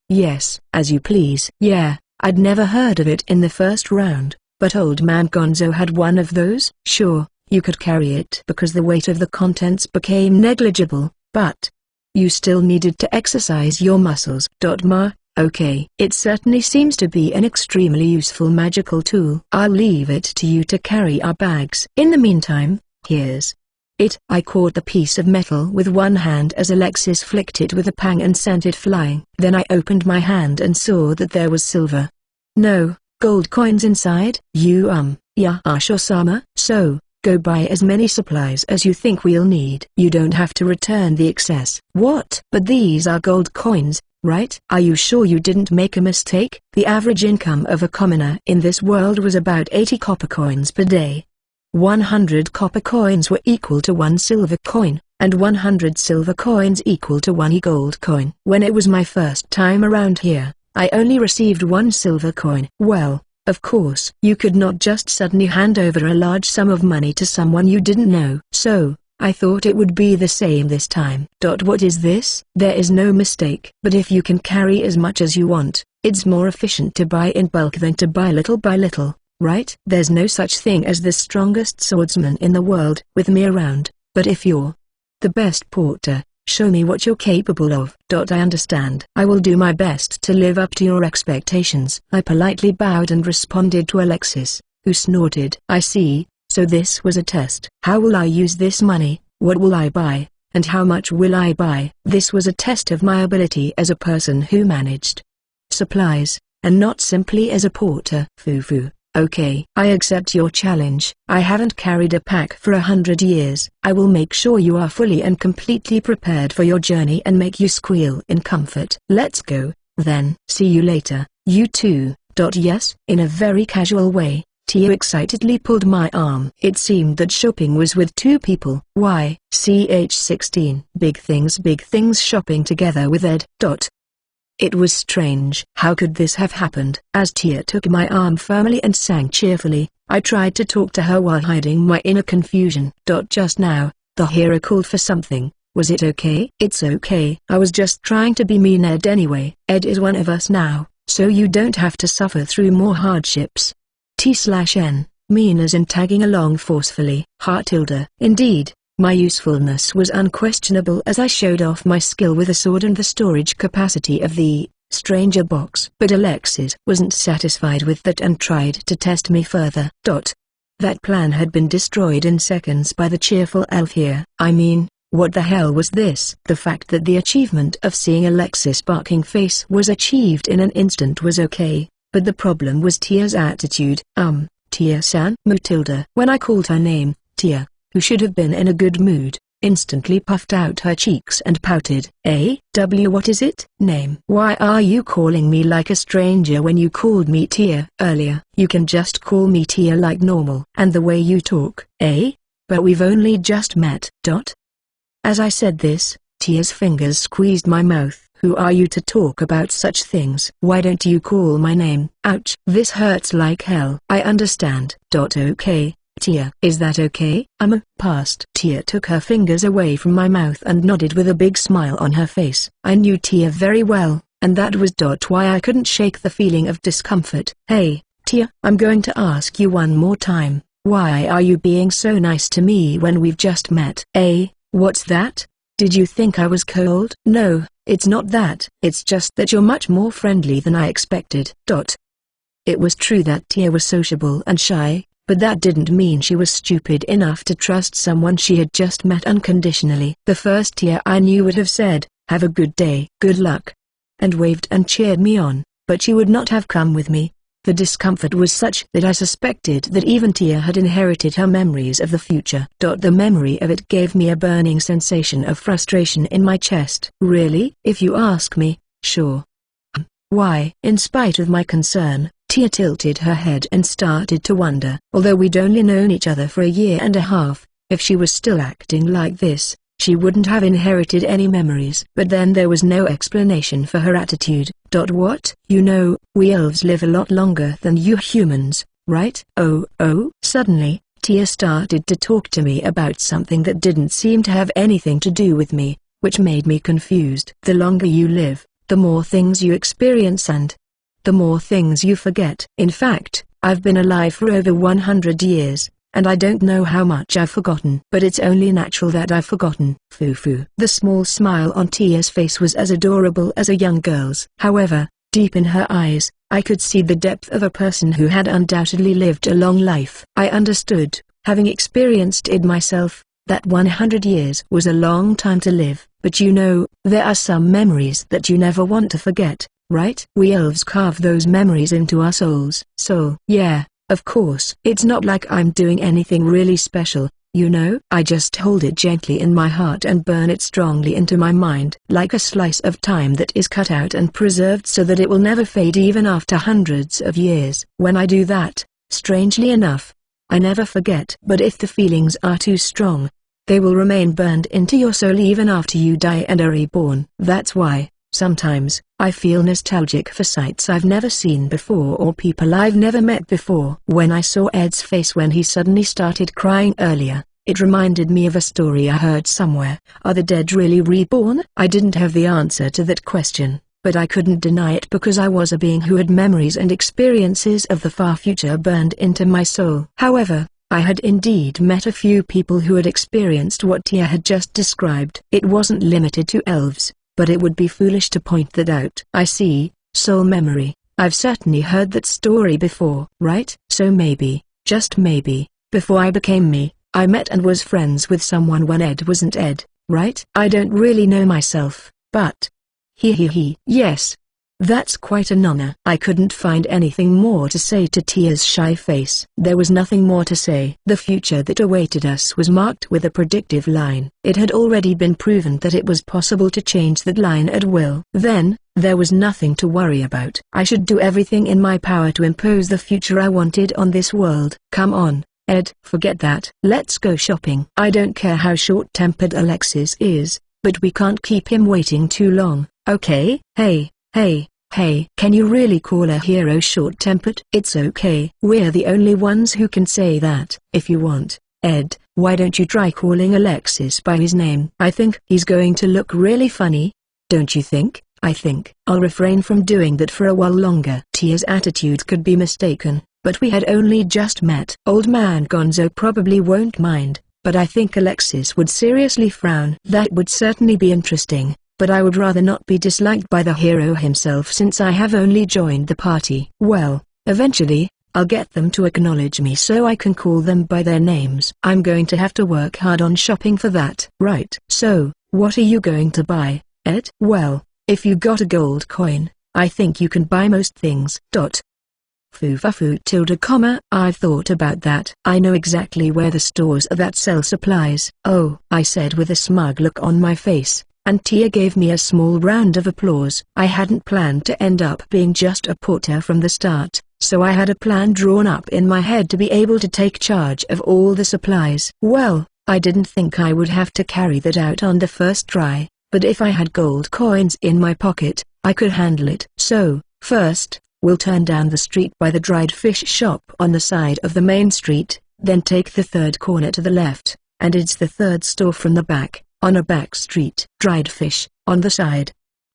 Yes, as you please. Yeah, I'd never heard of it in the first round, but old man Gonzo had one of those. Sure, you could carry it because the weight of the contents became negligible, but you still needed to exercise your muscles. Okay. It certainly seems to be an extremely useful magical tool. I'll leave it to you to carry our bags. In the meantime, here's it. I caught the piece of metal with one hand as Alexis flicked it with a pang and sent it flying. Then I opened my hand and saw that there was silver. No, gold coins inside. Yeah, Asho-sama. So, go buy as many supplies as you think we'll need. You don't have to return the excess. What? But these are gold coins, right? Are you sure you didn't make a mistake? The average income of a commoner in this world was about 80 copper coins per day. 100 copper coins were equal to 1 silver coin, and 100 silver coins equal to 1 gold coin. When it was my first time around here, I only received 1 silver coin. Well, of course, you could not just suddenly hand over a large sum of money to someone you didn't know. So, I thought it would be the same this time. What is this? There is no mistake. But if you can carry as much as you want, it's more efficient to buy in bulk than to buy little by little, right? There's no such thing as the strongest swordsman in the world with me around, but if you're the best porter, show me what you're capable of. I understand. I will do my best to live up to your expectations. I politely bowed and responded to Alexis, who snorted. I see, so this was a test. How will I use this money, what will I buy, and how much will I buy? This was a test of my ability as a person who managed supplies, and not simply as a porter. Foo-foo. Okay, I accept your challenge. I haven't carried a pack for 100 years. I will make sure you are fully and completely prepared for your journey and make you squeal in comfort. Let's go, then. See you later, you two. Yes, in a very casual way, Tia excitedly pulled my arm. It seemed that shopping was with two people. Why? CH16. Big things shopping together with Ed. It was strange. How could this have happened? As Tia took my arm firmly and sang cheerfully, I tried to talk to her while hiding my inner confusion. Just now, the hero called for something. Was it okay? It's okay. I was just trying to be mean Ed anyway. Ed is one of us now, so you don't have to suffer through more hardships. T/N, mean as in tagging along forcefully. Tilde. Indeed, my usefulness was unquestionable as I showed off my skill with a sword and the storage capacity of the stranger box. But Alexis wasn't satisfied with that and tried to test me further. That plan had been destroyed in seconds by the cheerful elf here. I mean, what the hell was this? The fact that the achievement of seeing Alexis' barking face was achieved in an instant was okay, but the problem was Tia's attitude. Tia-san? Matilda. When I called her name, Tia, who should have been in a good mood, instantly puffed out her cheeks and pouted. What is it? Name. Why are you calling me like a stranger when you called me Tia earlier? You can just call me Tia like normal. And the way you talk. But we've only just met. As I said this, Tia's fingers squeezed my mouth. Who are you to talk about such things? Why don't you call my name? Ouch. This hurts like hell. I understand. Okay, Tia. Is that okay? Past. Tia took her fingers away from my mouth and nodded with a big smile on her face. I knew Tia very well, and that was why I couldn't shake the feeling of discomfort. Hey, Tia, I'm going to ask you one more time. Why are you being so nice to me when we've just met? What's that? Did you think I was cold? No, it's not that. It's just that you're much more friendly than I expected. It was true that Tia was sociable and shy, but that didn't mean she was stupid enough to trust someone she had just met unconditionally. The first Tia I knew would have said, "Have a good day, good luck," and waved and cheered me on, but she would not have come with me. The discomfort was such that I suspected that even Tia had inherited her memories of the future. The memory of it gave me a burning sensation of frustration in my chest. Really? If you ask me, sure. Why? In spite of my concern, Tia tilted her head and started to wonder. Although we'd only known each other for a year and a half, if she was still acting like this, she wouldn't have inherited any memories. But then there was no explanation for her attitude. What? You know, we elves live a lot longer than you humans, right? Oh? Suddenly, Tia started to talk to me about something that didn't seem to have anything to do with me, which made me confused. The longer you live, the more things you experience and the more things you forget. In fact, I've been alive for over 100 years. And I don't know how much I've forgotten. But it's only natural that I've forgotten. Foo-foo. The small smile on Tia's face was as adorable as a young girl's. However, deep in her eyes, I could see the depth of a person who had undoubtedly lived a long life. I understood, having experienced it myself, that 100 years was a long time to live. But you know, there are some memories that you never want to forget, right? We elves carve those memories into our souls. Yeah. Of course. It's not like I'm doing anything really special, you know? I just hold it gently in my heart and burn it strongly into my mind. Like a slice of time that is cut out and preserved so that it will never fade even after hundreds of years. When I do that, strangely enough, I never forget. But if the feelings are too strong, they will remain burned into your soul even after you die and are reborn. That's why, sometimes, I feel nostalgic for sights I've never seen before or people I've never met before. When I saw Ed's face when he suddenly started crying earlier, it reminded me of a story I heard somewhere. Are the dead really reborn? I didn't have the answer to that question, but I couldn't deny it because I was a being who had memories and experiences of the far future burned into my soul. However, I had indeed met a few people who had experienced what Tia had just described. It wasn't limited to elves, but it would be foolish to point that out. I see, soul memory. I've certainly heard that story before, right? So maybe, just maybe, before I became me, I met and was friends with someone when Ed wasn't Ed, right? I don't really know myself, but... Yes. That's quite an honor. I couldn't find anything more to say to Tia's shy face. There was nothing more to say. The future that awaited us was marked with a predictive line. It had already been proven that it was possible to change that line at will. Then, there was nothing to worry about. I should do everything in my power to impose the future I wanted on this world. Come on, Ed. Forget that. Let's go shopping. I don't care how short-tempered Alexis is, but we can't keep him waiting too long, okay? Hey, can you really call a hero short-tempered? It's okay. We're the only ones who can say that. If you want, Ed, why don't you try calling Alexis by his name? I think he's going to look really funny. Don't you think? I think I'll refrain from doing that for a while longer. Tia's attitude could be mistaken, but we had only just met. Old man Gonzo probably won't mind, but I think Alexis would seriously frown. That would certainly be interesting, but I would rather not be disliked by the hero himself since I have only joined the party. Well, eventually, I'll get them to acknowledge me so I can call them by their names. I'm going to have to work hard on shopping for that. Right. So, what are you going to buy, Ed? Well, if you got a gold coin, I think you can buy most things. Foo tilde comma. I've thought about that. I know exactly where the stores are that sell supplies. Oh, I said with a smug look on my face, and Tia gave me a small round of applause. I hadn't planned to end up being just a porter from the start, so I had a plan drawn up in my head to be able to take charge of all the supplies. Well, I didn't think I would have to carry that out on the first try, but if I had gold coins in my pocket, I could handle it. So, first, we'll turn down the street by the dried fish shop on the side of the main street, then take the third corner to the left, and it's the third store from the back, on a back street. Dried fish, on the side.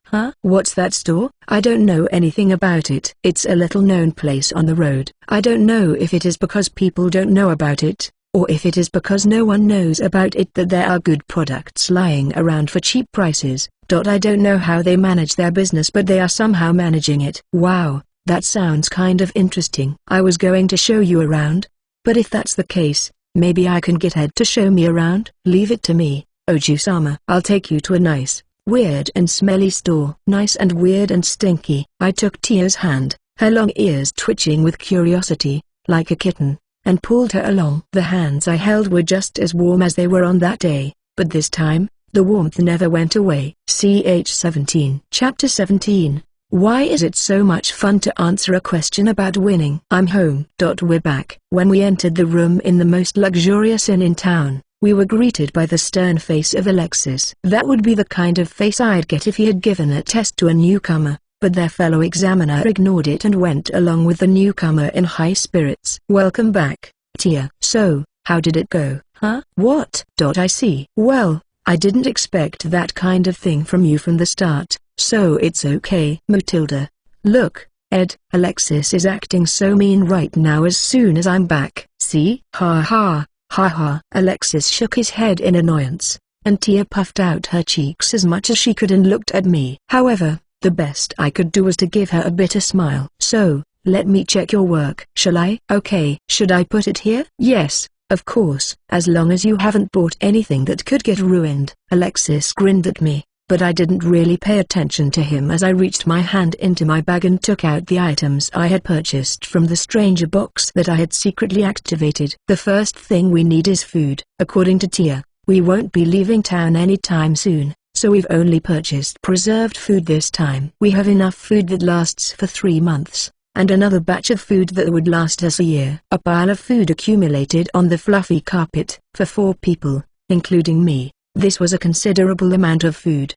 Huh? What's that store? I don't know anything about it. It's a little-known place on the road. I don't know if it is because people don't know about it, or if it is because no one knows about it that there are good products lying around for cheap prices. I don't know how they manage their business, but they are somehow managing it. Wow, that sounds kind of interesting. I was going to show you around, but if that's the case, maybe I can get Ed to show me around. Leave it to me, Oju-sama. I'll take you to a nice, weird and smelly store. Nice and weird and stinky. I took Tia's hand, her long ears twitching with curiosity, like a kitten, and pulled her along. The hands I held were just as warm as they were on that day, but this time, the warmth never went away. Ch 17. Chapter 17. Why is it so much fun to answer a question about winning? I'm home. We're back. When we entered the room in the most luxurious inn in town, we were greeted by the stern face of Alexis. That would be the kind of face I'd get if he had given a test to a newcomer, but their fellow examiner ignored it and went along with the newcomer in high spirits. Welcome back, Tia. So, how did it go? Huh? What? I see. Well, I didn't expect that kind of thing from you from the start, so it's okay. Matilda. Look, Ed, Alexis is acting so mean right now as soon as I'm back. See? Ha ha, ha ha. Alexis shook his head in annoyance, and Tia puffed out her cheeks as much as she could and looked at me. However, the best I could do was to give her a bitter smile. So, let me check your work. Shall I? Okay. Should I put it here? Yes. Of course, as long as you haven't bought anything that could get ruined. Alexis grinned at me, but I didn't really pay attention to him as I reached my hand into my bag and took out the items I had purchased from the stranger box that I had secretly activated. The first thing we need is food. According to Tia, we won't be leaving town anytime soon, so we've only purchased preserved food this time. We have enough food that lasts for 3 months, and another batch of food that would last us a year. A pile of food accumulated on the fluffy carpet. For 4 people, including me, this was a considerable amount of food.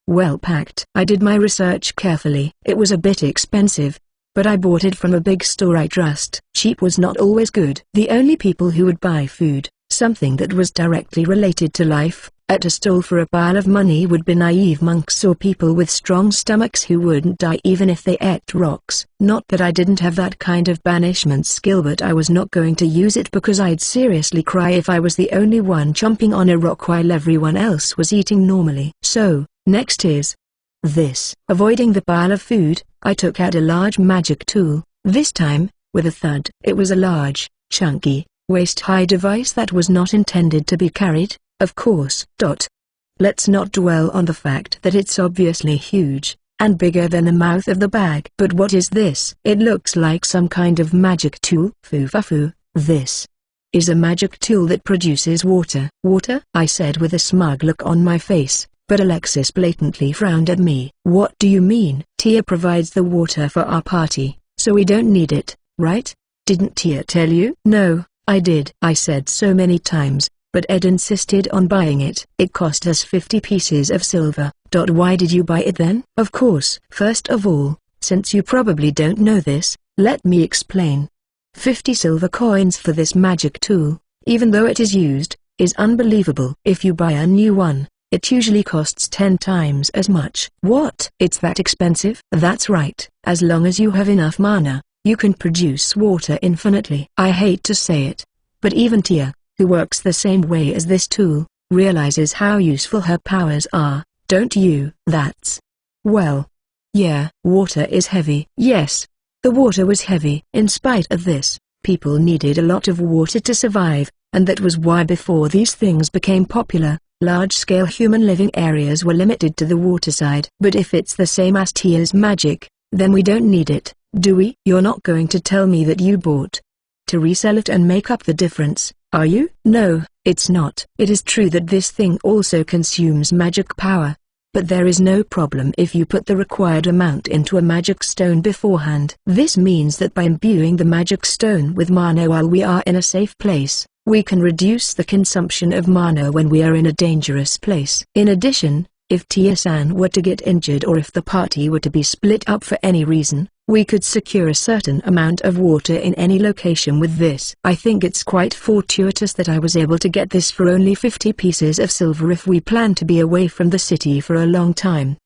Well packed. I did my research carefully. It was a bit expensive, but I bought it from a big store I trust. Cheap was not always good. The only people who would buy food, something that was directly related to life, at a stall for a pile of money would be naive monks or people with strong stomachs who wouldn't die even if they ate rocks. Not that I didn't have that kind of banishment skill, but I was not going to use it because I'd seriously cry if I was the only one chomping on a rock while everyone else was eating normally. So, next is this. Avoiding the pile of food, I took out a large magic tool, this time, with a thud. It was a large, chunky, waist-high device that was not intended to be carried, of course. Let's not dwell on the fact that it's obviously huge. and bigger than the mouth of the bag. But what is this? It looks like some kind of magic tool. Foo-fa-foo, this is a magic tool that produces water. Water? I said with a smug look on my face, but Alexis blatantly frowned at me. What do you mean? Tia provides the water for our party, so we don't need it, right? Didn't Tia tell you? No, I did. I said so many times, but Ed insisted on buying it. It cost us 50 pieces of silver. Why did you buy it then? Of course. First of all, since you probably don't know this, let me explain. 50 silver coins for this magic tool, even though it is used, is unbelievable. If you buy a new one, it usually costs 10 times as much. What? It's that expensive? That's right. As long as you have enough mana, you can produce water infinitely. I hate to say it, but even Tia, who works the same way as this tool, realizes how useful her powers are, don't you? That's... well... yeah, water is heavy. Yes, the water was heavy. In spite of this, people needed a lot of water to survive, and that was why before these things became popular, large-scale human living areas were limited to the waterside. But if it's the same as Tia's magic, then we don't need it, do we? You're not going to tell me that you bought to resell it and make up the difference, are you? No, it's not. It is true that this thing also consumes magic power, but there is no problem if you put the required amount into a magic stone beforehand. This means that by imbuing the magic stone with mana while we are in a safe place, we can reduce the consumption of mana when we are in a dangerous place. In addition, if Tia-san were to get injured or if the party were to be split up for any reason, we could secure a certain amount of water in any location with this. I think it's quite fortuitous that I was able to get this for only 50 pieces of silver if we plan to be away from the city for a long time.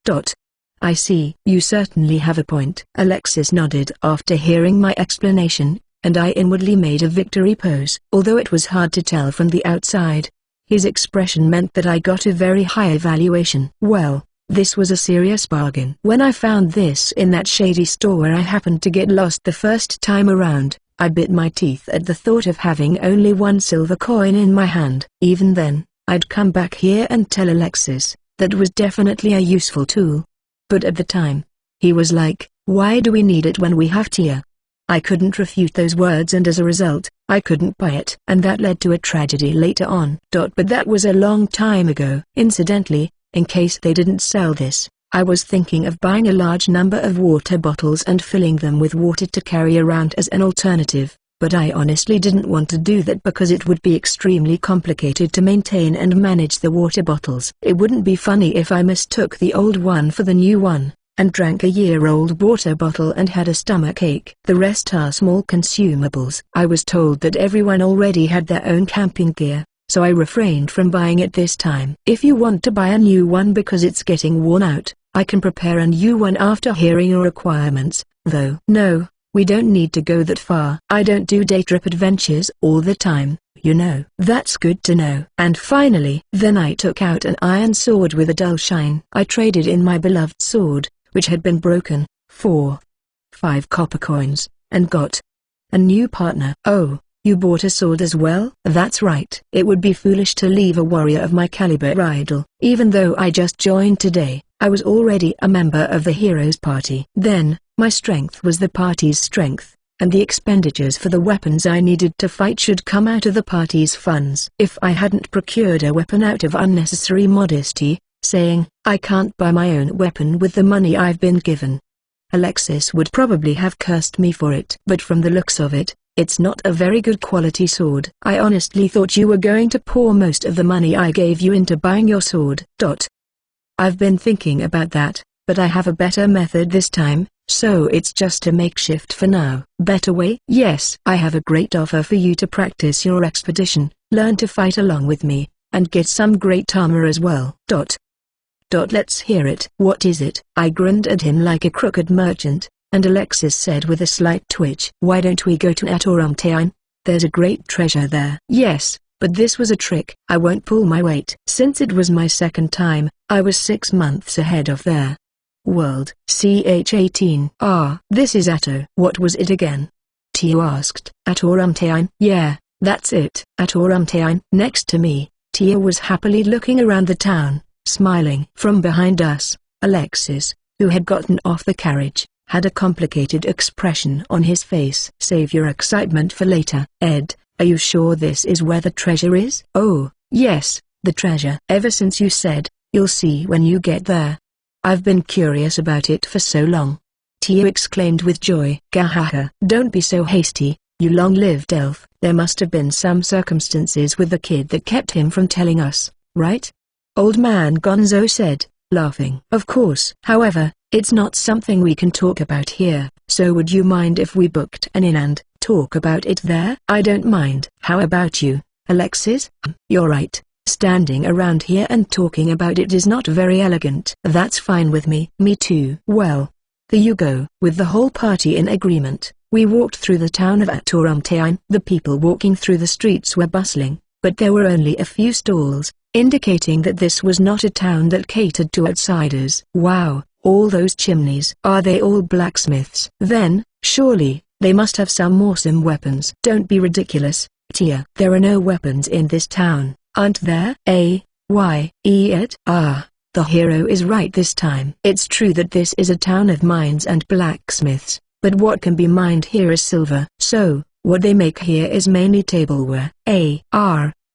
I see. You certainly have a point. Alexis nodded after hearing my explanation, and I inwardly made a victory pose. Although it was hard to tell from the outside, his expression meant that I got a very high evaluation. Well, this was a serious bargain. When I found this in that shady store where I happened to get lost the first time around, I bit my teeth at the thought of having only one silver coin in my hand. Even then, I'd come back here and tell Alexis that was definitely a useful tool. But at the time, he was like, why do we need it when we have Tia? I couldn't refute those words, and as a result, I couldn't buy it. And that led to a tragedy later on. But that was a long time ago. Incidentally, in case they didn't sell this, I was thinking of buying a large number of water bottles and filling them with water to carry around as an alternative, but I honestly didn't want to do that because it would be extremely complicated to maintain and manage the water bottles. It wouldn't be funny if I mistook the old one for the new one, and drank a year-old water bottle and had a stomachache. The rest are small consumables. I was told that everyone already had their own camping gear, so I refrained from buying it this time. If you want to buy a new one because it's getting worn out, I can prepare a new one after hearing your requirements, though. No, we don't need to go that far. I don't do day trip adventures all the time, you know. That's good to know. And finally, then I took out an iron sword with a dull shine. I traded in my beloved sword, which had been broken, for 5 copper coins, and got a new partner. Oh, you bought a sword as well? That's right. It would be foolish to leave a warrior of my caliber idle. Even though I just joined today, I was already a member of the heroes party. Then, my strength was the party's strength, and the expenditures for the weapons I needed to fight should come out of the party's funds. If I hadn't procured a weapon out of unnecessary modesty, saying, I can't buy my own weapon with the money I've been given, Alexis would probably have cursed me for it. But from the looks of it, it's not a very good quality sword. I honestly thought you were going to pour most of the money I gave you into buying your sword. I've been thinking about that, but I have a better method this time, so it's just a makeshift for now. Better way? Yes. I have a great offer for you to practice your expedition, learn to fight along with me, and get some great armor as well. Let's hear it. What is it? I grinned at him like a crooked merchant, and Alexis said with a slight twitch, why don't we go to Atorumtein? There's a great treasure there. Yes, but this was a trick. I won't pull my weight. Since it was my second time, I was 6 months ahead of their world. CH18. Ah, this is Atto. What was it again? Tio asked. Atorumtein? Yeah, that's it. Atorumtein. Next to me, Tia was happily looking around the town, smiling. From behind us, Alexis, who had gotten off the carriage, had a complicated expression on his face. Save your excitement for later. Ed, are you sure this is where the treasure is? Oh, yes, the treasure. Ever since you said, you'll see when you get there. I've been curious about it for so long. Tia exclaimed with joy. Gahaha. Don't be so hasty, you long-lived elf. There must have been some circumstances with the kid that kept him from telling us, right? Old man Gonzo said, laughing. Of course. However, it's not something we can talk about here, so would you mind if we booked an inn and talk about it there? I don't mind. How about you, Alexis? You're right. Standing around here and talking about it is not very elegant. That's fine with me. Me too. Well, there you go. With the whole party in agreement, we walked through the town of Aturumtein. The people walking through the streets were bustling, but there were only a few stalls, indicating that this was not a town that catered to outsiders. Wow, all those chimneys. Are they all blacksmiths? Then, surely, they must have some awesome weapons. Don't be ridiculous, Tia. There are no weapons in this town, aren't there? Ed? Ah, the hero is right this time. It's true that this is a town of mines and blacksmiths, but what can be mined here is silver. So, what they make here is mainly tableware.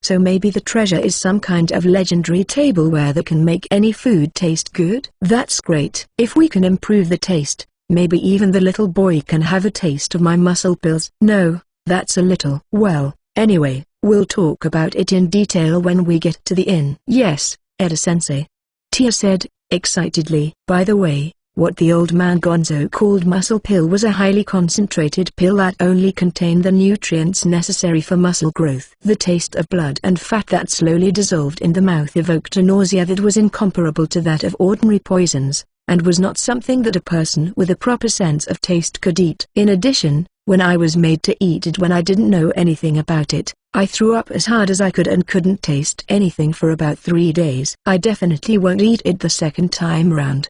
So maybe the treasure is some kind of legendary tableware that can make any food taste good? That's great. If we can improve the taste, maybe even the little boy can have a taste of my muscle pills. No, that's a little. Well, anyway, we'll talk about it in detail when we get to the inn. Yes, Eda-sensei. Tia said, excitedly. By the way, what the old man Gonzo called muscle pill was a highly concentrated pill that only contained the nutrients necessary for muscle growth. The taste of blood and fat that slowly dissolved in the mouth evoked a nausea that was incomparable to that of ordinary poisons, and was not something that a person with a proper sense of taste could eat. In addition, when I was made to eat it when I didn't know anything about it, I threw up as hard as I could and couldn't taste anything for about 3 days. I definitely won't eat it the second time round.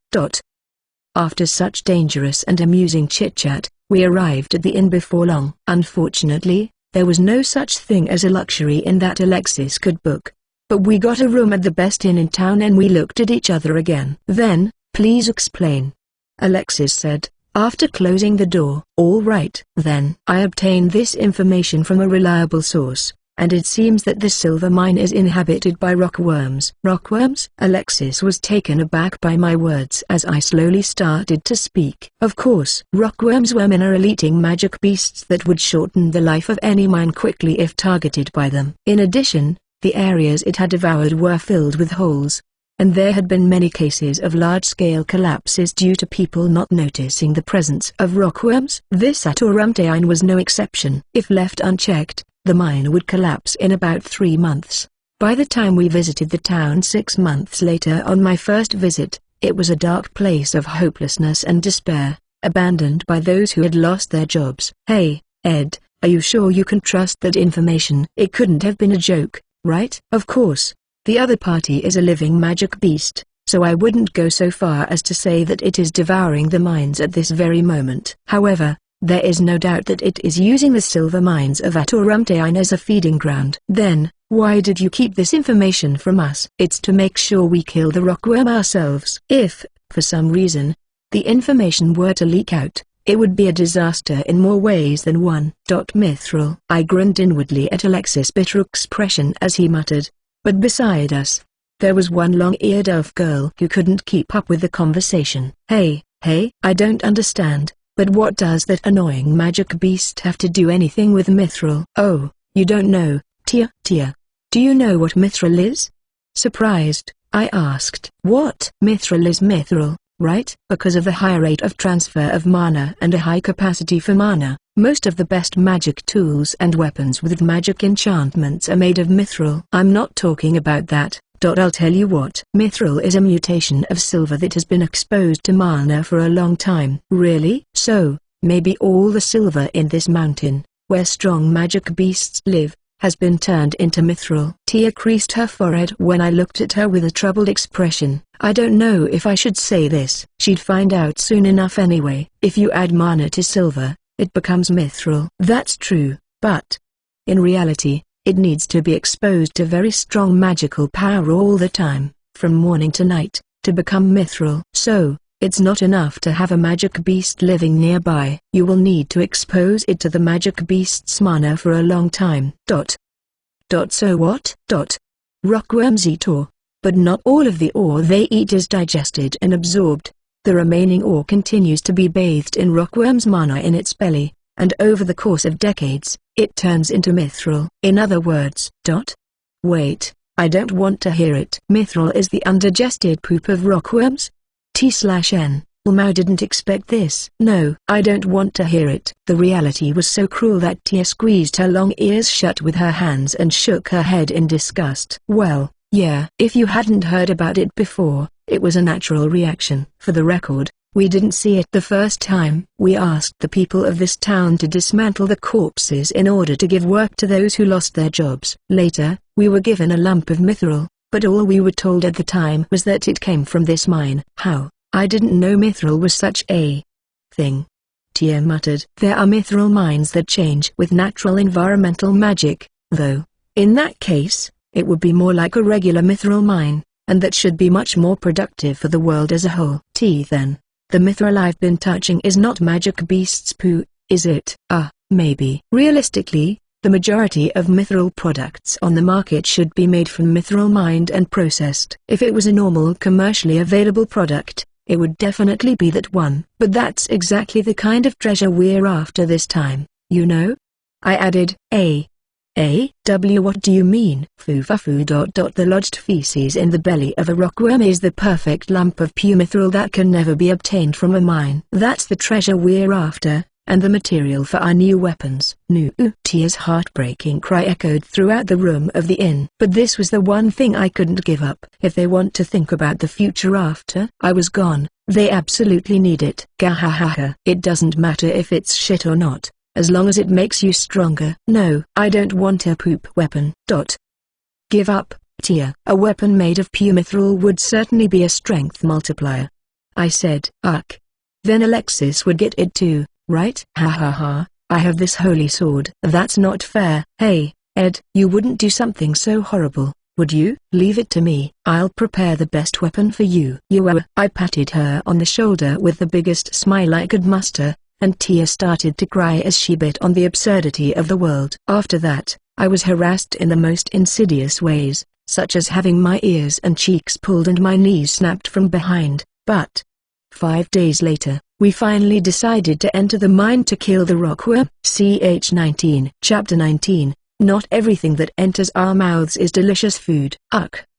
After such dangerous and amusing chit-chat, we arrived at the inn before long. Unfortunately, there was no such thing as a luxury inn that Alexis could book. But we got a room at the best inn in town and we looked at each other again. Then, please explain, Alexis said, after closing the door. All right. Then, I obtained this information from a reliable source, and it seems that the silver mine is inhabited by rockworms. Rockworms? Alexis was taken aback by my words as I slowly started to speak. Of course. Rockworms were mineral-eating magic beasts that would shorten the life of any mine quickly if targeted by them. In addition, the areas it had devoured were filled with holes, and there had been many cases of large-scale collapses due to people not noticing the presence of rockworms. This Aturumtein was no exception. If left unchecked, the mine would collapse in about 3 months. By the time we visited the town 6 months later on my first visit, it was a dark place of hopelessness and despair, abandoned by those who had lost their jobs. Hey, Ed, are you sure you can trust that information? It couldn't have been a joke, right? Of course. The other party is a living magic beast, so I wouldn't go so far as to say that it is devouring the mines at this very moment. However, there is no doubt that it is using the silver mines of Aturumtein as a feeding ground. Then, why did you keep this information from us? It's to make sure we kill the rockworm ourselves. If, for some reason, the information were to leak out, it would be a disaster in more ways than one. Mithril. I grinned inwardly at Alexis' bitter expression as he muttered, but beside us, there was one long-eared elf girl who couldn't keep up with the conversation. Hey, I don't understand. But what does that annoying magic beast have to do anything with mithril? Oh, you don't know, Tia. Do you know what mithril is? Surprised, I asked. What? Mithril is mithril, right? Because of the high rate of transfer of mana and a high capacity for mana, most of the best magic tools and weapons with magic enchantments are made of mithril. I'm not talking about that. I'll tell you what. Mithril is a mutation of silver that has been exposed to mana for a long time. Really? So, maybe all the silver in this mountain, where strong magic beasts live, has been turned into mithril. Tia creased her forehead when I looked at her with a troubled expression. I don't know if I should say this. She'd find out soon enough anyway. If you add mana to silver, it becomes mithril. That's true, but in reality, it needs to be exposed to very strong magical power all the time, from morning to night, to become mithril. So, It's not enough to have a magic beast living nearby. You will need to expose it to the magic beast's mana for a long time. So what? Rockworms eat ore, but not all of the ore they eat is digested and absorbed. The remaining ore continues to be bathed in rockworm's mana in its belly, and over the course of decades, it turns into mithril. In other words, Wait, I don't want to hear it. Mithril is the undigested poop of rockworms? T/N. Ulmao didn't expect this. No, I don't want to hear it. The reality was so cruel that Tia squeezed her long ears shut with her hands and shook her head in disgust. Well, yeah, if you hadn't heard about it before, it was a natural reaction. For the record, we didn't see it the first time. We asked the people of this town to dismantle the corpses in order to give work to those who lost their jobs. Later, we were given a lump of mithril, but all we were told at the time was that it came from this mine. How? I didn't know mithril was such a thing. Tia muttered. There are mithril mines that change with natural environmental magic, though. In that case, it would be more like a regular mithril mine, and that should be much more productive for the world as a whole. Then, the mithril I've been touching is not magic beast's poo, is it? Maybe. Realistically, the majority of mithril products on the market should be made from mithril mined and processed. If it was a normal commercially available product, it would definitely be that one. But that's exactly the kind of treasure we're after this time, you know? I added. What do you mean? Foo-fa-foo. The lodged feces in the belly of a rockworm is the perfect lump of pure mithril that can never be obtained from a mine. That's the treasure we're after, and the material for our new weapons. Tia's heartbreaking cry echoed throughout the room of the inn. But this was the one thing I couldn't give up. If they want to think about the future after I was gone, they absolutely need it. Gahahaha. It doesn't matter if it's shit or not, as long as it makes you stronger. No, I don't want a poop weapon. Give up, Tia. A weapon made of pure mithril would certainly be a strength multiplier. I said. Then Alexis would get it too, right? I have this holy sword. That's not fair. Hey, Ed, you wouldn't do something so horrible, would you? Leave it to me. I'll prepare the best weapon for you. I patted her on the shoulder with the biggest smile I could muster, and Tia started to cry as she bit on the absurdity of the world. After that, I was harassed in the most insidious ways, such as having my ears and cheeks pulled and my knees snapped from behind. But 5 days later, we finally decided to enter the mine to kill the rockworm. Ch19. Chapter 19. Not everything that enters our mouths is delicious food.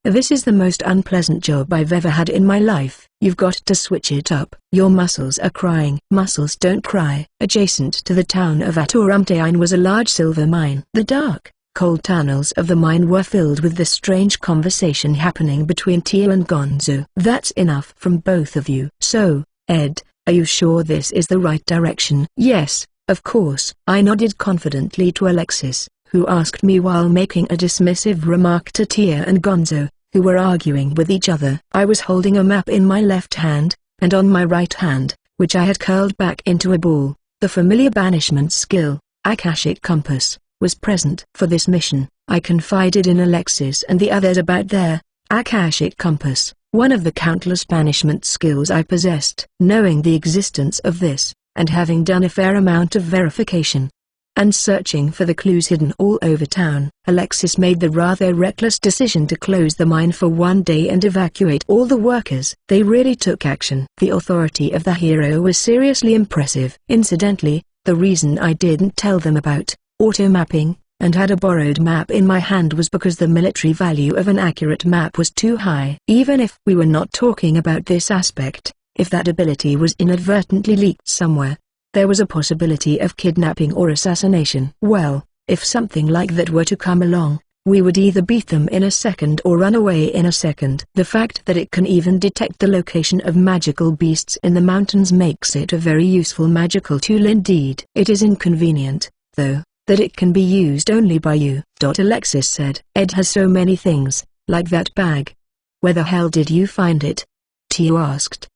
This is the most unpleasant job I've ever had in my life. You've got to switch it up. Your muscles are crying. Muscles don't cry. Adjacent to the town of Aturumtein was a large silver mine. The dark, cold tunnels of the mine were filled with the strange conversation happening between Tia and Gonzo. That's enough from both of you. So, Ed, are you sure this is the right direction? Yes, of course. I nodded confidently to Alexis, who asked me while making a dismissive remark to Tia and Gonzo, who were arguing with each other. I was holding a map in my left hand, and on my right hand, which I had curled back into a ball, the familiar banishment skill, Akashic Compass, was present. For this mission, I confided in Alexis and the others about their Akashic Compass, one of the countless banishment skills I possessed. Knowing the existence of this, and having done a fair amount of verification and searching for the clues hidden all over town, Alexis made the rather reckless decision to close the mine for one day and evacuate all the workers. They really took action. The authority of the hero was seriously impressive. Incidentally, the reason I didn't tell them about auto-mapping, and had a borrowed map in my hand was because the military value of an accurate map was too high. Even if we were not talking about this aspect, if that ability was inadvertently leaked somewhere, there was a possibility of kidnapping or assassination. Well, if something like that were to come along, we would either beat them in a second or run away in a second. The fact that it can even detect the location of magical beasts in the mountains makes it a very useful magical tool indeed. It is inconvenient, though, that it can be used only by you. Alexis said. Ed has so many things, like that bag. Where the hell did you find it? Tia asked.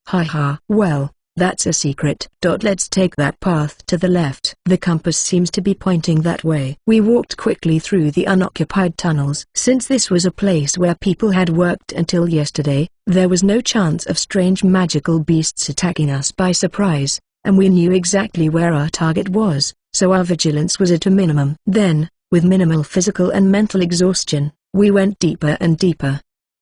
Well, That's a secret. Let's take that path to the left. The compass seems to be pointing that way. We walked quickly through the unoccupied tunnels. Since this was a place where people had worked until yesterday, there was no chance of strange magical beasts attacking us by surprise, and we knew exactly where our target was, so our vigilance was at a minimum. Then, with minimal physical and mental exhaustion, we went deeper and deeper,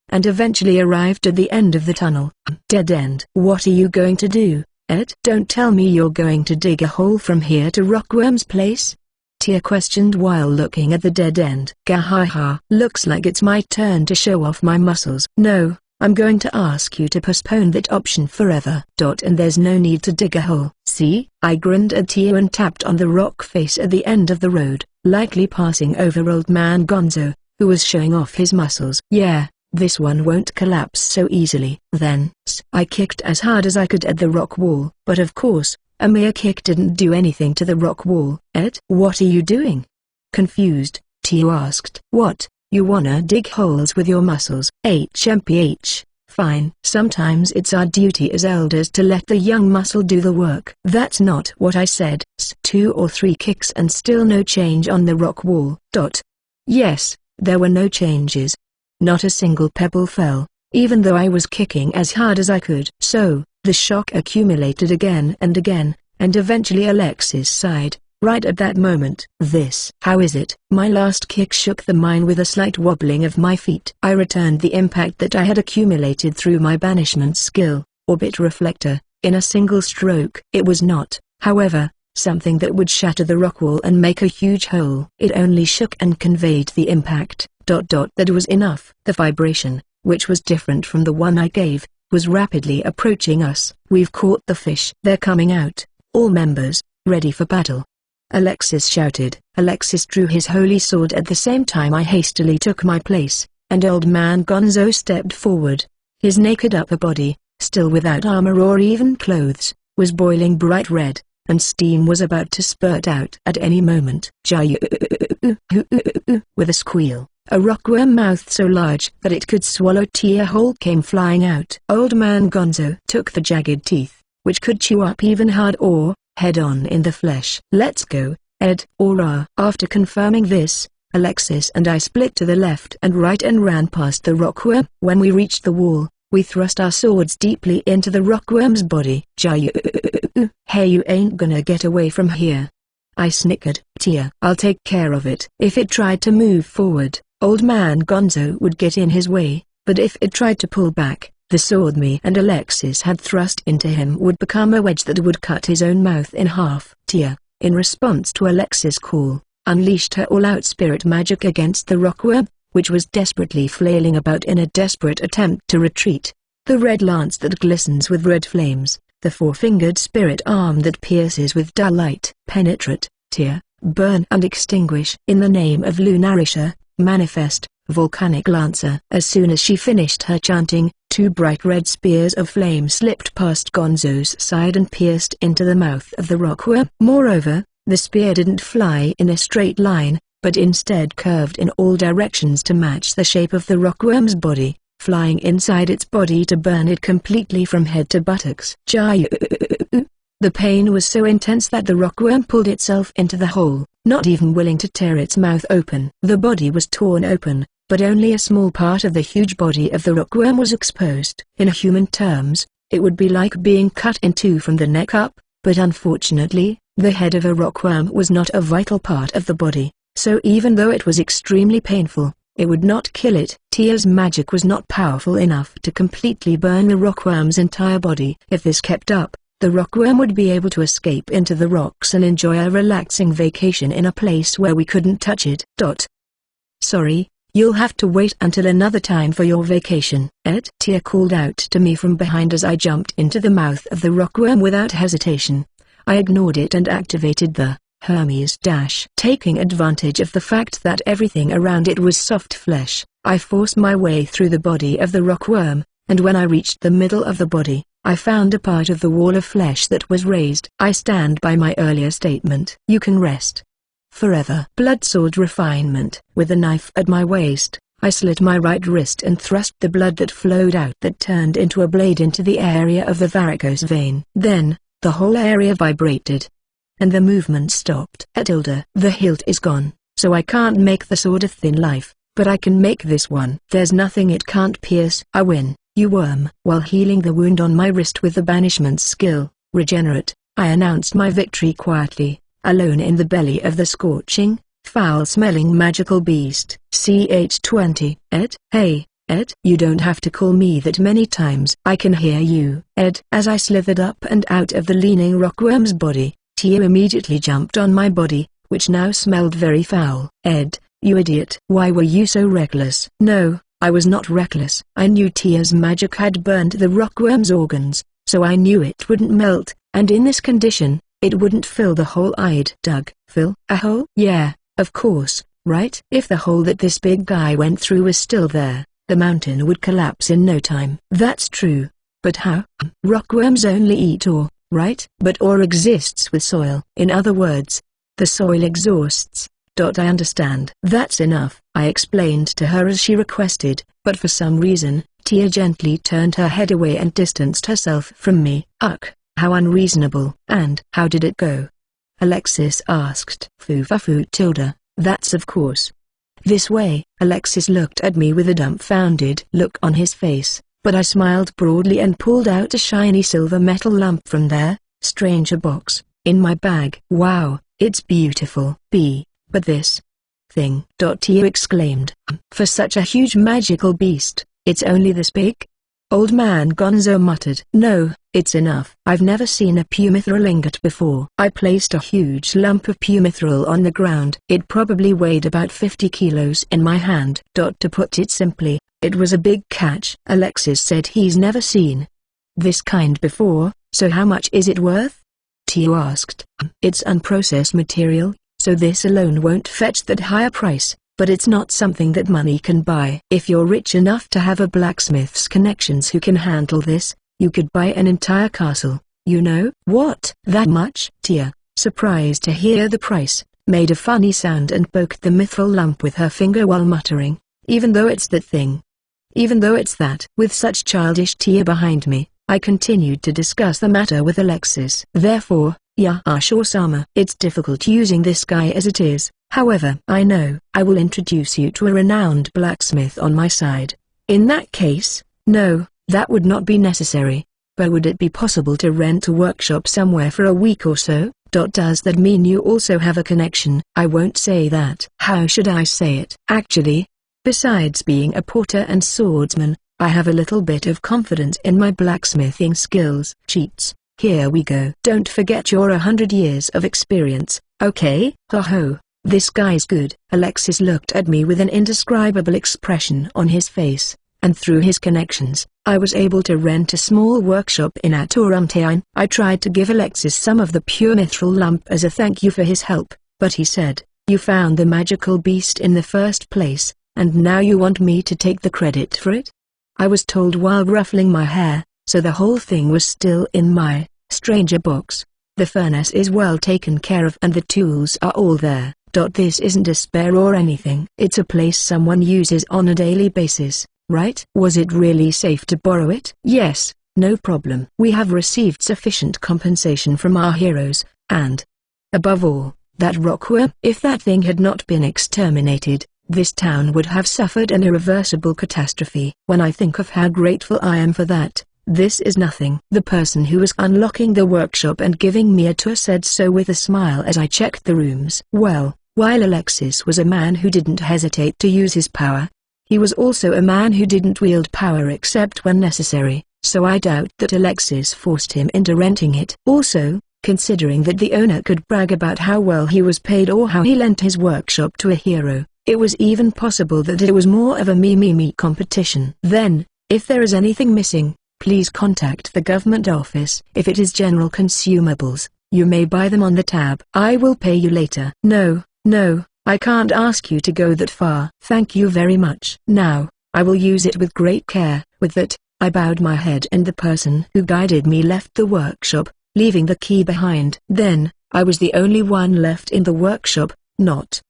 and eventually arrived at the end of the tunnel. Dead end. What are you going to do, Ed? Don't tell me you're going to dig a hole from here to Rockworm's place? Tia questioned while looking at the dead end. Gahaha. Looks like it's my turn to show off my muscles. No, I'm going to ask you to postpone that option forever. And there's no need to dig a hole. See? I grinned at Tia and tapped on the rock face at the end of the road, lightly passing over Old Man Gonzo, who was showing off his muscles. Yeah. This one won't collapse so easily. Then, I kicked as hard as I could at the rock wall. But of course, a mere kick didn't do anything to the rock wall. Ed? What are you doing? Confused, Tia asked. What, you wanna dig holes with your muscles? HMPH. Fine. Sometimes it's our duty as elders to let the young muscle do the work. That's not what I said. 2 or 3 kicks and still no change on the rock wall. Yes, there were no changes. Not a single pebble fell, even though I was kicking as hard as I could. So, the shock accumulated again, and eventually Alexis sighed, right at that moment. How is it? My last kick shook the mine with a slight wobbling of my feet. I returned the impact that I had accumulated through my banishment skill, Orbit Reflector, in a single stroke. It was not, however, something that would shatter the rock wall and make a huge hole. It only shook and conveyed the impact. That was enough. The vibration, which was different from the one I gave, was rapidly approaching us. We've caught the fish. They're coming out. All members, ready for battle. Alexis shouted. Alexis drew his holy sword at the same time I hastily took my place, and Old Man Gonzo stepped forward. His naked upper body, still without armor or even clothes, was boiling bright red, and steam was about to spurt out at any moment. With a squeal, a rockworm mouth so large that it could swallow Tia whole came flying out. Old Man Gonzo took the jagged teeth, which could chew up even hard ore, head-on in the flesh. Let's go, Ed. Aura. After confirming this, Alexis and I split to the left and right and ran past the rockworm. When we reached the wall, we thrust our swords deeply into the rockworm's body. Hey, you ain't gonna get away from here. I snickered. Tia, I'll take care of it. If it tried to move forward, Old Man Gonzo would get in his way, but if it tried to pull back, the sword me and Alexis had thrust into him would become a wedge that would cut his own mouth in half. Tia, in response to Alexis' call, unleashed her all-out spirit magic against the rockworm, which was desperately flailing about in a desperate attempt to retreat. The red lance that glistens with red flames, the four-fingered spirit arm that pierces with dull light. Penetrate, Tia, burn and extinguish. In the name of Lunarisha, manifest, volcanic lancer. As soon as she finished her chanting, 2 bright red spears of flame slipped past Gonzo's side and pierced into the mouth of the rockworm. Moreover, the spear didn't fly in a straight line, but instead curved in all directions to match the shape of the rockworm's body, flying inside its body to burn it completely from head to buttocks. The pain was so intense that the rockworm pulled itself into the hole, not even willing to tear its mouth open. The body was torn open, but only a small part of the huge body of the rockworm was exposed. In human terms, it would be like being cut in 2 from the neck up, but unfortunately, the head of a rockworm was not a vital part of the body, so even though it was extremely painful, it would not kill it. Tia's magic was not powerful enough to completely burn the rockworm's entire body. If this kept up, the rockworm would be able to escape into the rocks and enjoy a relaxing vacation in a place where we couldn't touch it. Sorry, you'll have to wait until another time for your vacation, Ed. Tia called out to me from behind as I jumped into the mouth of the rockworm without hesitation. I ignored it and activated the Hermes dash. Taking advantage of the fact that everything around it was soft flesh, I forced my way through the body of the rockworm, and when I reached the middle of the body, I found a part of the wall of flesh that was raised. I stand by my earlier statement. You can rest forever. Blood sword refinement. With a knife at my waist, I slit my right wrist and thrust the blood that flowed out that turned into a blade into the area of the varicose vein. Then, the whole area vibrated. And the movement stopped. Tilda. The hilt is gone, so I can't make the sword of thin life, but I can make this one. There's nothing it can't pierce. I win, you worm. While healing the wound on my wrist with the banishment skill, Regenerate, I announced my victory quietly, alone in the belly of the scorching, foul-smelling magical beast. CH-20. Ed? Hey, Ed? You don't have to call me that many times. I can hear you. Ed. As I slithered up and out of the leaning rockworm's body, Tia immediately jumped on my body, which now smelled very foul. Ed, you idiot. Why were you so reckless? No, I was not reckless. I knew Tia's magic had burned the rockworm's organs, so I knew it wouldn't melt, and in this condition, it wouldn't fill the hole I'd dug. Fill a hole? Yeah, of course, right? If the hole that this big guy went through was still there, the mountain would collapse in no time. That's true. But how? Rockworms only eat ore, right? But ore exists with soil. In other words, the soil exhausts. I understand. That's enough, I explained to her as she requested, but for some reason, Tia gently turned her head away and distanced herself from me. Ugh, how unreasonable. And how did it go? Alexis asked. Foo Tilda, that's of course. This way. Alexis looked at me with a dumbfounded look on his face, but I smiled broadly and pulled out a shiny silver metal lump from their stranger box, in my bag. Wow, it's beautiful. But this thing. Tia exclaimed. For such a huge magical beast, it's only this big? Old man Gonzo muttered. No, it's enough. I've never seen a pumithril ingot before. I placed a huge lump of pumithril on the ground. It probably weighed about 50 kilos in my hand. To put it simply, it was a big catch. Alexis said he's never seen this kind before, so how much is it worth? Tia asked. It's unprocessed material, so this alone won't fetch that higher price, but it's not something that money can buy. If you're rich enough to have a blacksmith's connections who can handle this, you could buy an entire castle, you know. What? That much? Tia, surprised to hear the price, made a funny sound and poked the mithril lump with her finger while muttering, even though it's that thing. Even though it's that. With such childish Tia behind me, I continued to discuss the matter with Alexis. Therefore, Yashua-sama, it's difficult using this guy as it is. However, I know I will introduce you to a renowned blacksmith on my side. In that case, no, that would not be necessary. But would it be possible to rent a workshop somewhere for a week or so? Does that mean you also have a connection? I won't say that. How should I say it? Actually, besides being a porter and swordsman, I have a little bit of confidence in my blacksmithing skills. Cheats. Here we go. Don't forget your 100 years of experience, okay? Ho, this guy's good. Alexis looked at me with an indescribable expression on his face, and through his connections, I was able to rent a small workshop in Aturumtein. I tried to give Alexis some of the pure mithril lump as a thank you for his help, but he said, you found the magical beast in the first place, and now you want me to take the credit for it? I was told while ruffling my hair, so the whole thing was still in my stranger box. The furnace is well taken care of and the tools are all there. This isn't a spare or anything. It's a place someone uses on a daily basis, right? Was it really safe to borrow it? Yes, no problem. We have received sufficient compensation from our heroes, and, above all, that rockworm. If that thing had not been exterminated, this town would have suffered an irreversible catastrophe. When I think of how grateful I am for that, this is nothing. The person who was unlocking the workshop and giving me a tour said so with a smile as I checked the rooms. Well, while Alexis was a man who didn't hesitate to use his power, he was also a man who didn't wield power except when necessary, so I doubt that Alexis forced him into renting it. Also, considering that the owner could brag about how well he was paid or how he lent his workshop to a hero, it was even possible that it was more of a me competition. Then, if there is anything missing, please contact the government office. If it is general consumables, you may buy them on the tab. I will pay you later. No, I can't ask you to go that far. Thank you very much. Now, I will use it with great care. With that, I bowed my head and the person who guided me left the workshop, leaving the key behind. Then, I was the only one left in the workshop, not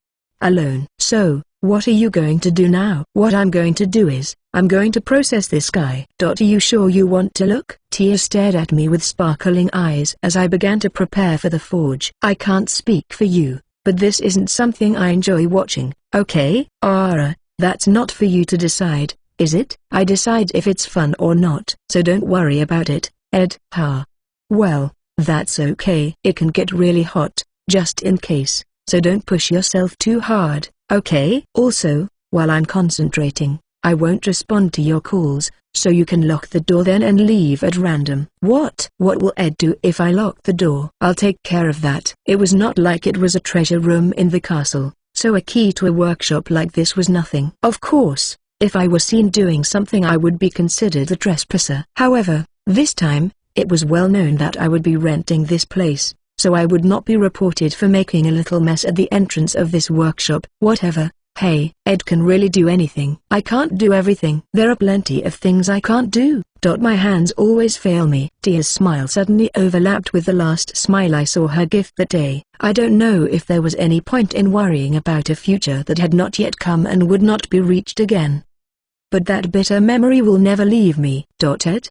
alone. So, What are you going to do now? What I'm going to do is, I'm going to process this guy. Are you sure you want to look? Tia stared at me with sparkling eyes as I began to prepare for the forge. I can't speak for you, but this isn't something I enjoy watching, okay? That's not for you to decide, is it? I decide if it's fun or not. So don't worry about it, Ed. Well, that's okay. It can get really hot, just in case, so don't push yourself too hard, okay? Also, while I'm concentrating, I won't respond to your calls, so you can lock the door then and leave at random. What will Ed do if I lock the door? I'll take care of that. It was not like it was a treasure room in the castle, so a key to a workshop like this was nothing. Of course, if I were seen doing something I would be considered a trespasser. However, this time, it was well known that I would be renting this place, so I would not be reported for making a little mess at the entrance of this workshop. Whatever. Hey, Ed can really do anything. I can't do everything. There are plenty of things I can't do. My hands always fail me. Tia's smile suddenly overlapped with the last smile I saw her give that day. I don't know if there was any point in worrying about a future that had not yet come and would not be reached again. But that bitter memory will never leave me. Ed?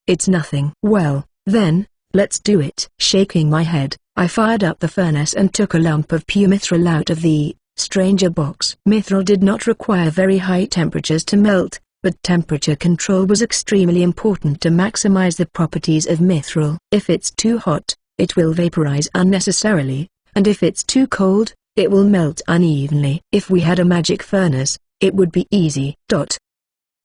It's nothing. Well, then, let's do it. Shaking my head, I fired up the furnace and took a lump of pure mithril out of the stranger box. Mithril did not require very high temperatures to melt, but temperature control was extremely important to maximize the properties of mithril. If it's too hot, it will vaporize unnecessarily, and if it's too cold, it will melt unevenly. If we had a magic furnace, it would be easy.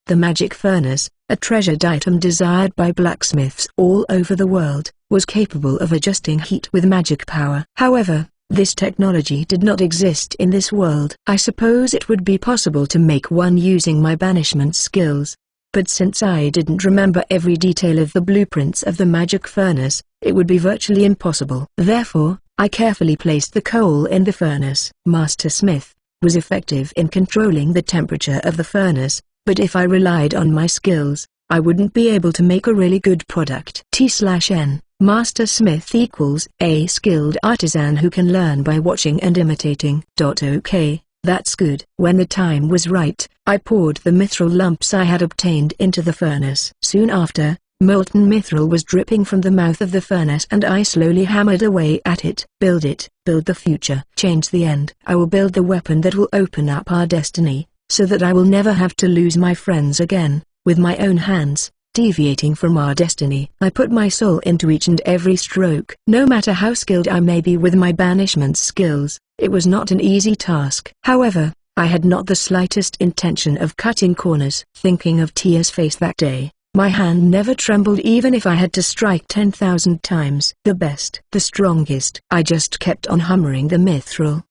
The magic furnace, a treasured item desired by blacksmiths all over the world, was capable of adjusting heat with magic power. However, this technology did not exist in this world. I suppose it would be possible to make one using my banishment skills, but since I didn't remember every detail of the blueprints of the magic furnace, it would be virtually impossible. Therefore, I carefully placed the coal in the furnace. Master Smith was effective in controlling the temperature of the furnace, but if I relied on my skills, I wouldn't be able to make a really good product. T/N Master Smith equals a skilled artisan who can learn by watching and imitating. Okay, that's good. When the time was right, I poured the mithril lumps I had obtained into the furnace. Soon after, molten mithril was dripping from the mouth of the furnace and I slowly hammered away at it. Build the future. Change the end. I will build the weapon that will open up our destiny, so that I will never have to lose my friends again, with my own hands. Deviating from our destiny. I put my soul into each and every stroke. No matter how skilled I may be with my banishment skills, it was not an easy task. However, I had not the slightest intention of cutting corners. Thinking of Tia's face that day, my hand never trembled even if I had to strike 10,000 times. The best, the strongest. I just kept on hammering the mithril,